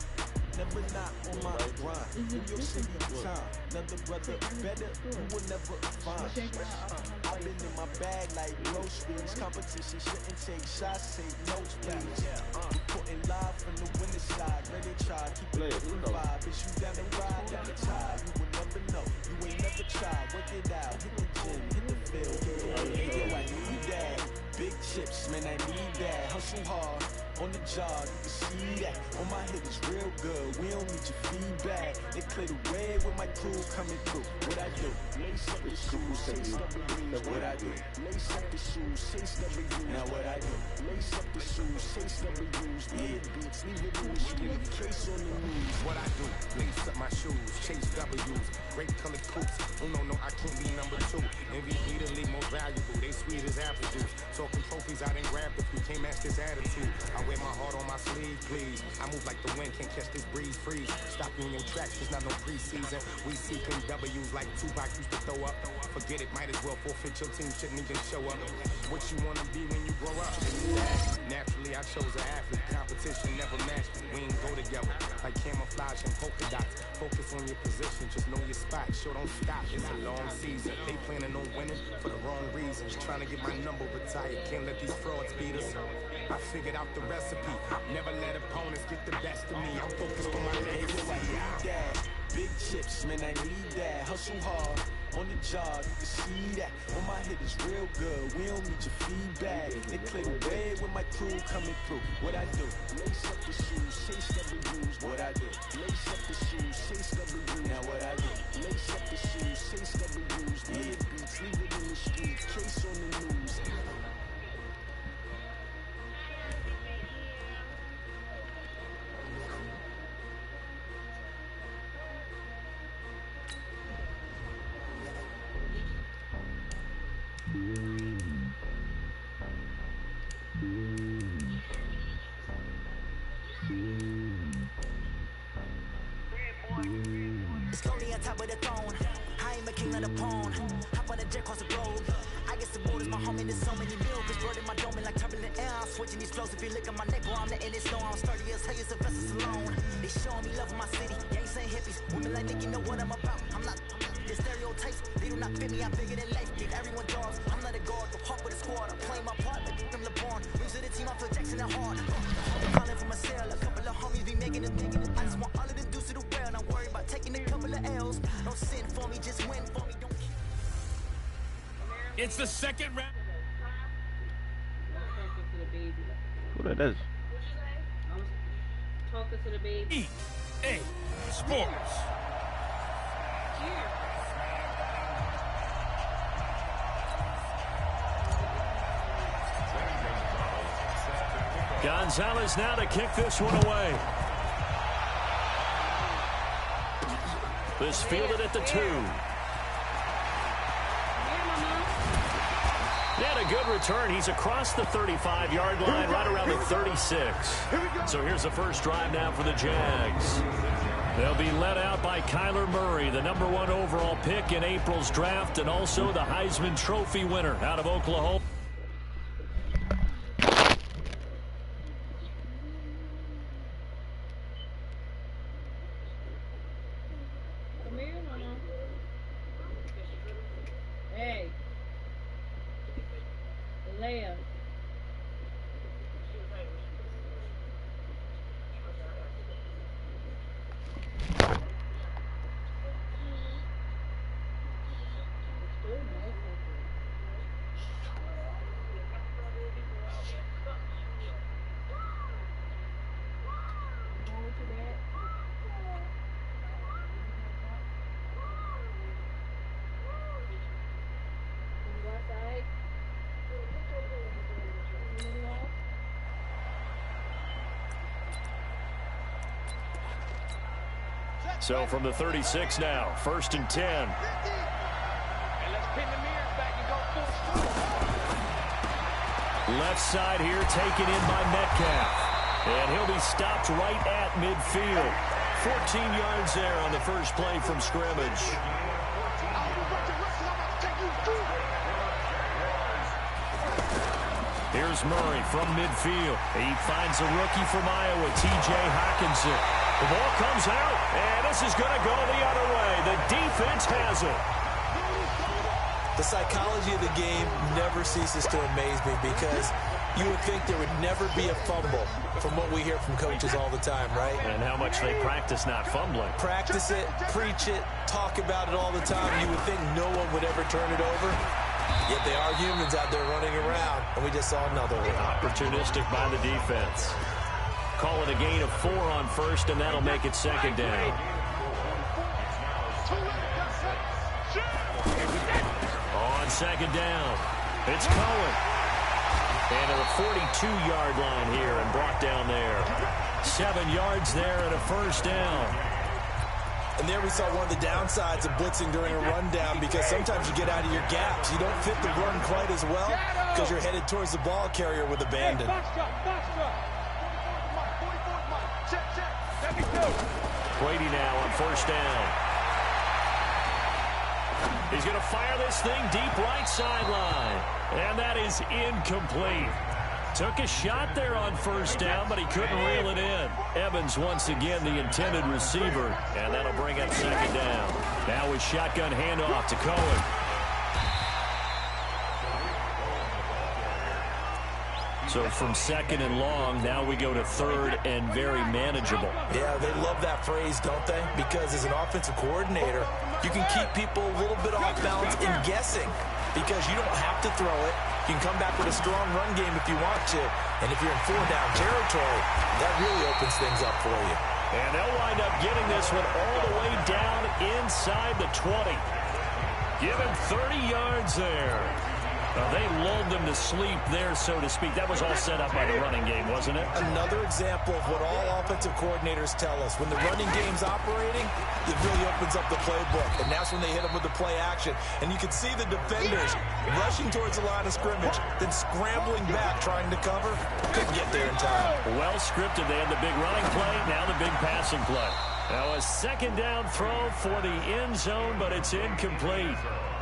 Never not on my grind. New York City time. Another brother better, you will never find. I've been in my bag like groceries. Competition shouldn't take shots, take notes, please. Reporting live from the winning side. Ready to try, keep it vibe. Is you down the ride, down the tide? You will never know. You ain't never tried. Work it out, hit the gym, hit the field. Yo, I need that. Big chips, man, I need that. Hustle hard. On the job, you can see that. On my head is real good. We don't need your feedback. They clear the way with my crew coming through. What I do? Lace up the shoes, chase up the breeze. What I do? Lace up the shoes, chase up the breeze. Now what I do? Lace up the shoes, chase up the breeze. Yeah, beats, leave it in the street. Case on the news. What I do? do. Lace up my shoes, chase W's, great colored coupes. Oh no, I can't be number 2. MVP the league most valuable, they sweet as apple juice. Talking trophies, I done grabbed a few, can't match this attitude. I wear my heart on my sleeve, please. I move like the wind, can't catch this breeze, freeze. Stop you in your tracks, it's not no preseason. We seeking W's like Tupac used to throw up. Forget it, might as well forfeit, your team shouldn't even show up. What you wanna be when you grow up? Naturally, I chose an athlete, competition never matched me. We ain't go together, like camouflage and polka dots. Focus on your position, just know your spot, sure don't stop. It's a long season, they planning on winning for the wrong reasons. Trying to get my number retired, can't let these frauds beat us. I figured out the recipe, never let opponents get the best of me. I'm focused on my legacy. Big chips, man, I need that. Hustle hard on the job, you can see that. On my head is real good, we don't need your feedback. They clear the way with my crew coming through. What I do? Lace up the shoes, chase W's. What I do? Lace up the shoes, chase W's. Now what I do? Lace up the shoes, chase W's. Yeah, beats, leave it in the street, case on the news. It's lonely on top of the throne. I am a king of the pawn. Hop on a jet across the globe. I guess the world is my home and there's so many miracles. Bird in my dome and like turbulent air. I'm switching these flows. If you look at my neck, boy, I'm letting it snow. I'm sturdy as hell, it's a vessel alone. They showing me love in my city. Gangs ain't hippies. Women like Nick, you know what I'm about. I'm not the stereotypes. They do not fit me. I'm bigger than life. Give everyone dogs. I'm not a guard. The heart with a squad. I'm playing my part like I'm LeBron. Rings of the team. I feel Jackson at heart. Calling from a cell. A couple of homies be making it. I just want all of them dudes to do well. Not worry about taking a couple of L's. Don't sin for me, just win for me. Don't. It's the second round. Who that is? I was talking to the baby. EA Sports. Gonzalez now to kick this one away. This fielded at the 2. He had a good return. He's across the 35-yard line, right around the 36. So here's the first drive now for the Jags. They'll be led out by Kyler Murray, the #1 overall pick in April's draft, and also the Heisman Trophy winner out of Oklahoma. Hey. Leia. So from the 36 now, 1st and 10. Left side here taken in by Metcalf. And he'll be stopped right at midfield. 14 yards there on the first play from scrimmage. Here's Murray from midfield. He finds a rookie from Iowa, T.J. Hawkinson. The ball comes out, and this is going to go the other way. The defense has it. The psychology of the game never ceases to amaze me because you would think there would never be a fumble from what we hear from coaches all the time, right? And how much they practice not fumbling. Practice it, preach it, talk about it all the time. You would think no one would ever turn it over. Yet they are humans out there running around, and we just saw another one. Opportunistic by the defense. Call it a gain of 4 on first, and that'll make it second down. On second down, it's Cohen. And at the 42-yard line here and brought down there. 7 yards there and a first down. And there we saw one of the downsides of blitzing during a rundown, because sometimes you get out of your gaps. You don't fit the run quite as well because you're headed towards the ball carrier with abandon. Brady now on first down. He's going to fire this thing deep right sideline. And that is incomplete. Took a shot there on first down, but he couldn't reel it in. Evans once again the intended receiver, and that'll bring up second down. Now with shotgun handoff to Cohen. So from second and long, now we go to third and very manageable. Yeah, they love that phrase, don't they? Because as an offensive coordinator, you can keep people a little bit off balance in guessing, because you don't have to throw it. You can come back with a strong run game if you want to. And if you're in 4-down territory, that really opens things up for you. And they'll wind up getting this one all the way down inside the 20. Give him 30 yards there. They lulled them to sleep there, so to speak. That was all set up by the running game, wasn't it? Another example of what all offensive coordinators tell us. When the running game's operating, it really opens up the playbook. And that's when they hit them with the play action. And you can see the defenders rushing towards the line of scrimmage, then scrambling back, trying to cover. Couldn't get there in time. Well scripted. They had the big running play, now the big passing play. Now a second down throw for the end zone, but it's incomplete.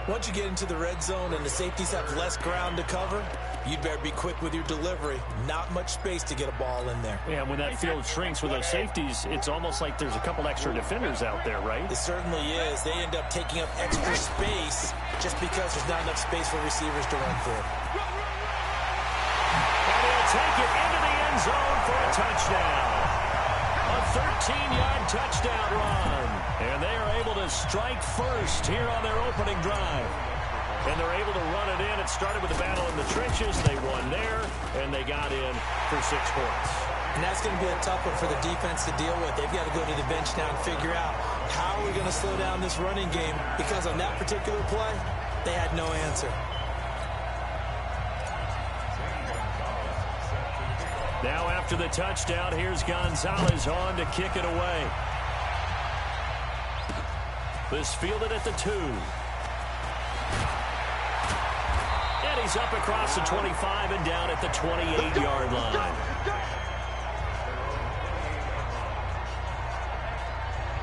Once you get into the red zone and the safeties have less ground to cover, you'd better be quick with your delivery. Not much space to get a ball in there. Yeah, when that field shrinks with those safeties, it's almost like there's a couple extra defenders out there, right? It certainly is. They end up taking up extra space just because there's not enough space for receivers to run through. And he'll take it into the end zone for a touchdown. A 13-yard touchdown run. And they are able to strike first here on their opening drive. And they're able to run it in. It started with a battle in the trenches. They won there, and they got in for 6 points. And that's going to be a tough one for the defense to deal with. They've got to go to the bench now and figure out how are we going to slow down this running game, because on that particular play, they had no answer. Now after the touchdown, here's Gonzalez on to kick it away. This fielded at the 2. And he's up across the 25 and down at the 28-yard line.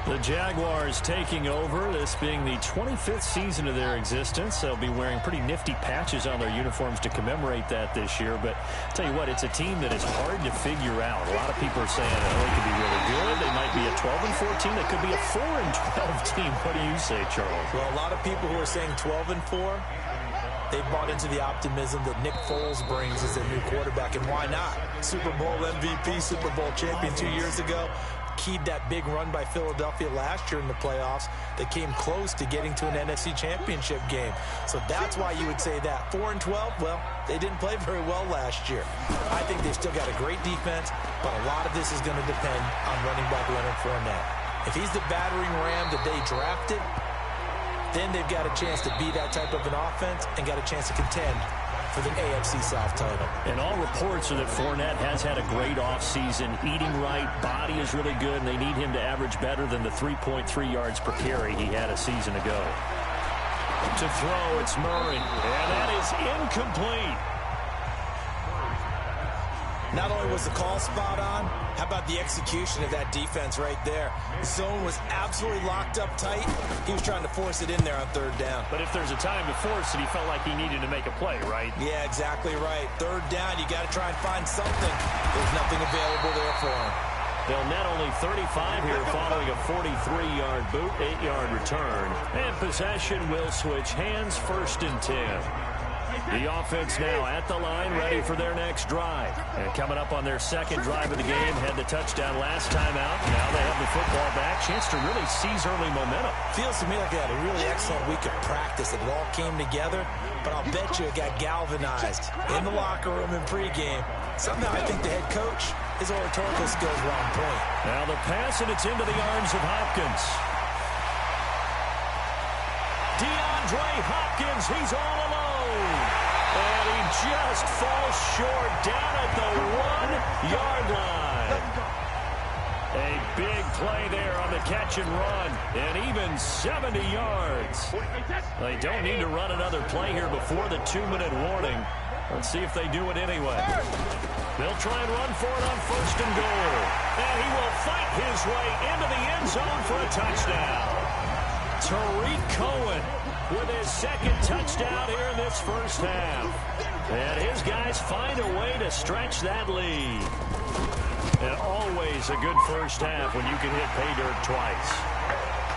The Jaguars taking over, this being the 25th season of their existence. They'll be wearing pretty nifty patches on their uniforms to commemorate that this year. But I'll tell you what, it's a team that is hard to figure out. A lot of people are saying, oh, they could be really good. They might be a 12-4 team. They could be a 4-12 team. What do you say, Charles? Well, a lot of people who are saying 12-4, they've bought into the optimism that Nick Foles brings as their new quarterback. And why not? Super Bowl MVP, Super Bowl champion 2 years ago. Keyed that big run by Philadelphia last year in the playoffs that came close to getting to an NFC championship game. So that's why you would say that. 4-12, well, they didn't play very well last year. I think they've still got a great defense, but a lot of this is going to depend on running back Leonard Fournette. If he's the battering ram that they drafted, then they've got a chance to be that type of an offense and got a chance to contend for the AFC South title. And all reports are that Fournette has had a great offseason, eating right, body is really good, and they need him to average better than the 3.3 yards per carry he had a season ago. To throw, it's Murray, and that is incomplete. Not only was the call spot on, how about the execution of that defense right there? The zone was absolutely locked up tight. He was trying to force it in there on 3rd down. But if there's a time to force it, he felt like he needed to make a play, right? Yeah, exactly right. 3rd down, you got to try and find something. There's nothing available there for him. They'll net only 35 here following a 43-yard boot, 8-yard return. And possession will switch hands, 1st and 10. The offense now at the line, ready for their next drive. And coming up on their second drive of the game, had the touchdown last time out. Now they have the football back. Chance to really seize early momentum. Feels to me like they had a really excellent week of practice. It all came together, but I'll bet you it got galvanized in the locker room in pregame. Somehow I think the head coach, his oratorical skills were on point. Now the pass, and it's into the arms of Hopkins. DeAndre Hopkins, he's all alone. And he just falls short down at the 1-yard line. A big play there on the catch and run, and even 70 yards. They don't need to run another play here before the 2-minute warning. Let's see if they do it anyway. They'll try and run for it on 1st and goal. And he will fight his way into the end zone for a touchdown. Tariq Cohen with his 2nd touchdown here in this first half. And his guys find a way to stretch that lead. And always a good first half when you can hit pay dirt twice.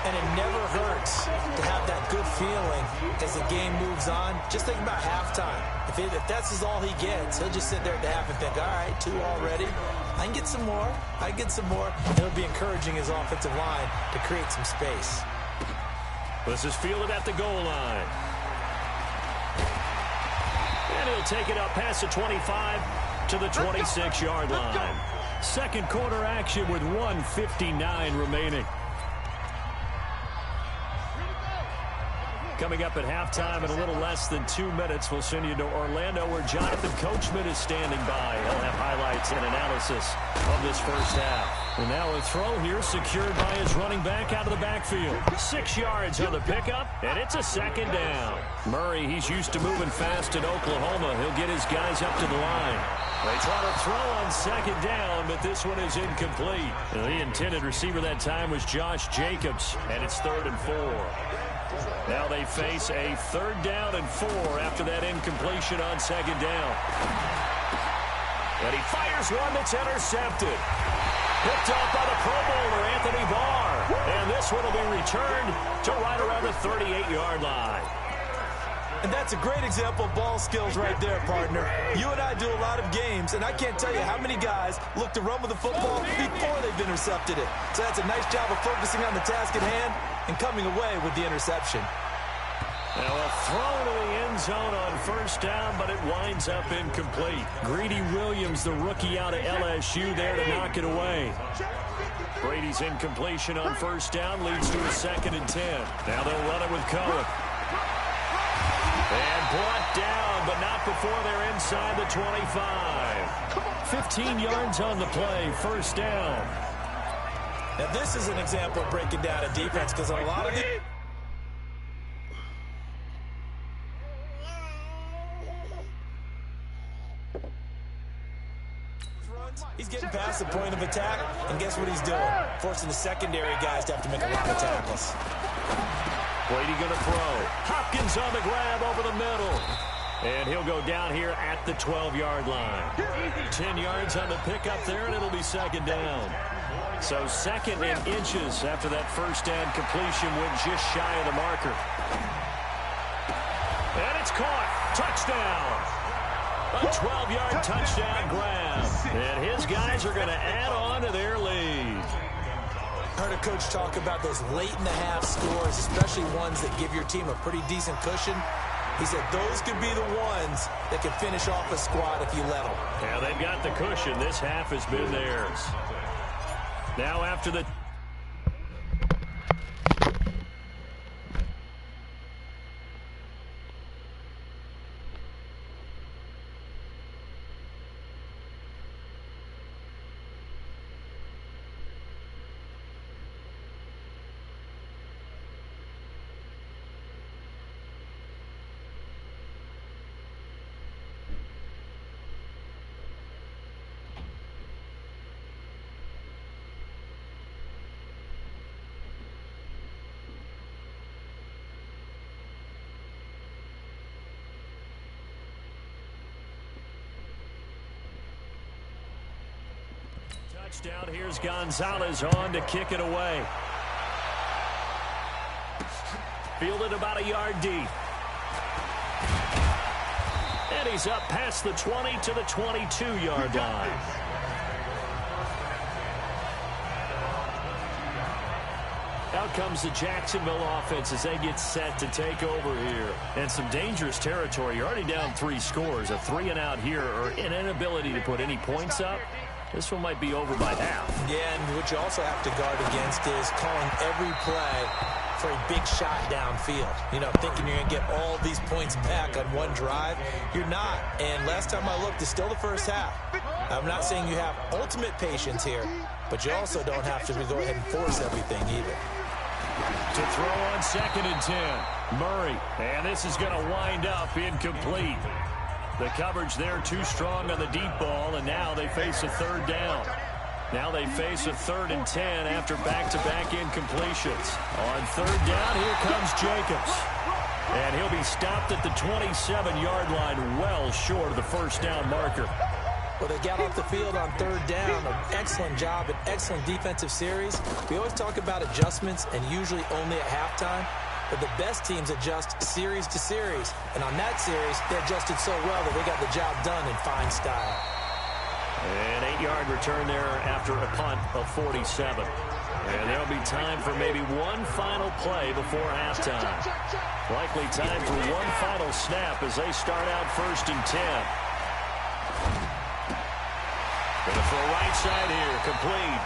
And it never hurts to have that good feeling as the game moves on. Just think about halftime. If that's all he gets, he'll just sit there at the half and think, all right, 2 already. I can get some more. I can get some more. And it'll be encouraging his offensive line to create some space. This is fielded at the goal line. And he'll take it up past the 25 to the 26-yard line. Second quarter action with 1:59 remaining. Coming up at halftime in a little less than 2 minutes, we'll send you to Orlando where Jonathan Coachman is standing by. He'll have highlights and analysis of this first half. And now a throw here secured by his running back out of the backfield. 6 yards on the pickup, and it's a 2nd down. Murray, he's used to moving fast at Oklahoma. He'll get his guys up to the line. They try to throw on 2nd down, but this one is incomplete. The intended receiver that time was Josh Jacobs, and it's 3rd and 4. Now they face a 3rd down and 4 after that incompletion on 2nd down. And he fires one that's intercepted. Picked up by the Pro Bowler, Anthony Barr. And this one will be returned to right around the 38-yard line. And that's a great example of ball skills right there, partner. You and I do a lot of games, and I can't tell you how many guys look to run with the football before they've intercepted it. So that's a nice job of focusing on the task at hand and coming away with the interception. Now a throw to the end zone on 1st down, but it winds up incomplete. Greedy Williams, the rookie out of LSU, there to knock it away. Brady's incompletion on 1st down leads to a 2nd and 10. Now they'll run it with Cohen. And brought down, but not before they're inside the 25. 15 yards on the play, 1st down. Now this is an example of breaking down a defense because a lot of it. He's getting past the point of attack, and guess what he's doing? Forcing the secondary guys to have to make a lot of tackles. Brady going to throw. Hopkins on the grab over the middle. And he'll go down here at the 12-yard line. 10 yards on the pickup there, and it'll be 2nd down. So 2nd and inches after that 1st down completion went just shy of the marker. And it's caught. Touchdown. A 12-yard touchdown grab. And his guys are going to add on to their lead. Heard a coach talk about those late-in-the-half scores, especially ones that give your team a pretty decent cushion. He said those could be the ones that can finish off a squad if you let them. Yeah, they've got the cushion. This half has been theirs. Now after the... Touchdown. Here's Gonzalez on to kick it away. Fielded about a yard deep. And he's up past the 20 to the 22-yard line. Out comes the Jacksonville offense as they get set to take over here. And some dangerous territory. You're already down 3 scores. A 3-and-out here or an inability to put any points up This one might be over by half. Yeah, and what you also have to guard against is calling every play for a big shot downfield. You know, thinking you're going to get all these points back on one drive. You're not. And last time I looked, it's still the first half. I'm not saying you have ultimate patience here, but you also don't have to go ahead and force everything either. To throw on 2nd and 10. Murray. And this is going to wind up incomplete. The coverage there too strong on the deep ball, and now they face a 3rd down. Now they face a 3rd and 10 after back-to-back incompletions. On 3rd down, here comes Jacobs. And he'll be stopped at the 27-yard line, well short of the first down marker. Well, they got off the field on 3rd down. An excellent job, an excellent defensive series. We always talk about adjustments, and usually only at halftime. But the best teams adjust series to series. And on that series, they adjusted so well that they got the job done in fine style. An 8-yard return there after a punt of 47. And there'll be time for maybe one final play before halftime. Likely time for one final snap as they start out 1st and 10. Gonna throw right side here, complete.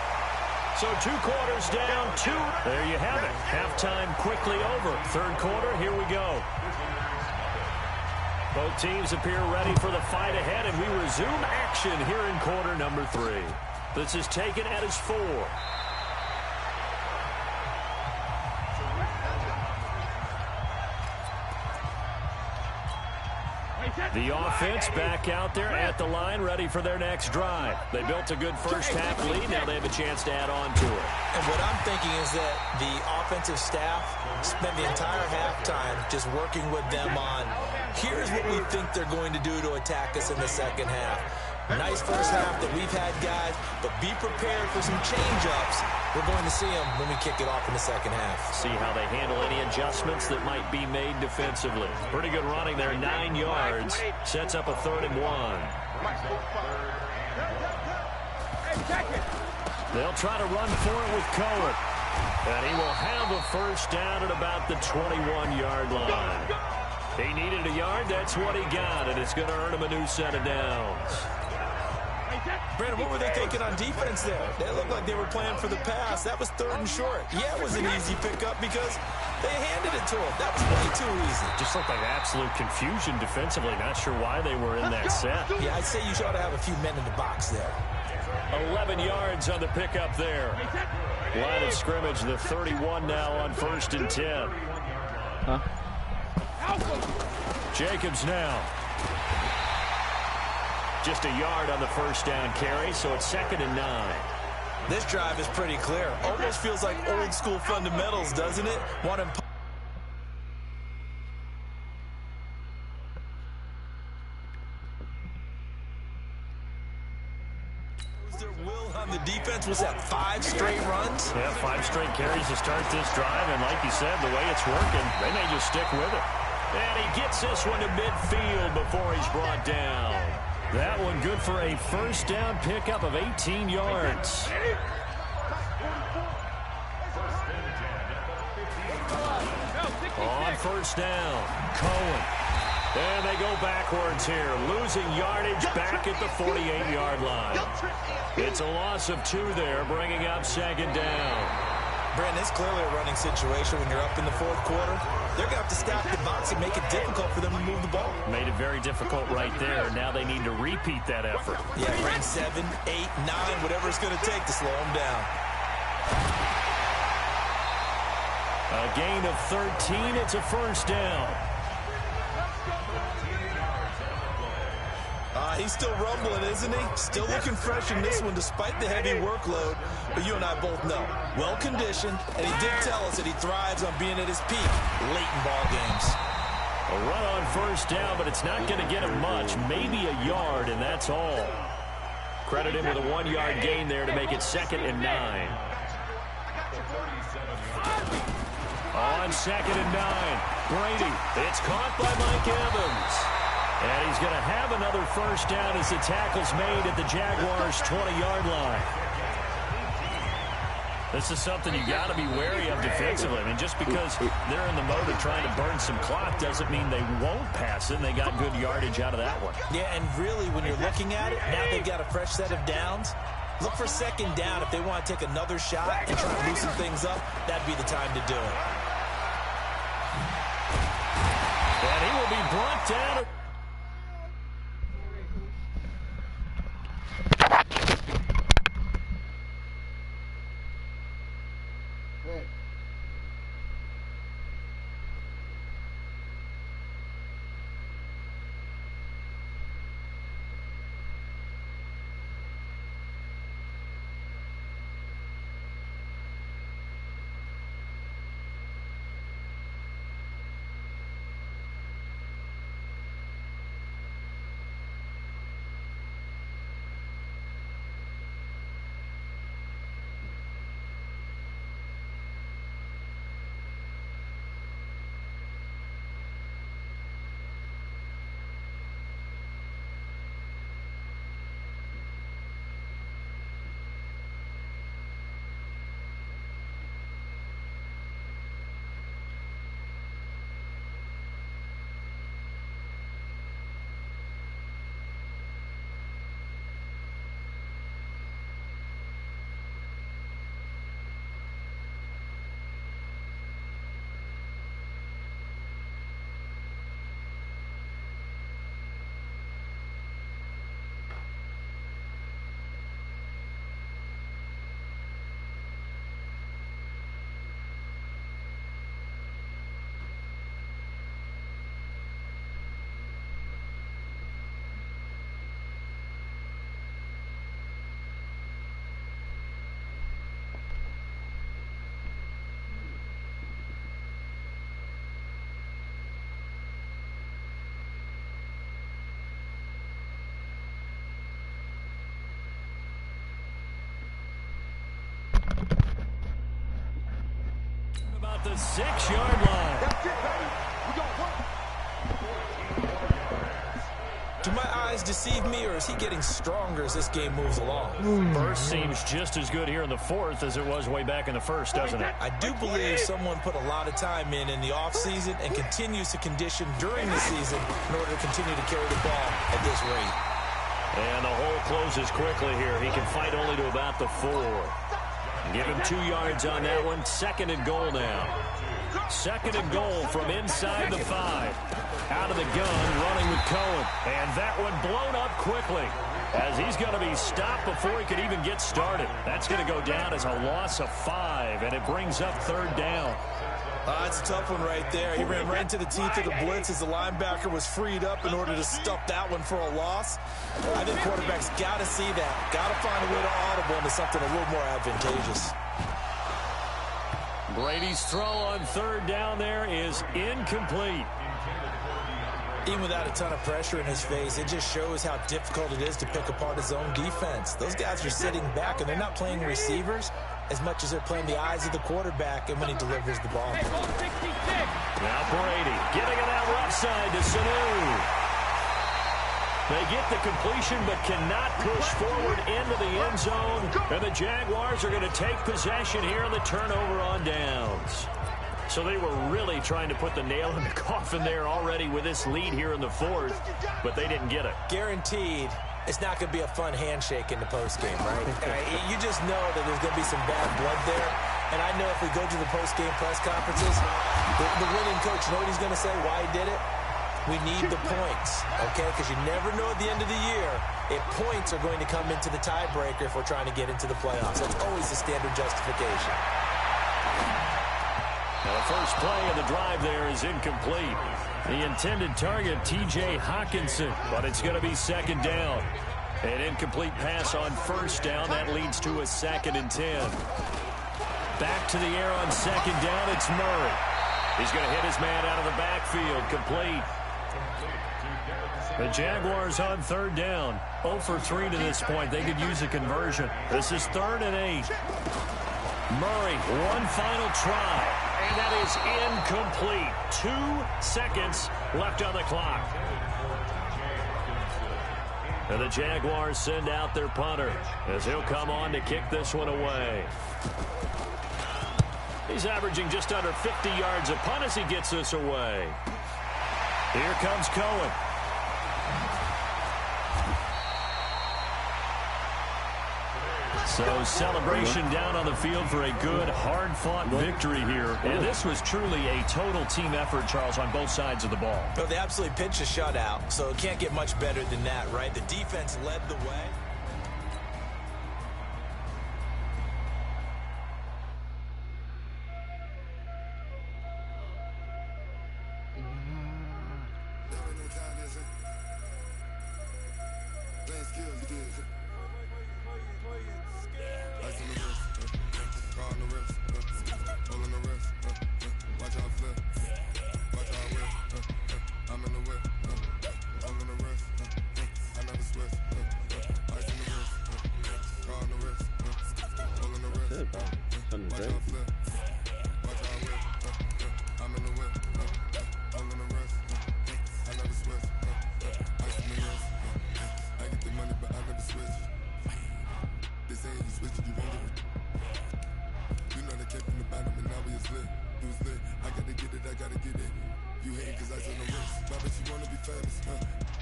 So 2 quarters down, 2. There you have it. Halftime quickly over. 3rd quarter, here we go. Both teams appear ready for the fight ahead, and we resume action here in quarter number 3. This is taken at his 4. The offense back out there at the line, ready for their next drive. They built a good first half lead. Now they have a chance to add on to it. And what I'm thinking is that the offensive staff spent the entire halftime just working with them on, here's what we think they're going to do to attack us in the second half. Nice first half that we've had, guys, but be prepared for some change-ups. We're going to see them when we kick it off in the second half. See how they handle any adjustments that might be made defensively. Pretty good running there, 9 yards. Sets up a 3rd and 1. They'll try to run for it with Cohen. And he will have a first down at about the 21-yard line. He needed a yard, that's what he got, and it's going to earn him a new set of downs. Brandon, what were they thinking on defense there? They looked like they were playing for the pass. That was 3rd and short. Yeah, it was an easy pickup because they handed it to him. That was way too easy. Just looked like absolute confusion defensively. Not sure why they were in that set. Yeah, I'd say you ought to have a few men in the box there. 11 yards on the pickup there. Line of scrimmage, the 31 now on 1st and 10. Huh? Jacobs now. Just a yard on the first down carry, so it's 2nd and 9. This drive is pretty clear. Almost feels like old school fundamentals, doesn't it? Want him. Their will on the defense was that 5 straight runs. Yeah, 5 straight carries to start this drive, and like you said, the way it's working, they may just stick with it. And he gets this one to midfield before he's brought down. That one good for a first down pickup of 18 yards. On first down, Cohen. And they go backwards here, losing yardage back at the 48-yard line. It's a loss of 2 there, bringing up 2nd down. Brandon, it's clearly a running situation when you're up in the 4th quarter. They're going to have to stack the box and make it difficult for them to move the ball. Made it very difficult right there. Now they need to repeat that effort. Yeah, bring 7, 8, 9, whatever it's going to take to slow them down. A gain of 13. It's a first down. He's still rumbling, isn't he? Still looking fresh in this one despite the heavy workload. But you and I both know, well-conditioned, and he did tell us that he thrives on being at his peak late in ball games. A run on first down, but it's not going to get him much. Maybe a yard, and that's all. Credit him with a 1-yard gain there to make it 2nd and 9. On 2nd and 9, Brady. It's caught by Mike Evans. And he's going to have another first down as the tackle's made at the Jaguars' 20-yard line. This is something you got to be wary of defensively. I mean, just because they're in the mode of trying to burn some clock doesn't mean they won't pass it. And they got good yardage out of that one. Yeah, and really, when you're looking at it, now they've got a fresh set of downs. Look for second down. If they want to take another shot and try to loosen things up, that'd be the time to do it. And he will be brought down. The 6-yard line. That's it, baby. We got one. Do my eyes deceive me, or is he getting stronger as this game moves along? First seems just as good here in the fourth as it was way back in the first, doesn't it? I do believe someone put a lot of time in the offseason and continues to condition during the season in order to continue to carry the ball at this rate. And the hole closes quickly here. He can fight only to about the 4. Give him 2 yards on that one. 2nd and goal now. 2nd and goal from inside the 5. Out of the gun, running with Cohen. And that one blown up quickly as he's going to be stopped before he could even get started. That's going to go down as a loss of 5, and it brings up 3rd down. That's a tough one right there. He ran right into the teeth of the blitz as the linebacker was freed up in order to stuff that one for a loss. I think quarterbacks got to see that. Got to find a way to audible into something a little more advantageous. Brady's throw on 3rd down there is incomplete. Even without a ton of pressure in his face, it just shows how difficult it is to pick apart his own defense. Those guys are sitting back, and they're not playing receivers as much as they're playing the eyes of the quarterback and when he delivers the ball. Now Brady getting it out left side to Sanu. They get the completion but cannot push forward into the end zone. And the Jaguars are going to take possession here on the turnover on downs. So they were really trying to put the nail in the coffin there already with this lead here in the 4th, but they didn't get it. Guaranteed. It's not going to be a fun handshake in the postgame, right? You just know that there's going to be some bad blood there. And I know if we go to the postgame press conferences, the winning coach, you know what he's going to say, why he did it? We need the points, okay? Because you never know at the end of the year if points are going to come into the tiebreaker if we're trying to get into the playoffs. That's always the standard justification. Now the first play of the drive there is incomplete. The intended target, T.J. Hawkinson, but it's going to be 2nd down. An incomplete pass on 1st down. That leads to a 2nd and 10. Back to the air on 2nd down. It's Murray. He's going to hit his man out of the backfield. Complete. The Jaguars on 3rd down. 0 for 3 to this point. They could use a conversion. This is 3rd and 8. Murray, one final try. And that is incomplete. 2 seconds left on the clock. And the Jaguars send out their punter as he'll come on to kick this one away. He's averaging just under 50 yards a punt as he gets this away. Here comes Cohen. So celebration down on the field for a good, hard-fought victory here. And this was truly a total team effort, Charles, on both sides of the ball. Well, they absolutely pitched a shutout, so it can't get much better than that, right? The defense led the way.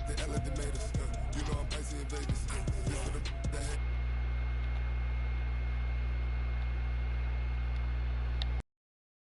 They act like they made us. You